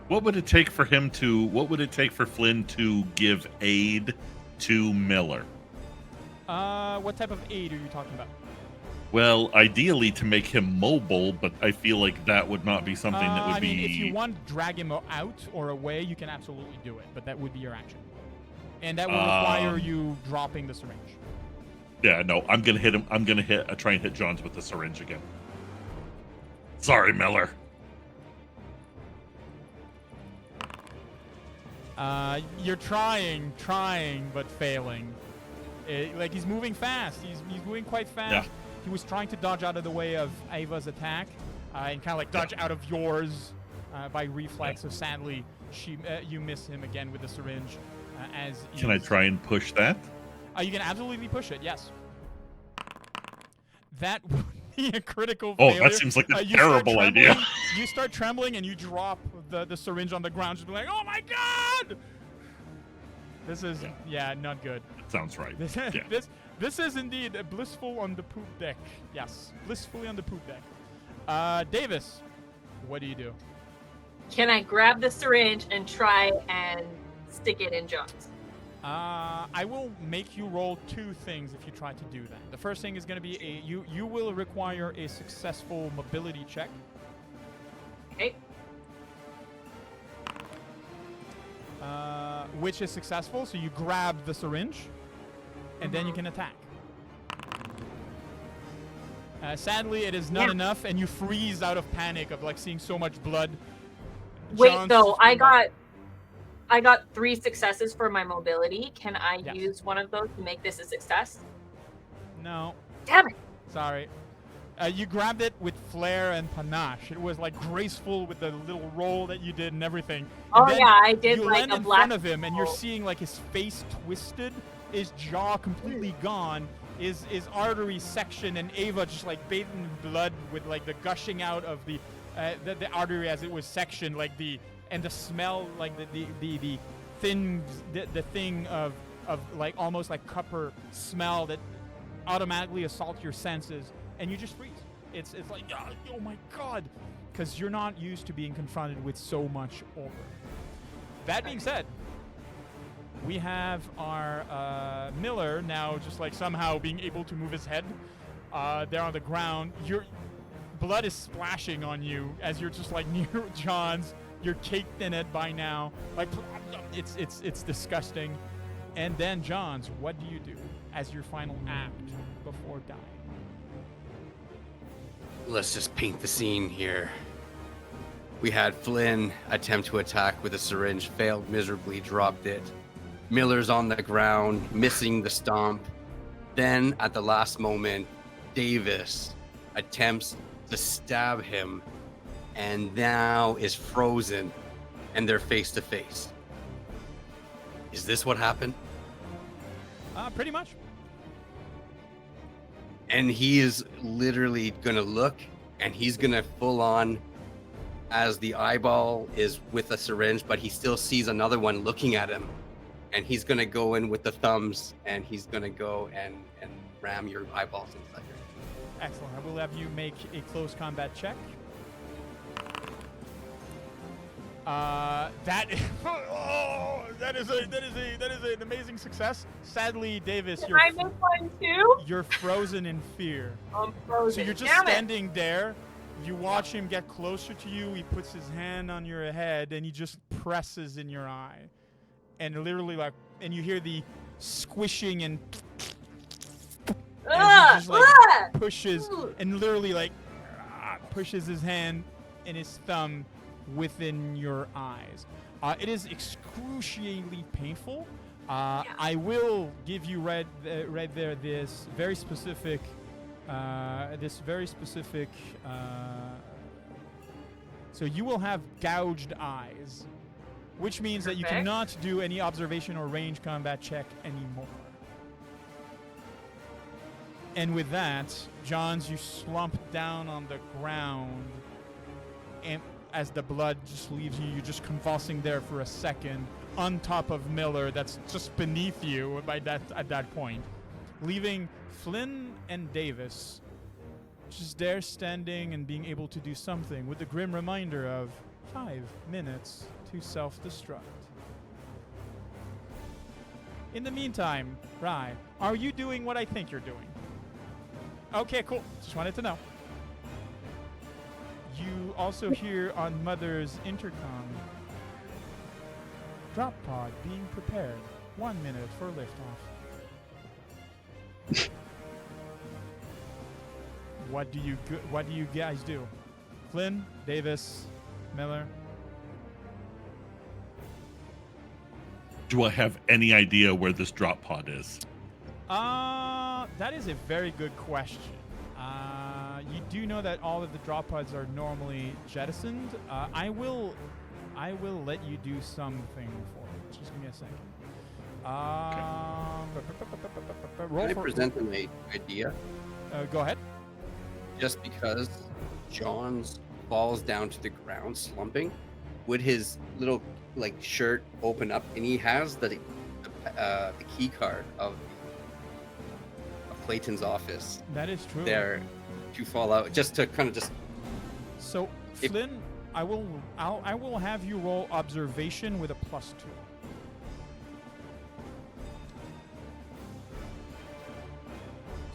S3: What would it take for him to... What would it take for Flynn to give aid to Miller?
S1: What type of aid are you talking about?
S3: Well, ideally to make him mobile, but I feel like that would not be something that would
S1: I mean,
S3: be...
S1: if you want to drag him out or away, you can absolutely do it, but that would be your action. And that will require you dropping the syringe.
S3: Yeah, no, I'm gonna hit him. I'm gonna try and hit Johns with the syringe again. Sorry, Miller.
S1: You're trying, but failing. Like, he's moving fast. He's moving quite fast.
S3: Yeah.
S1: He was trying to dodge out of the way of Ava's attack, and kind of like dodge out of yours by reflex. So sadly, you miss him again with the syringe.
S3: Can I try and push that?
S1: You can absolutely push it, yes. That would be a critical failure.
S3: Oh, that seems like a terrible idea.
S1: You start trembling and you drop the syringe on the ground, just be like, oh my god! This is, not good.
S3: That sounds right.
S1: This is indeed a blissful on the poop deck. Yes, blissfully on the poop deck. Davis, what do you do?
S4: Can I grab the syringe and try and stick it in John's?
S1: I will make you roll 2 things if you try to do that. The first thing is going to be you will require a successful mobility check.
S4: Okay.
S1: Which is successful, so you grab the syringe, and then you can attack. Sadly, it is not enough, and you freeze out of panic of like seeing so much blood.
S4: Wait, though, I got 3 successes for my mobility. Can I use one of those to make this a success?
S1: No.
S4: Damn it.
S1: Sorry. You grabbed it with flair and panache. It was like graceful with the little roll that you did and everything.
S4: Oh,
S1: and
S4: yeah, I did
S1: you
S4: like
S1: land
S4: a
S1: in
S4: black
S1: front of him, and you're seeing like his face twisted, his jaw completely gone, his artery section, and Ava just like bathed in blood with like the gushing out of the artery as it was sectioned, like the smell, like the thing of like almost like copper smell that automatically assaults your senses, and you just freeze. It's like, oh my god, because you're not used to being confronted with so much horror. That being said, we have our Miller now just like somehow being able to move his head. There on the ground. Your blood is splashing on you as you're just like near John's. You're caked in it by now. Like it's disgusting. And then John's, what do you do as your final act before dying?
S5: Let's just paint the scene here. We had Flynn attempt to attack with a syringe, failed miserably, dropped it. Miller's on the ground, missing the stomp. Then, at the last moment, Davis attempts to stab him and now is frozen and they're face to face. Is this what happened?
S1: Pretty much.
S5: And he is literally gonna look and he's gonna full on, as the eyeball is with a syringe, but he still sees another one looking at him. And he's gonna go in with the thumbs and he's gonna go and ram your eyeballs inside your head.
S1: Excellent. I will have you make a close combat check. That is an amazing success. Sadly, Davis,
S4: Can I make one too?
S1: you're frozen in fear.
S4: I'm frozen.
S1: So you're just
S4: Damn it.
S1: standing there. You watch him get closer to you. He puts his hand on your head and he just presses in your eye, and literally and you hear the squishing and as he just pushes and literally pushes his hand and his thumb within your eyes. It is excruciatingly painful. I will give you right there this very specific so you will have gouged eyes, which means that you cannot do any observation or range combat check anymore. And with that, Johns, you slump down on the ground, and as the blood just leaves you, you're just convulsing there for a second on top of Miller that's just beneath you at that point, leaving Flynn and Davis just there standing and being able to do something with the grim reminder of 5 minutes to self-destruct. In the meantime, Rye, are you doing what I think you're doing? Okay, cool. Just wanted to know. You also hear on Mother's intercom, drop pod being prepared. 1 minute for liftoff. What do you guys do? Flynn, Davis, Miller?
S3: Do I have any idea where this drop pod is?
S1: That is a very good question. You do know that all of the drop pods are normally jettisoned. I will let you do something for it. Just give me a second.
S5: Can I present an idea?
S1: Go ahead.
S5: Just because Johns falls down to the ground slumping, would his little shirt open up and he has the key card of Clayton's office.
S1: That is true.
S5: There to fall out, just to kind of just.
S1: So Flynn, I will have you roll observation with a +2.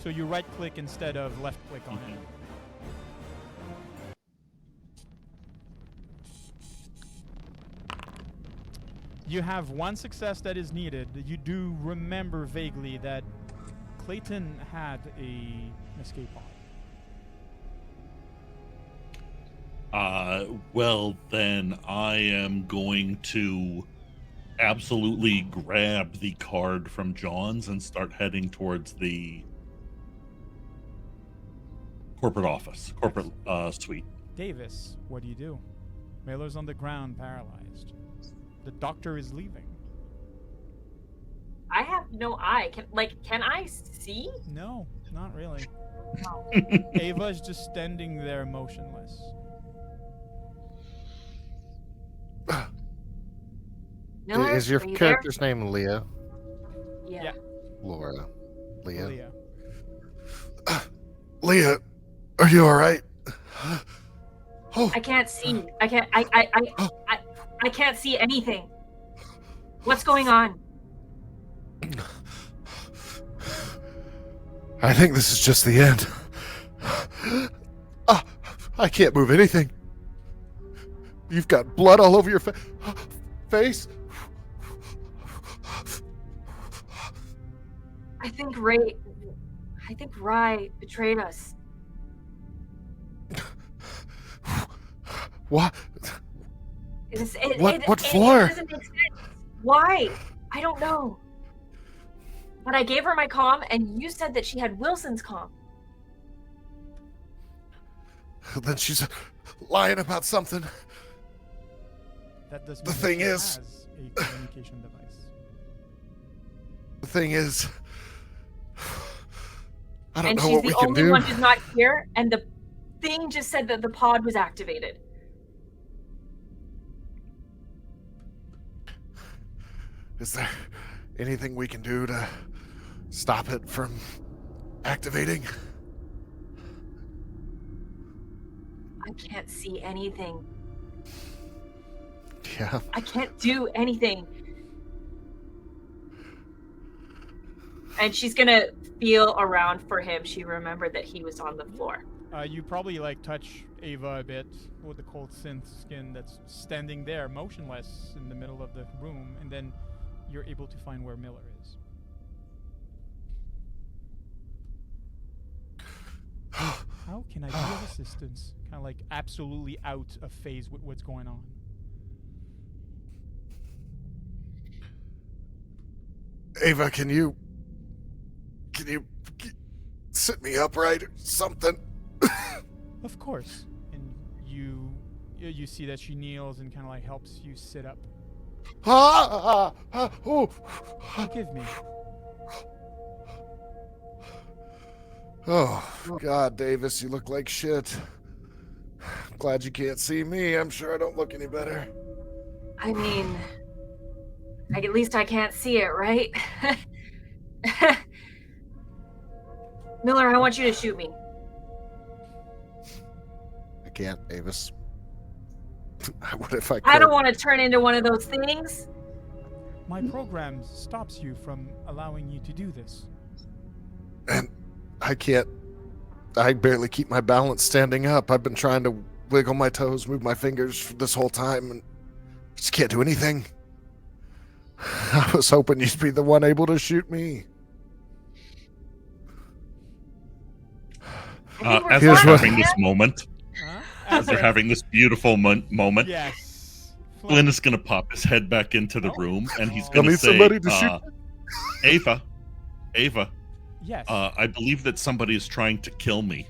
S1: So you right click instead of left click on it. You have 1 success that is needed. You do remember vaguely that Clayton had an escape pod.
S3: Well, then I am going to absolutely grab the card from John's and start heading towards the corporate suite.
S1: Davis, what do you do? Miller's on the ground, paralyzed. The doctor is leaving.
S4: I have no eye. Can I see?
S1: No, not really. Ava's just standing there motionless.
S4: Miller,
S7: Is your
S4: are you
S7: character's name Leah?
S4: there? Yeah.
S1: Yeah.
S7: Laura. Leah.
S1: Leah.
S3: Leah,
S7: Are you all right? Oh,
S4: I can't see. I can't see anything. What's going on?
S7: I think this is just the end. I can't move anything. You've got blood all over your face.
S4: I think Rai betrayed us.
S7: What?
S4: What
S7: for?
S4: It doesn't make sense. Why? I don't know. But I gave her my comm, and you said that she had Wilson's comm.
S7: Then she's lying about something.
S1: That does
S7: The
S1: mean
S7: thing
S1: that she
S7: is-
S1: has a communication device.
S7: The thing is, I don't
S4: And
S7: know
S4: she's
S7: what
S4: the
S7: we can
S4: only
S7: do.
S4: one who's not here, and the thing just said that the pod was activated.
S7: Is there anything we can do to stop it from activating?
S4: I can't see anything.
S7: Yeah.
S4: I can't do anything. And she's gonna feel around for him. She remembered that he was on the floor.
S1: You probably like touch Ava a bit with the cold synth skin that's standing there, motionless in the middle of the room, and then you're able to find where Miller is. How can I be of assistance? Kind of like absolutely out of phase with what's going on.
S7: Ava, can you sit me upright or something?
S1: Of course. And you see that she kneels and kind of like helps you sit up.
S7: Oh.
S1: Forgive me.
S7: Oh, God, Davis, you look like shit. I'm glad you can't see me. I'm sure I don't look any better.
S4: I mean, at least I can't see it, right? Miller, I want you to shoot me.
S7: I can't, Avis. I would if I could.
S4: I don't want to turn into one of those things.
S1: My program stops you from allowing you to do this.
S7: And I can't. I barely keep my balance standing up. I've been trying to wiggle my toes, move my fingers this whole time, and just can't do anything. I was hoping you'd be the one able to shoot me.
S4: I think
S2: As
S4: we're
S2: they're
S7: Here's what-
S2: having this moment,
S1: Huh?
S2: as they're having this beautiful moment,
S1: Yes.
S2: Flynn is going to pop his head back into the room, and he's
S1: I
S2: going to
S7: need
S2: say,
S7: somebody to shoot
S2: Ava,
S1: Yes.
S2: I believe that somebody is trying to kill me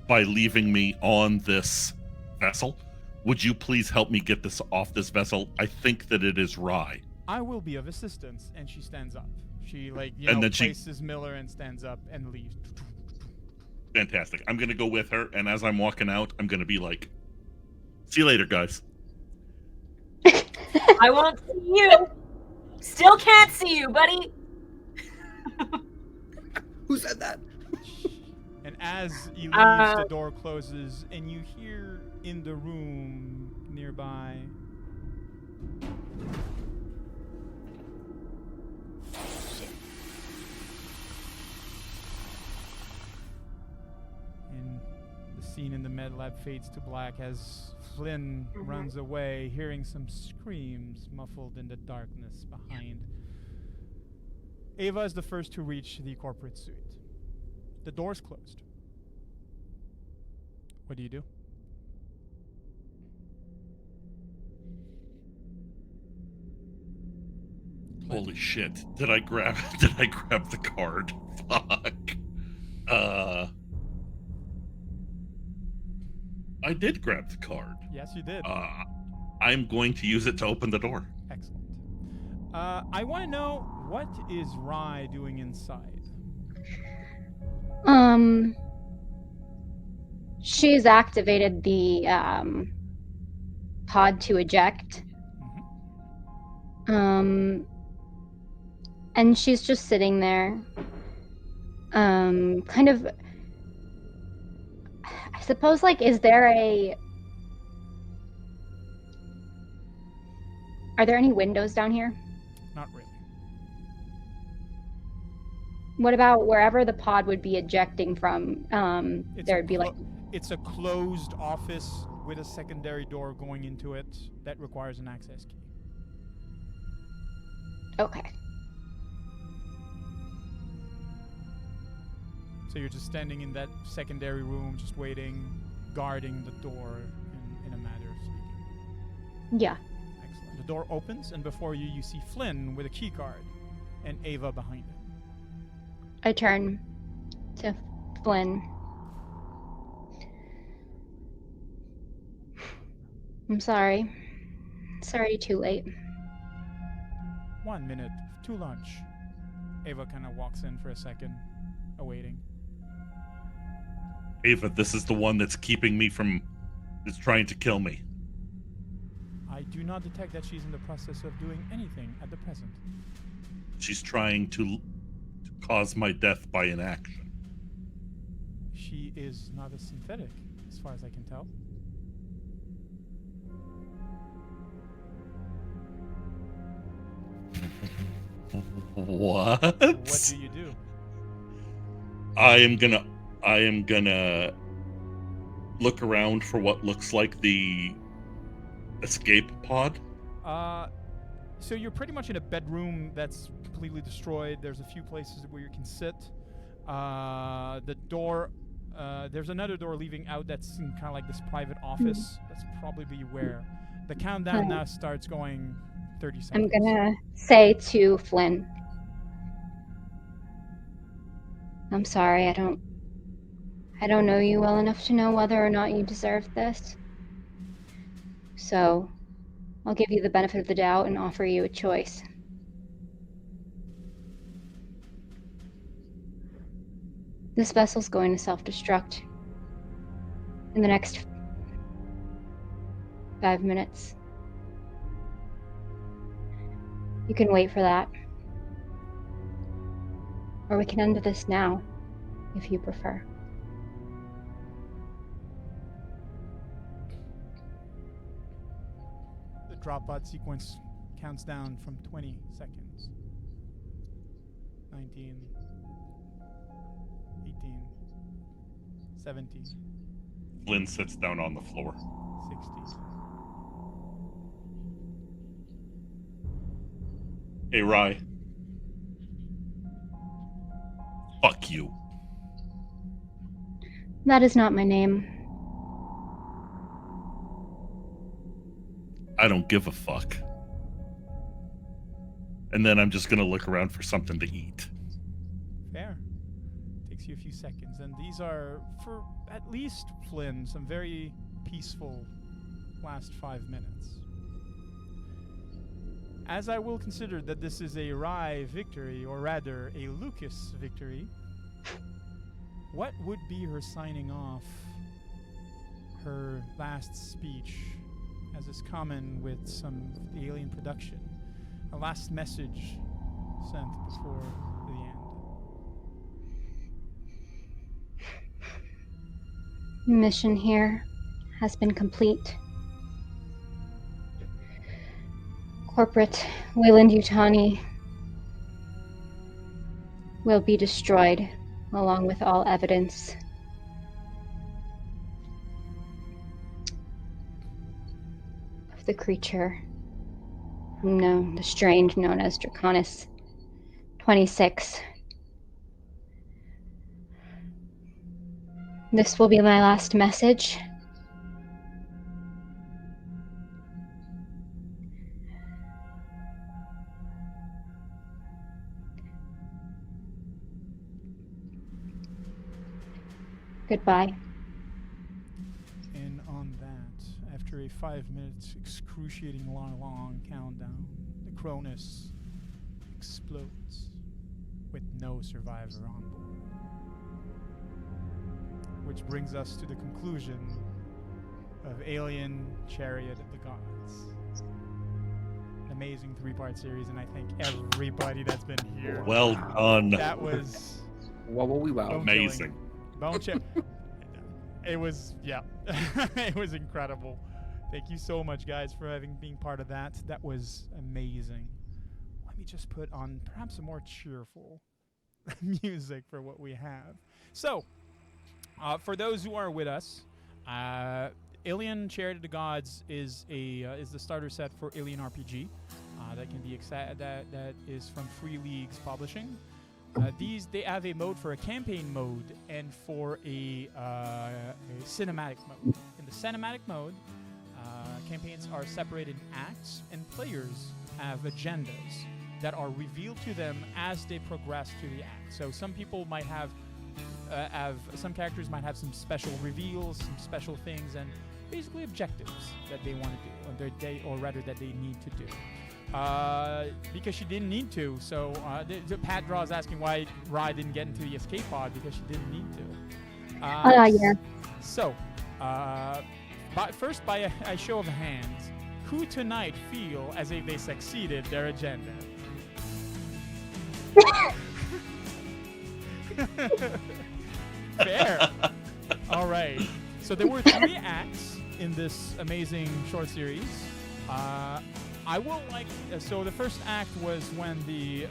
S2: by leaving me on this vessel. Would you please help me get this off this vessel? I think that it is Rye.
S1: I will be of assistance. And she stands up. She
S2: And then she-
S1: places Miller and stands up and leaves.
S2: Fantastic. I'm going to go with her, and as I'm walking out, I'm going to be like, see you later, guys.
S4: I won't see you. Still can't see you, buddy.
S5: Who said that?
S1: And as you leave, the door closes, and you hear in the room nearby. And the scene in the med lab fades to black as Flynn runs away, hearing some screams muffled in the darkness behind. Ava is the first to reach the corporate suite. The door's closed. What do you do?
S2: Holy shit. Did I grab the card? Fuck. I did grab the card.
S1: Yes, you did.
S2: I'm going to use it to open the door.
S1: Excellent. I want to know, what is Rye doing inside?
S6: She's activated the pod to eject. And she's just sitting there, kind of. suppose, like, are there any windows down here?
S1: Not really.
S6: What about wherever the pod would be ejecting from? There'd be like.
S1: It's a closed office with a secondary door going into it that requires an access key.
S6: Okay.
S1: So you're just standing in that secondary room, just waiting, guarding the door in a matter of speaking.
S6: Yeah.
S1: Excellent. The door opens, and before you, you see Flynn with a key card, and Ava behind him.
S6: I turn to Flynn. I'm sorry. It's already too late.
S1: 1 minute to lunch. Ava kind of walks in for a second, awaiting.
S3: Ava, this is the one that's keeping me from... is trying to kill me.
S1: I do not detect that she's in the process of doing anything at the present.
S3: She's trying to cause my death by inaction.
S1: She is not a synthetic, as far as I can tell.
S3: What?
S1: What do you do?
S3: I am gonna look around for what looks like the escape pod.
S1: So you're pretty much in a bedroom that's completely destroyed. There's a few places where you can sit. The door, there's another door leaving out that's in kind of like this private office. That's probably where the countdown now starts going. 30 seconds.
S6: I'm gonna say to Flynn, I'm sorry, I don't know you well enough to know whether or not you deserve this. So, I'll give you the benefit of the doubt and offer you a choice. This vessel's going to self-destruct in the next 5 minutes. You can wait for that. Or we can end this now, if you prefer.
S1: The drop pod sequence counts down from 20 seconds. 19, 18, 17,
S3: Flynn sits down on the floor.
S1: 60.
S3: Hey, Rye. Fuck you.
S6: That is not my name.
S3: I don't give a fuck. And then I'm just gonna look around for something to eat.
S1: Fair. Takes you a few seconds. And these are, for at least Flynn, some very peaceful last 5 minutes. As I will consider that this is a Rye victory, or rather a Lucas victory, what would be her signing off, her last speech, as is common with some of the Alien production? A last message sent before the end.
S6: Mission here has been complete. Corporate Weyland-Yutani will be destroyed, along with all evidence. Of the creature, the strange known as Draconis 26. This will be my last message. Goodbye.
S1: And on that, after a 5 minutes excruciating long countdown, the Cronus explodes with no survivor on board. Which brings us to the conclusion of Alien Chariot of the Gods. An amazing 3-part series, and I thank everybody that's been here.
S3: Well done.
S1: That was
S5: Wow.
S1: bone
S3: Amazing.
S1: chilling. Bone chip. It was, yeah, it was incredible. Thank you so much, guys, for being part of that. That was amazing. Let me just put on perhaps a more cheerful music for what we have. So, for those who are with us, uh, Alien Chariot of the Gods is the starter set for Alien RPG. That can be that is from Free Leagues Publishing. They have a mode for a campaign mode and for a cinematic mode. In the cinematic mode, campaigns are separated in acts, and players have agendas that are revealed to them as they progress through the act. So some people might have some characters might have some special reveals, some special things, and basically objectives that they want to do, or rather that they need to do. Because she didn't need to. So Pat Draw is asking why Rye didn't get into the escape pod because she didn't need to.
S6: Yeah.
S1: So, first by a show of hands, who tonight feel as if they succeeded their agenda? Fair. All right. So there were 3 acts in this amazing short series. I will like. So the first act was when the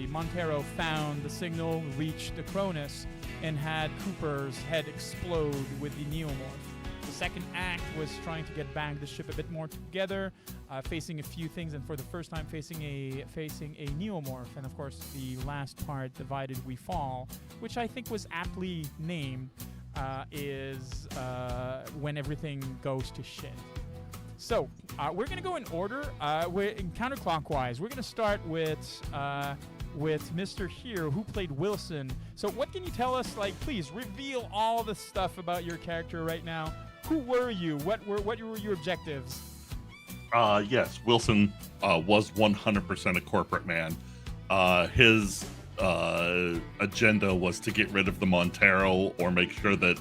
S1: Montero found the signal, reached the Cronus, and had Cooper's head explode with the Neomorph. The second act was trying to get back the ship a bit more together, facing a few things, and for the first time facing a Neomorph. And of course, the last part, Divided We Fall, which I think was aptly named, is when everything goes to shit. So, we're going to go in order. We're in counterclockwise. We're going to start with Mr. Here, who played Wilson. So, what can you tell us? Like, please reveal all the stuff about your character right now. Who were you? What were your objectives?
S3: Yes, Wilson was 100% a corporate man. His agenda was to get rid of the Montero or make sure that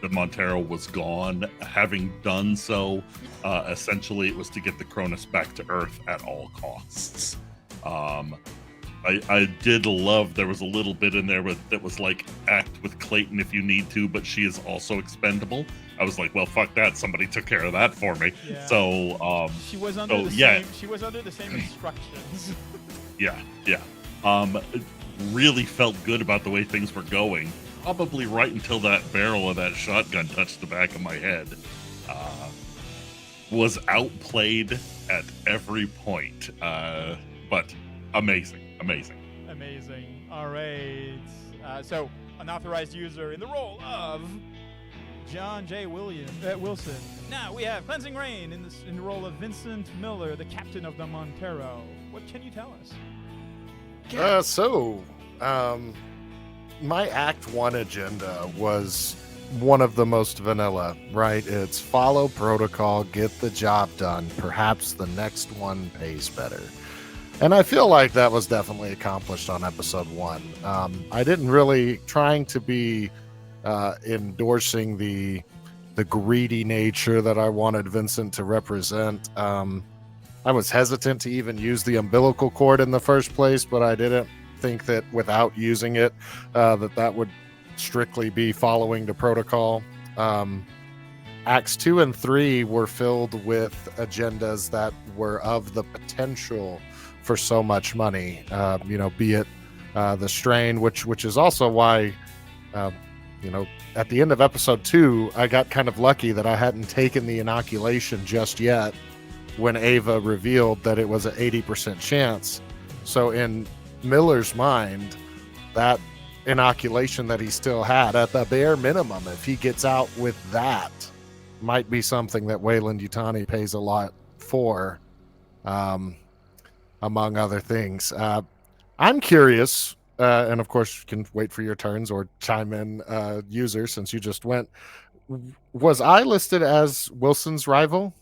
S3: the Montero was gone. Having done so, essentially it was to get the Cronus back to Earth at all costs. I did love there was a little bit in there that was like, act with Clayton if you need to, but she is also expendable. I was like, well, fuck that. Somebody took care of that for me.
S1: Yeah.
S3: So
S1: she was under the same. She was under the same instructions.
S3: Yeah. It really felt good about the way things were going. Probably right until that barrel of that shotgun touched the back of my head. Was outplayed at every point. But amazing.
S1: All right. So, unauthorized user in the role of John J. Wilson. Now we have Cleansing Rain in the role of Vincent Miller, the captain of the Montero. What can you tell us?
S7: My Act 1 agenda was one of the most vanilla, right? It's follow protocol, get the job done. Perhaps the next one pays better. And I feel like that was definitely accomplished on episode 1. I didn't really trying to be endorsing the greedy nature that I wanted Vincent to represent. I was hesitant to even use the umbilical cord in the first place, but I didn't think that without using it, that would strictly be following the protocol. Acts 2 and 3 were filled with agendas that were of the potential for so much money, be it the strain, which is also why, at the end of episode 2, I got kind of lucky that I hadn't taken the inoculation just yet when Ava revealed that it was an 80% chance. So in Miller's mind, that inoculation that he still had, at the bare minimum, if he gets out with that, might be something that Wayland Yutani pays a lot for, among other things. I'm curious, and of course you can wait for your turns or chime in, user, since you just went. Was I listed as Wilson's rival?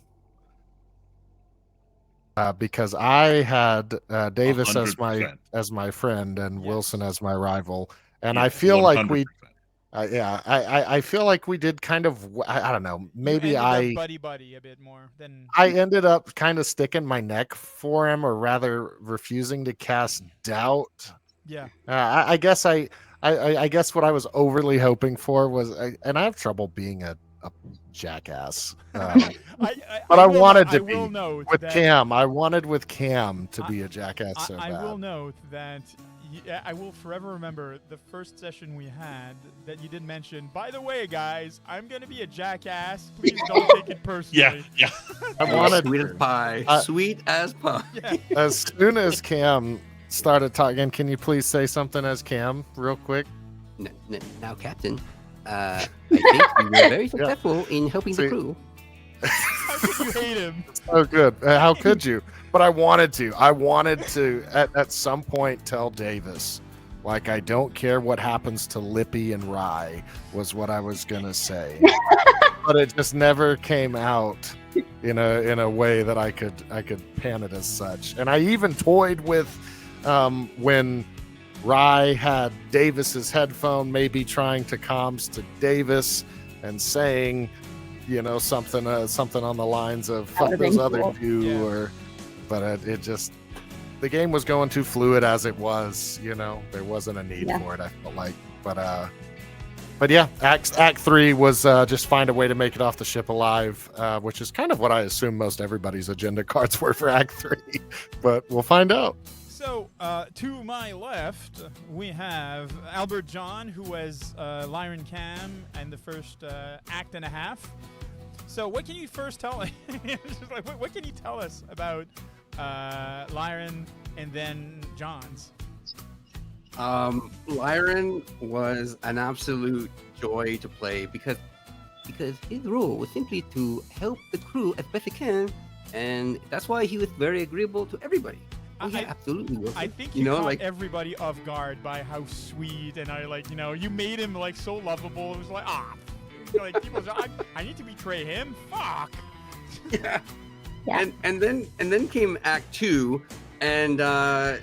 S7: Because I had Davis
S3: 100%.
S7: as my friend and
S1: Yes.
S7: Wilson as my rival, and I
S3: Yes,
S7: feel like
S3: 100%.
S7: we, I feel like we did kind of. I don't know. Maybe
S1: you ended
S7: I
S1: up buddy a bit more than
S7: I ended up kind of sticking my neck for him, or rather refusing to cast doubt.
S1: yeah.
S7: I guess I I guess what I was overly hoping for was, and I have trouble being a jackass. But I
S1: will
S7: wanted
S1: note-
S7: to
S1: I will
S7: be
S1: note
S7: with
S1: that
S7: Cam. I wanted with Cam to be a jackass so
S1: I
S7: bad.
S1: will note that I will forever remember the first session we had that you did mention. By the way, guys, I'm gonna be a jackass. Please don't take it personally.
S3: Yeah.
S7: I wanted
S5: sweet as pie. Sweet as pie.
S1: Yeah.
S7: as soon as Cam started talking. Can you please say something as Cam, real quick?
S5: Now, Captain, I think you were very successful in helping the
S7: See-
S5: crew.
S1: How could you hate him?
S7: Oh, good. How could you? But I wanted to. I wanted to at some point tell Davis, like, I don't care what happens to Lippy and Rye, was what I was gonna say. But it just never came out in a way that I could pan it as such. And I even toyed with when Rye had Davis's headphone, maybe trying to comms to Davis and saying, something on the lines of "fuck
S6: would've
S7: those
S6: been
S7: other
S6: cool.
S7: two,"
S1: Yeah.
S7: but it just, the game was going too fluid as it was. There wasn't a need
S6: Yeah.
S7: for it. I felt like, but yeah, Act 3 was just find a way to make it off the ship alive, which is kind of what I assume most everybody's agenda cards were for Act 3. But we'll find out.
S1: So, to my left, we have Albert John, who was Lyran Cam in the first act and a half. So, what can you first tell? Just like, what can you tell us about Lyran and then John's?
S5: Lyran was an absolute joy to play because his role was simply to help the crew as best he can, and that's why he was very agreeable to everybody. Yeah, absolutely. Wilson.
S1: I think you caught everybody off guard by how sweet and you made him like so lovable. It was like, like people, I need to betray him. Fuck.
S5: Yeah.
S6: Yeah.
S5: And then came Act 2, and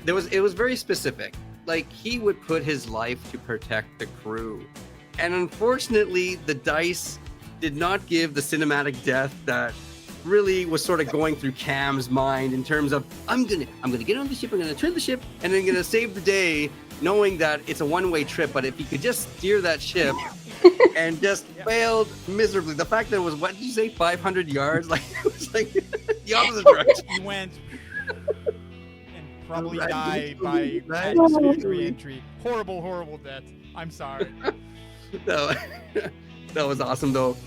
S5: it was very specific. Like, he would put his life to protect the crew, and unfortunately, the dice did not give the cinematic death that really was sort of going through Cam's mind in terms of I'm gonna get on the ship, I'm gonna turn the ship, and I'm gonna save the day, knowing that it's a one-way trip. But if he could just steer that ship and just failed miserably, the fact that it was, what did you say, 500 yards? Like, it was like the opposite direction.
S1: He went and probably
S5: Right.
S1: died by
S5: Right.
S1: atmospheric re-entry. Horrible death. I'm sorry.
S5: No, that was awesome though.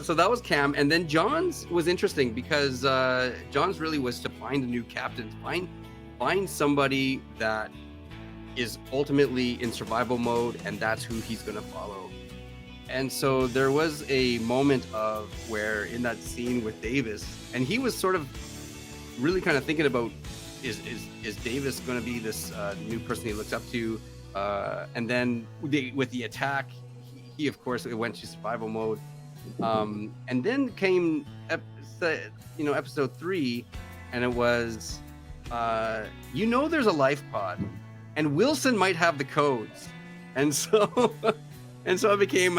S5: So that was Cam, and then John's was interesting because John's really was to find a new captain, find somebody that is ultimately in survival mode, and that's who he's gonna follow. And so there was a moment of where in that scene with Davis, and he was sort of really kind of thinking about is Davis going to be this new person he looks up to, and then with the attack, he of course went to survival mode. And then came episode 3, and it was there's a life pod, and Wilson might have the codes, and so it became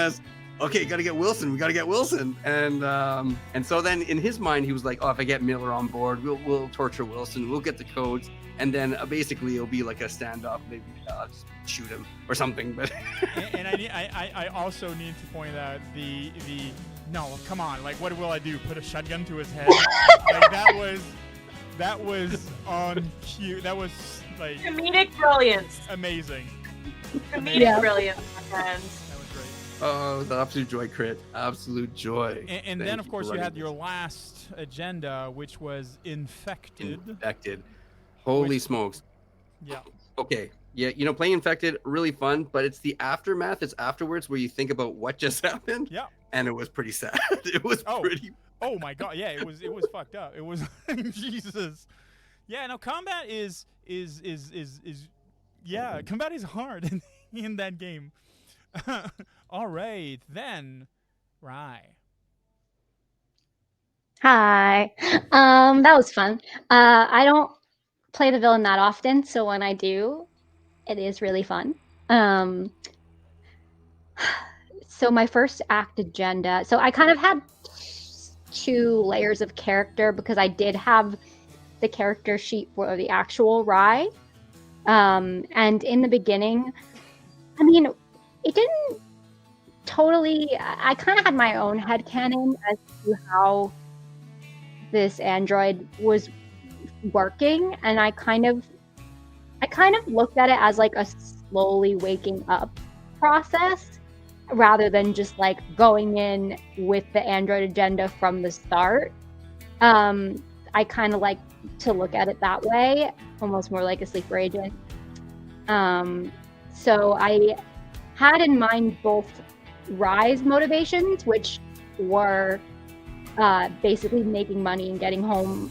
S5: okay, gotta get Wilson, we gotta get Wilson, and so then in his mind he was like, if I get Miller on board, we'll torture Wilson, we'll get the codes, and then basically it'll be like a standoff, maybe just shoot him or something. But
S1: and I also need to point out the no, come on, like, what will I do? Put a shotgun to his head? Like, that was on cue. That was like
S4: Comedic brilliance.
S1: amazing.
S4: Comedic brilliance, my friends.
S1: That was great.
S5: oh, the absolute joy crit, absolute joy.
S1: And then of course you had your last agenda, which was infected.
S5: Holy
S1: Which-
S5: smokes.
S1: Yeah.
S5: Okay. Yeah, playing infected, really fun, but it's the aftermath, it's afterwards where you think about what just happened.
S1: Yeah.
S5: And it was pretty sad. It was pretty.
S1: Oh my god, yeah, it was fucked up. It was Jesus. Yeah, no, combat is combat is hard in that game. All right, then Rye.
S6: Hi. That was fun. I don't play the villain that often, so when I do, it is really fun. So my first act agenda. So I kind of had 2 layers of character because I did have the character sheet for the actual Rye. And in the beginning, I mean, it didn't totally. I kind of had my own headcanon as to how this android was working, and I kind of looked at it as like a slowly waking up process rather than just like going in with the android agenda from the start. I kind of like to look at it that way, almost more like a sleeper agent. So I had in mind both Rye's motivations, which were basically making money and getting home,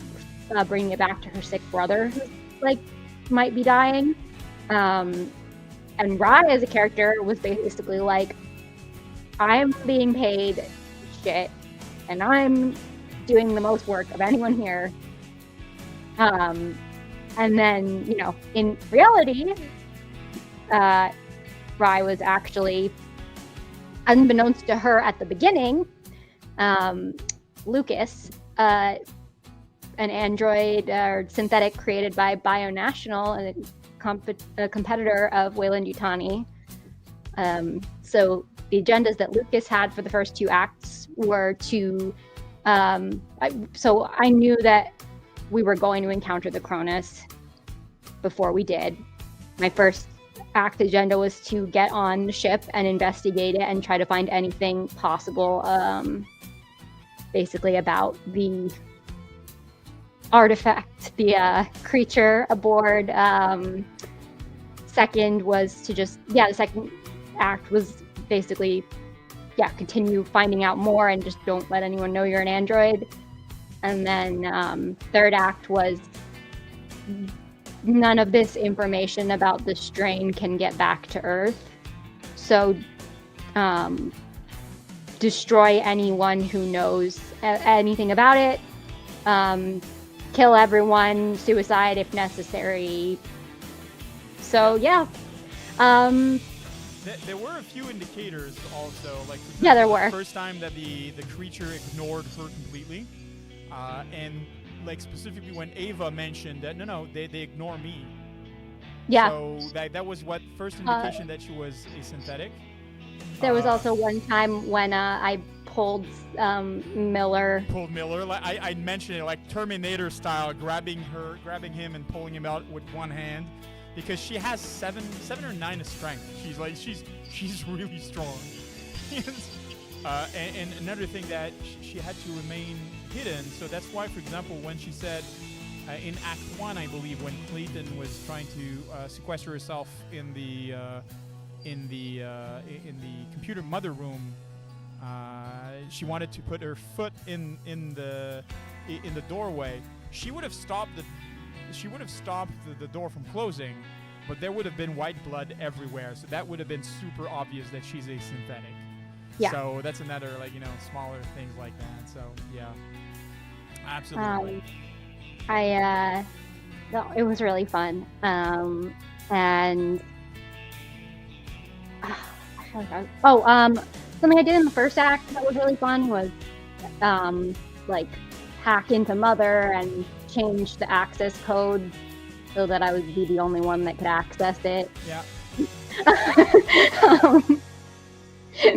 S6: bringing it back to her sick brother who like might be dying. And Rye as a character was basically like, I'm being paid shit and I'm doing the most work of anyone here. And then, you know, in reality, Rye was actually, unbeknownst to her at the beginning, Lucas, an android or synthetic created by Bionational, a competitor of Wayland Yutani. So the agendas that Lucas had for the first 2 acts were to, so I knew that we were going to encounter the Cronus before we did. My first act agenda was to get on the ship and investigate it and try to find anything possible, basically about the artifact, the creature aboard. Second was to just, the second act was basically, continue finding out more and just don't let anyone know you're an android. And then third act was none of this information about the strain can get back to Earth. So destroy anyone who knows anything about it. Kill everyone, suicide if necessary. So yeah.
S1: There were a few indicators also, like for example,
S6: there were.
S1: The first time that the creature ignored her completely, and like specifically when Ava mentioned that no, they ignore me.
S6: Yeah.
S1: So that was what first indication that she was a synthetic.
S6: There was also one time when I pulled Miller.
S1: Pulled Miller. Like I mentioned it, like Terminator style, grabbing him and pulling him out with one hand, because she has 7 or 9 of strength. She's really strong. And another thing that she had to remain hidden. So that's why, for example, when she said in Act 1, I believe, when Clayton was trying to sequester herself in the computer mother room, she wanted to put her foot in the doorway. She would have stopped the door from closing, but there would have been white blood everywhere. So that would have been super obvious that she's a synthetic. Yeah. So that's another, like, you know, smaller things like that. So yeah, absolutely.
S6: No, it was really fun. And something I did in the first act that was really fun was like hack into Mother and change the access code so that I would be the only one that could access it.
S1: Yeah.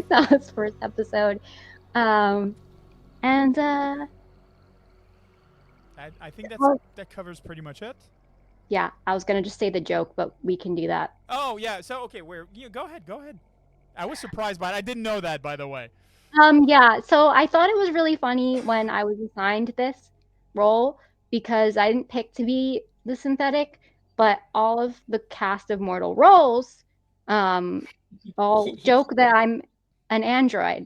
S6: That was first episode. I
S1: think that covers pretty much it.
S6: Yeah, I was gonna just say the joke, but we can do that.
S1: Oh yeah, so okay, go ahead. I was surprised by it. I didn't know that, by the way.
S6: Yeah, so I thought it was really funny when I was assigned this role because I didn't pick to be the synthetic, but all of the cast of mortal roles all joke that I'm an android.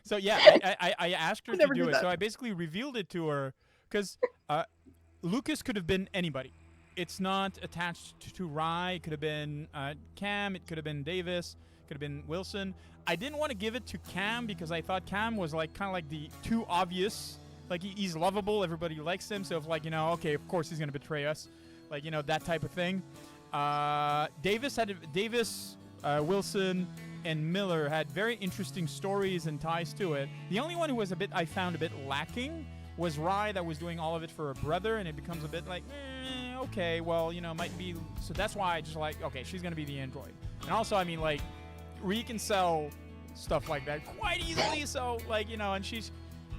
S1: So yeah, I asked her to do it. So I basically revealed it to her because Lucas could have been anybody. It's not attached to Rye. It could have been Cam. It could have been Davis. It could have been Wilson. I didn't want to give it to Cam because I thought Cam was like kind of like the too obvious. Like he's lovable. Everybody likes him. So if like, you know, okay, of course he's gonna betray us. Like, you know, that type of thing. Davis, Wilson, and Miller had very interesting stories and ties to it. The only one who was I found a bit lacking was Rye, that was doing all of it for her brother, and it becomes a bit like, okay, well, it might be. So that's why I just like, okay, she's gonna be the android. And also, I mean, like, Ree can sell stuff like that quite easily. So, like, and she's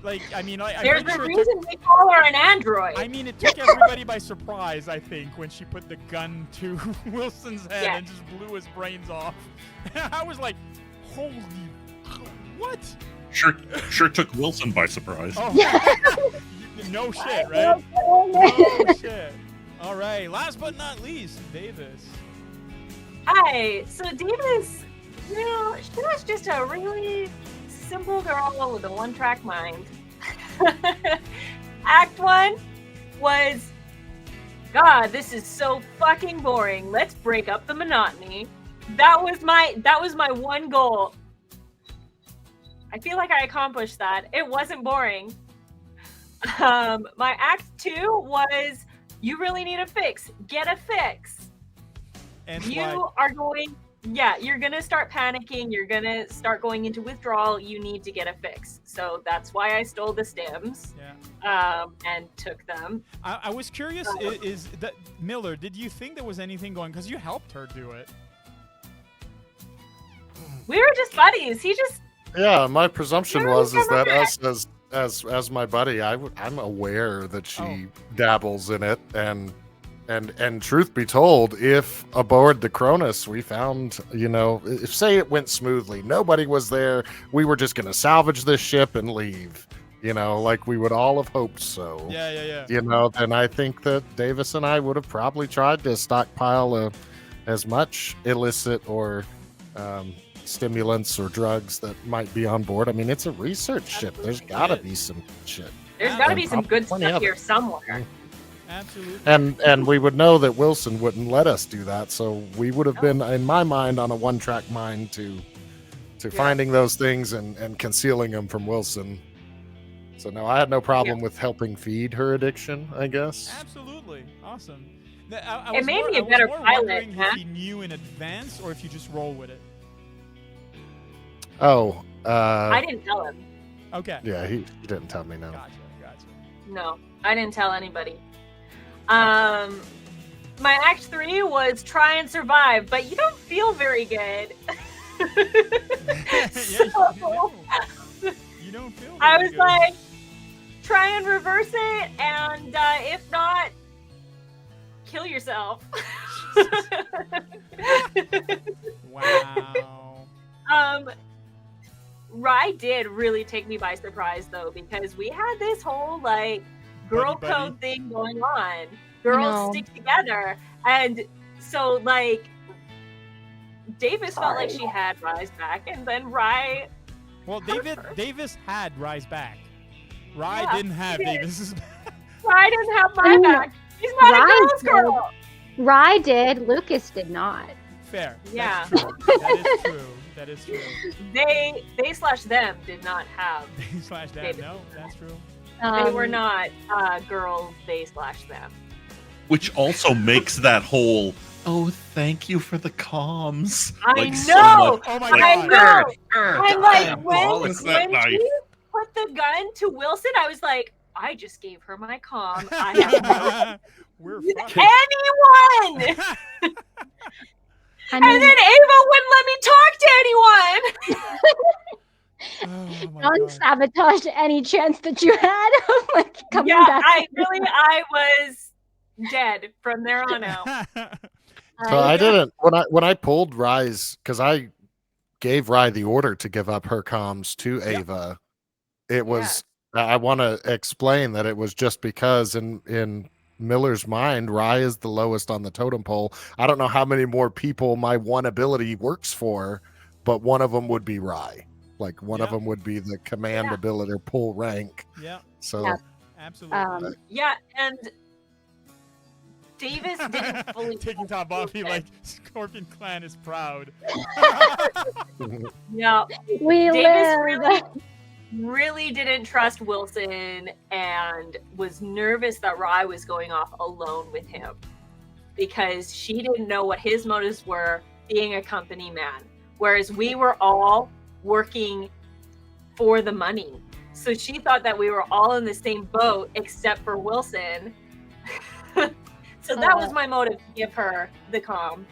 S1: like, I mean,
S4: There's
S1: I'm
S4: a
S1: sure
S4: reason we call her an android.
S1: I mean, it took everybody by surprise, I think, when she put the gun to Wilson's head and just blew his brains off. I was like, holy, what?
S3: Sure took Wilson by surprise.
S1: Oh, no shit, right? No shit. All right, last but not least, Davis.
S4: Hi. So Davis, she was just a really simple girl with a one-track mind. Act 1 was, God, this is so fucking boring. Let's break up the monotony. That was my one goal. I feel like I accomplished that. It wasn't boring. My act 2 was, you really need a fix. Get a fix.
S1: And
S4: you're gonna start panicking. You're gonna start going into withdrawal. You need to get a fix. So that's why I stole the stems. And took them.
S1: I was curious, is that Miller, did you think there was anything going, because you helped her do it?
S4: We were just buddies. He just...
S7: Yeah, my presumption is that us as my buddy, I'm aware that she dabbles in it, and truth be told, if aboard the Cronus we found, if say it went smoothly, nobody was there, we were just gonna salvage this ship and leave, like we would all have hoped so.
S1: Yeah.
S7: Then I think that Davis and I would have probably tried to stockpile as much illicit or stimulants or drugs that might be on board. I mean, it's a research ship. There's got to be some shit.
S4: There's got to be some good stuff here somewhere.
S1: Absolutely.
S7: And we would know that Wilson wouldn't let us do that, so we would have been, in my mind, on a one-track mind to finding those things and concealing them from Wilson. So no, I had no problem with helping feed her addiction, I guess.
S1: Absolutely. Awesome.
S4: It made me a better pilot,
S1: If he knew in advance or if you just roll with it.
S7: I
S4: didn't tell him.
S1: Okay.
S7: Yeah, he didn't tell me, no.
S1: Gotcha.
S4: No, I didn't tell anybody. My act 3 was try and survive, but you don't feel very good.
S1: You don't feel very
S4: I was
S1: good.
S4: like, try and reverse it, and if not, kill yourself.
S1: Wow.
S4: Rye did really take me by surprise, though, because we had this whole, girl
S1: Buddy.
S4: code thing going on. Girls stick together. And so, Davis felt like she had Rye's back, and then Rye...
S1: Well, Davis had Rye's back. Rye didn't have Davis's back.
S4: Rye didn't have my back. He's not a girl's girl.
S6: Rye did. Lucas did not.
S1: Fair.
S4: Yeah.
S1: That's true. That is true.
S4: They/them did not have.
S1: They/them.
S4: Davis.
S1: No, that's true.
S4: They were not girls. They/them.
S3: Which also makes that whole, oh, thank you for the comms.
S4: I
S3: so
S4: know.
S3: much-
S1: Oh my
S4: I
S1: god.
S4: know. I'm like,
S3: Abolish that
S4: when
S3: knife.
S4: she put the gun to Wilson, I was like, I just gave her my comm. I have no
S1: We're
S4: with
S1: fucked.
S4: anyone.
S6: I
S4: And
S6: mean,
S4: then Ava wouldn't let me talk to anyone.
S1: Oh my
S6: don't
S1: god.
S6: sabotage any chance that you had of coming
S4: Yeah,
S6: back.
S4: I was dead from there on out.
S7: So I didn't when I pulled Rye's, because I gave Rye the order to give up her comms to Ava. It was I want to explain that it was just because in Miller's mind, Rye is the lowest on the totem pole. I don't know how many more people my one ability works for, but one of them would be Rye. Like one of them would be the command ability or pull rank.
S1: Yeah.
S7: So
S1: Absolutely.
S4: Yeah, and Davis didn't fully
S1: Taking top off, he like Scorpion Clan is proud.
S4: Yeah,
S6: We
S4: Davis
S6: live.
S4: really didn't trust Wilson and was nervous that Rye was going off alone with him because she didn't know what his motives were being a company man, whereas we were all working for the money. So she thought that we were all in the same boat except for Wilson. So that was my motive to give her the comm.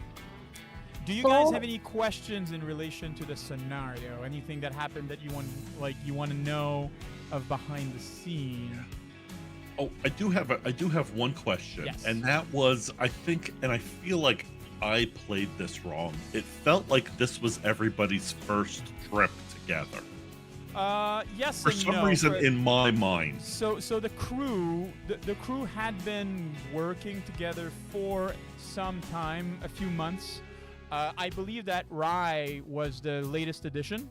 S1: Do you guys have any questions in relation to the scenario? Anything that happened that you want to know of behind the scene?
S3: Oh, I do have one question,
S1: Yes.
S3: and that was, I think, and I feel like I played this wrong. It felt like this was everybody's first trip together.
S1: Yes.
S3: For
S1: and
S3: some
S1: no.
S3: reason, in my mind.
S1: So the crew had been working together for some time, a few months. I believe that Rye was the latest addition.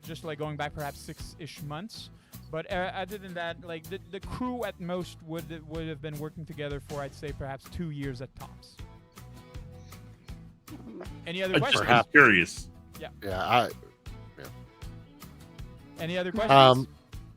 S1: Just like going back perhaps 6-ish months. But other than that, like the crew at most would have been working together for, I'd say, perhaps 2 years at tops. Any other questions?
S3: I'm curious.
S7: Yeah,
S1: Any other questions?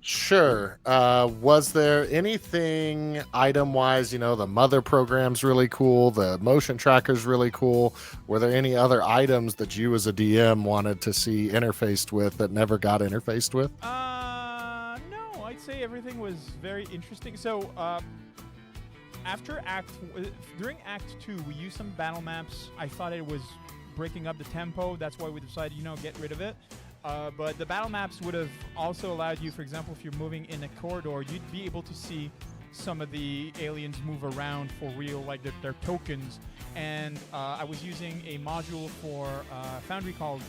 S7: Sure. Was there anything item-wise? The mother program's really cool. The motion tracker's really cool. Were there any other items that you, as a DM, wanted to see interfaced with that never got interfaced with?
S1: No. I'd say everything was very interesting. So, during Act 2, we used some battle maps. I thought it was breaking up the tempo. That's why we decided, get rid of it. But the battle maps would have also allowed you, for example, if you're moving in a corridor, you'd be able to see some of the aliens move around for real, like their tokens. And I was using a module for Foundry called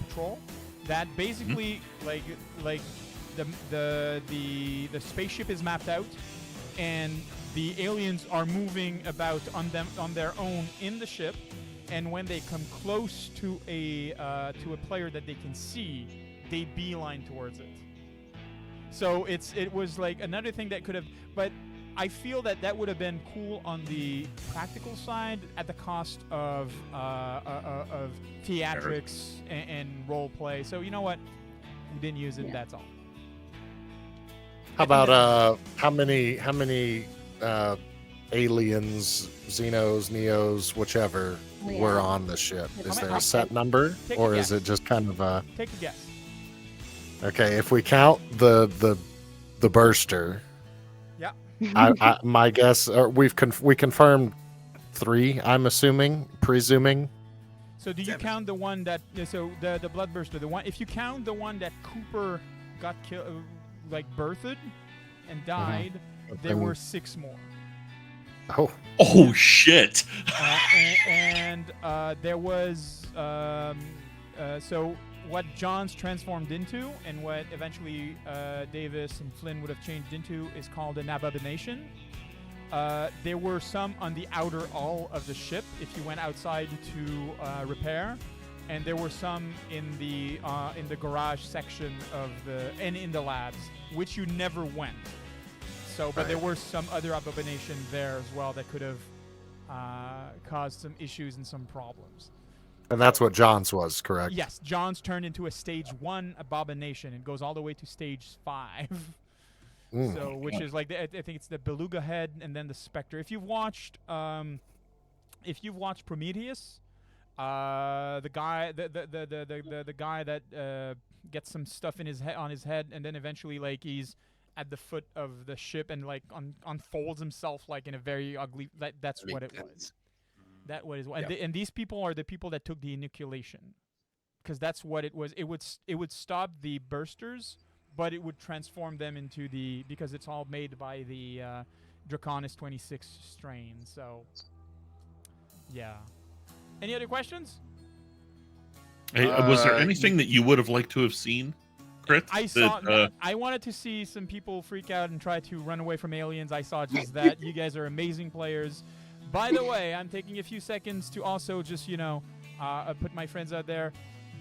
S1: Patrol that basically, like the spaceship is mapped out, and the aliens are moving about on their own in the ship. And when they come close to a player that they can see, they beeline towards it. So it was like another thing that could have, but I feel that would have been cool on the practical side at the cost of theatrics and role play. So you know what, we didn't use it. Yeah. That's all.
S7: How about how many aliens, Xenos, Neos, whichever, were on the ship? Is there a set number, or is it just kind of a...
S1: Take a guess.
S7: Okay, if we count the burster,
S1: yeah,
S7: my guess, we confirmed 3. I'm presuming.
S1: So do you count the one that the bloodburster, the one, if you count the one that Cooper got killed, like birthed and died, there were 6 more.
S3: Oh shit!
S1: And there was so what John's transformed into, and what eventually Davis and Flynn would have changed into, is called an abomination. There were some on the outer hull of the ship if you went outside to repair, and there were some in the garage section and in the labs, which you never went. So, but there were some other abominations there as well that could have caused some issues and some problems.
S7: And that's what John's was, correct?
S1: Yes, John's turned into a stage 1 abomination and goes all the way to stage 5. So, which is like I think it's the beluga head and then the specter. If you've watched Prometheus, the guy that gets some stuff in on his head, and then eventually like he's at the foot of the ship and like unfolds himself like in a very ugly. That's what it was. That was, and these people are the people that took the inoculation, because that's what it was. It would stop the bursters, but it would transform them into because it's all made by the Draconis 26 strain. So yeah. Any other questions?
S3: Hey, was there anything that you would have liked to have seen? Crit,
S1: I wanted to see some people freak out and try to run away from aliens. I saw just that. You guys are amazing players. By the way, I'm taking a few seconds to also just, put my friends out there.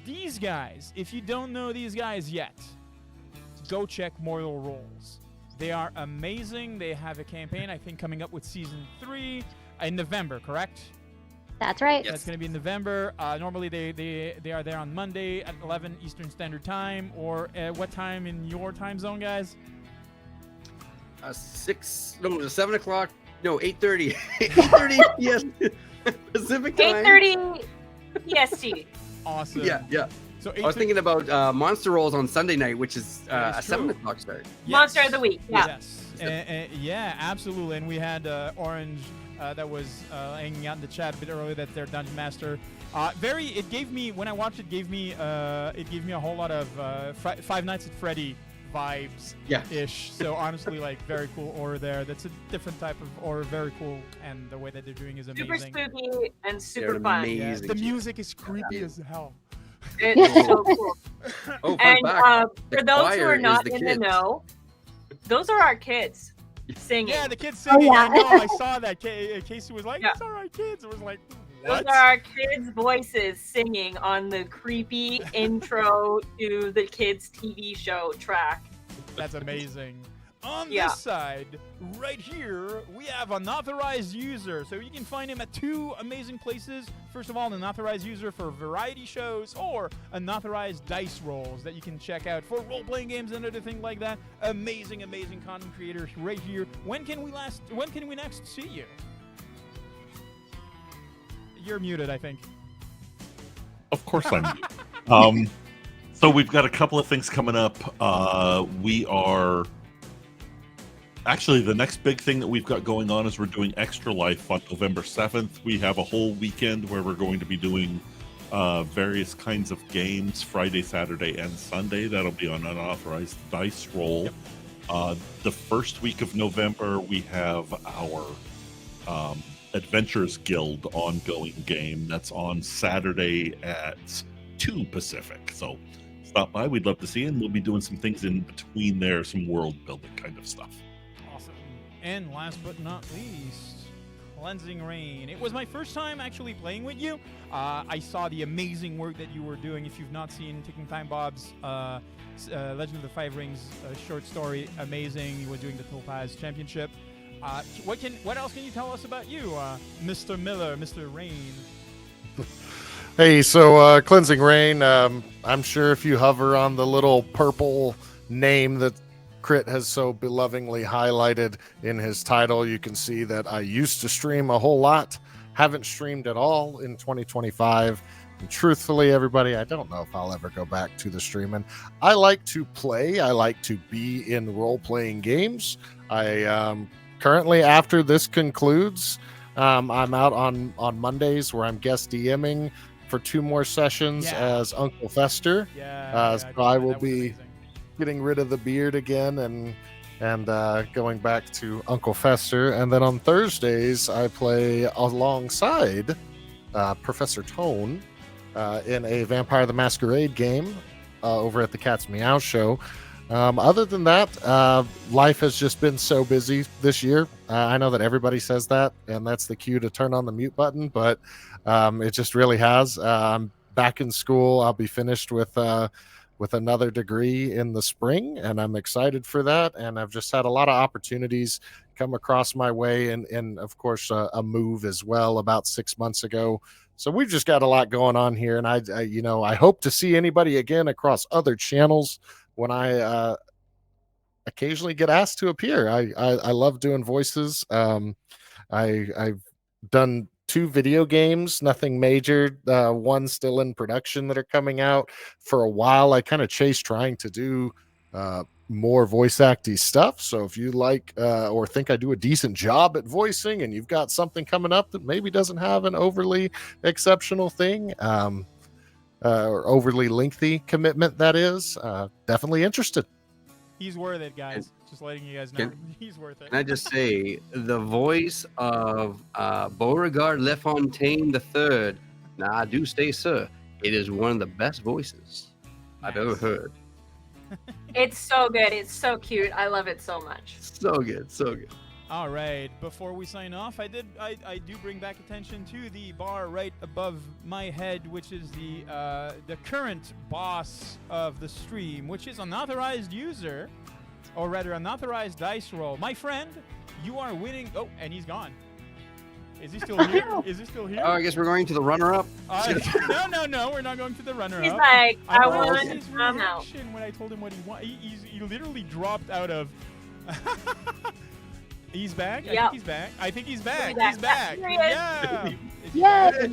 S1: These guys, if you don't know these guys yet, go check Mortal Rolls. They are amazing. They have a campaign, I think, coming up with Season 3 in November, correct?
S6: That's right.
S1: That's going to be in November. Normally, they are there on Monday at 11 Eastern Standard Time. Or what time in your time zone, guys?
S5: 7 o'clock. No, 8:30. 8:30 yes. Pacific time.
S4: 8:30 PST.
S1: Awesome.
S5: Yeah.
S1: So
S5: I was thinking about Monster Rolls on Sunday night, which is a 7 o'clock start.
S4: Yes. Monster of the Week. Yeah.
S1: Yes. Yeah, absolutely. And we had Orange that was hanging out in the chat a bit earlier. That's their dungeon master. It gave me when I watched it. Gave me a whole lot of Five Nights at Freddy vibes.
S5: Yeah.
S1: Ish. So honestly, like very cool aura there. That's a different type of aura. Very cool, and the way that they're doing is
S4: Super
S1: amazing.
S4: spooky and super
S5: They're
S4: fun.
S5: amazing.
S1: Yeah, the music is creepy as hell.
S4: It's so cool.
S5: Oh, fun
S4: And
S5: fact.
S4: for
S5: the
S4: those who
S5: choir
S4: are
S5: is
S4: not
S5: the
S4: in
S5: kids.
S4: the know, those are our kids singing.
S1: Yeah, the kids singing.
S6: yeah.
S1: I know. I saw that. Casey was like,
S4: Yeah.
S1: "It's all right, kids." It was like,
S4: Those
S1: "What?"
S4: are our kids' voices singing on the creepy intro to the kids' TV show track.
S1: That's amazing. On
S4: Yeah.
S1: this side, right here, we have unauthorized user. So you can find him at two amazing places. First of all, an unauthorized user for variety shows or unauthorized dice rolls that you can check out for role-playing games and other things like that. Amazing, amazing content creators right here. When can we next see you? You're muted, I think.
S9: Of course I'm. So we've got a couple of things coming up. We are actually the next big thing that we've got going on is we're doing Extra Life on November 7th. We have a whole weekend where we're going to be doing various kinds of games Friday, Saturday, and Sunday. That'll be on unauthorized dice roll.
S1: Yep.
S9: The first week of November, we have our Adventures Guild ongoing game that's on Saturday at 2 Pacific. So stop by. We'd love to see you, and we'll be doing some things in between there, some world building kind of stuff.
S1: Awesome. And last but not least, Cleansing Rain. It was my first time actually playing with you. I saw the amazing work that you were doing. If you've not seen Ticking Time Bob's Legend of the Five Rings short story, amazing. You were doing the Topaz Championship. What else can you tell us about you, Mr. Miller, Mr. Rain?
S7: Hey, so Cleansing Rain, I'm sure if you hover on the little purple name that Crit has so belovingly highlighted in his title, you can see that I used to stream a whole lot, haven't streamed at all in 2025. And truthfully, everybody, I don't know if I'll ever go back to the streaming. I like to play. I like to be in role-playing games. Currently, after this concludes, I'm out on Mondays where I'm guest DMing for 2 more sessions as Uncle Fester. So I will be
S1: amazing.
S7: getting rid of the beard again and going back to Uncle Fester. And then on Thursdays, I play alongside Professor Tone in a Vampire the Masquerade game over at the Cat's Meow Show. Other than that, life has just been so busy this year. I know that everybody says that, and that's the cue to turn on the mute button, but it just really has. I'm back in school. I'll be finished with another degree in the spring, and I'm excited for that. And I've just had a lot of opportunities come across my way, and of course, a move as well about 6 months ago. So we've just got a lot going on here, and I hope to see anybody again across other channels when I occasionally get asked to appear. I love doing voices. I've done 2 video games, nothing major. One still in production that are coming out. For a while, I kind of chased trying to do more voice acty stuff. So if you like or think I do a decent job at voicing and you've got something coming up that maybe doesn't have an overly exceptional thing, or overly lengthy commitment, that is, definitely interested.
S1: He's worth it, guys. Just letting you guys know. He's worth it.
S5: Can I just say, the voice of Beauregard LeFontaine III, now I do say, sir, it is one of the best voices I've ever heard.
S4: It's so good. It's so cute. I love it so much.
S5: So good, so good.
S1: All right. Before we sign off, I do bring back attention to the bar right above my head, which is the current boss of the stream, which is unauthorized user, or rather unauthorized dice roll. My friend, you are winning. Oh, and he's gone. Is he still here? Is he still here?
S5: Oh, I guess we're going to the runner-up.
S1: No, we're not going to the runner-up.
S4: He's like, I
S1: love
S4: want
S1: his
S4: to come out.
S1: reaction when I told him what he wanted. He literally dropped out of. He's back.
S4: Yep.
S1: I think he's back.
S4: He's
S1: He's back.
S4: back. Here he is.
S1: Yeah. Is he
S6: Yay!
S1: back?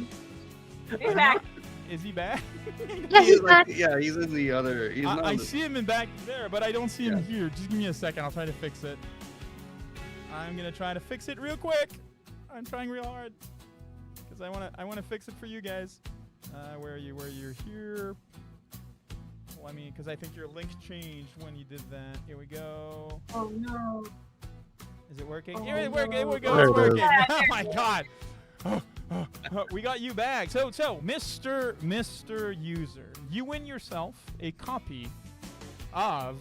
S4: He's back.
S1: Is he back?
S6: Yeah, he's back.
S5: Yeah, he's in the other. He's not
S1: I
S5: in the-
S1: see him in back there, but I don't see him here. Just give me a second. I'll try to fix it. I'm gonna try to fix it real quick. I'm trying real hard because I wanna fix it for you guys. Where are you? Where you're here? Let me, because I think your link changed when you did that. Here we go.
S4: Oh no.
S1: Is it working?
S4: Oh,
S1: Here it working.
S4: no.
S1: Here we go.
S7: There
S1: It's
S7: it is.
S1: working. Oh my god. We got you back. So, Mr. User, you win yourself a copy of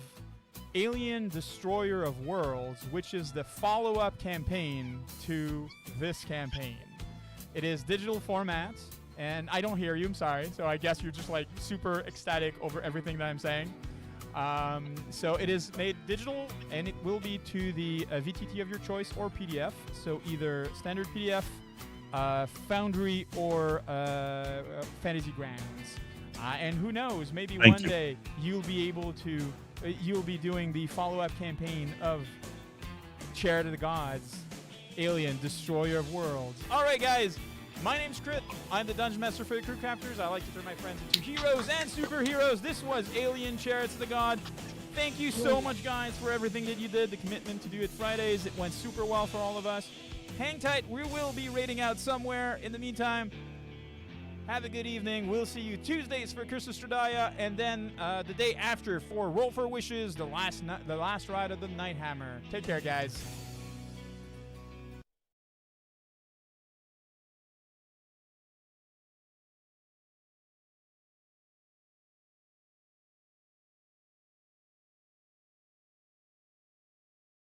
S1: Alien Destroyer of Worlds, which is the follow-up campaign to this campaign. It is digital format, and I don't hear you. I'm sorry. So I guess you're just like super ecstatic over everything that I'm saying. So it is made digital, and it will be to the VTT of your choice or PDF. So either standard PDF, Foundry, or Fantasy Grounds. And who knows, maybe
S9: Thank
S1: one
S9: you.
S1: day you'll be able to, you'll be doing the follow-up campaign of Chariot of the Gods, Alien Destroyer of Worlds. All right, guys. My name's Crit. I'm the Dungeon Master for the Crew Crafters. I like to turn my friends into heroes and superheroes. This was Alien Chariots of the God. Thank you so much, guys, for everything that you did. The commitment to do it Fridays. It went super well for all of us. Hang tight. We will be raiding out somewhere. In the meantime, have a good evening. We'll see you Tuesdays for Cursus Stradaya, and then the day after for Roll for Wishes, the last ride of the Night Hammer. Take care, guys.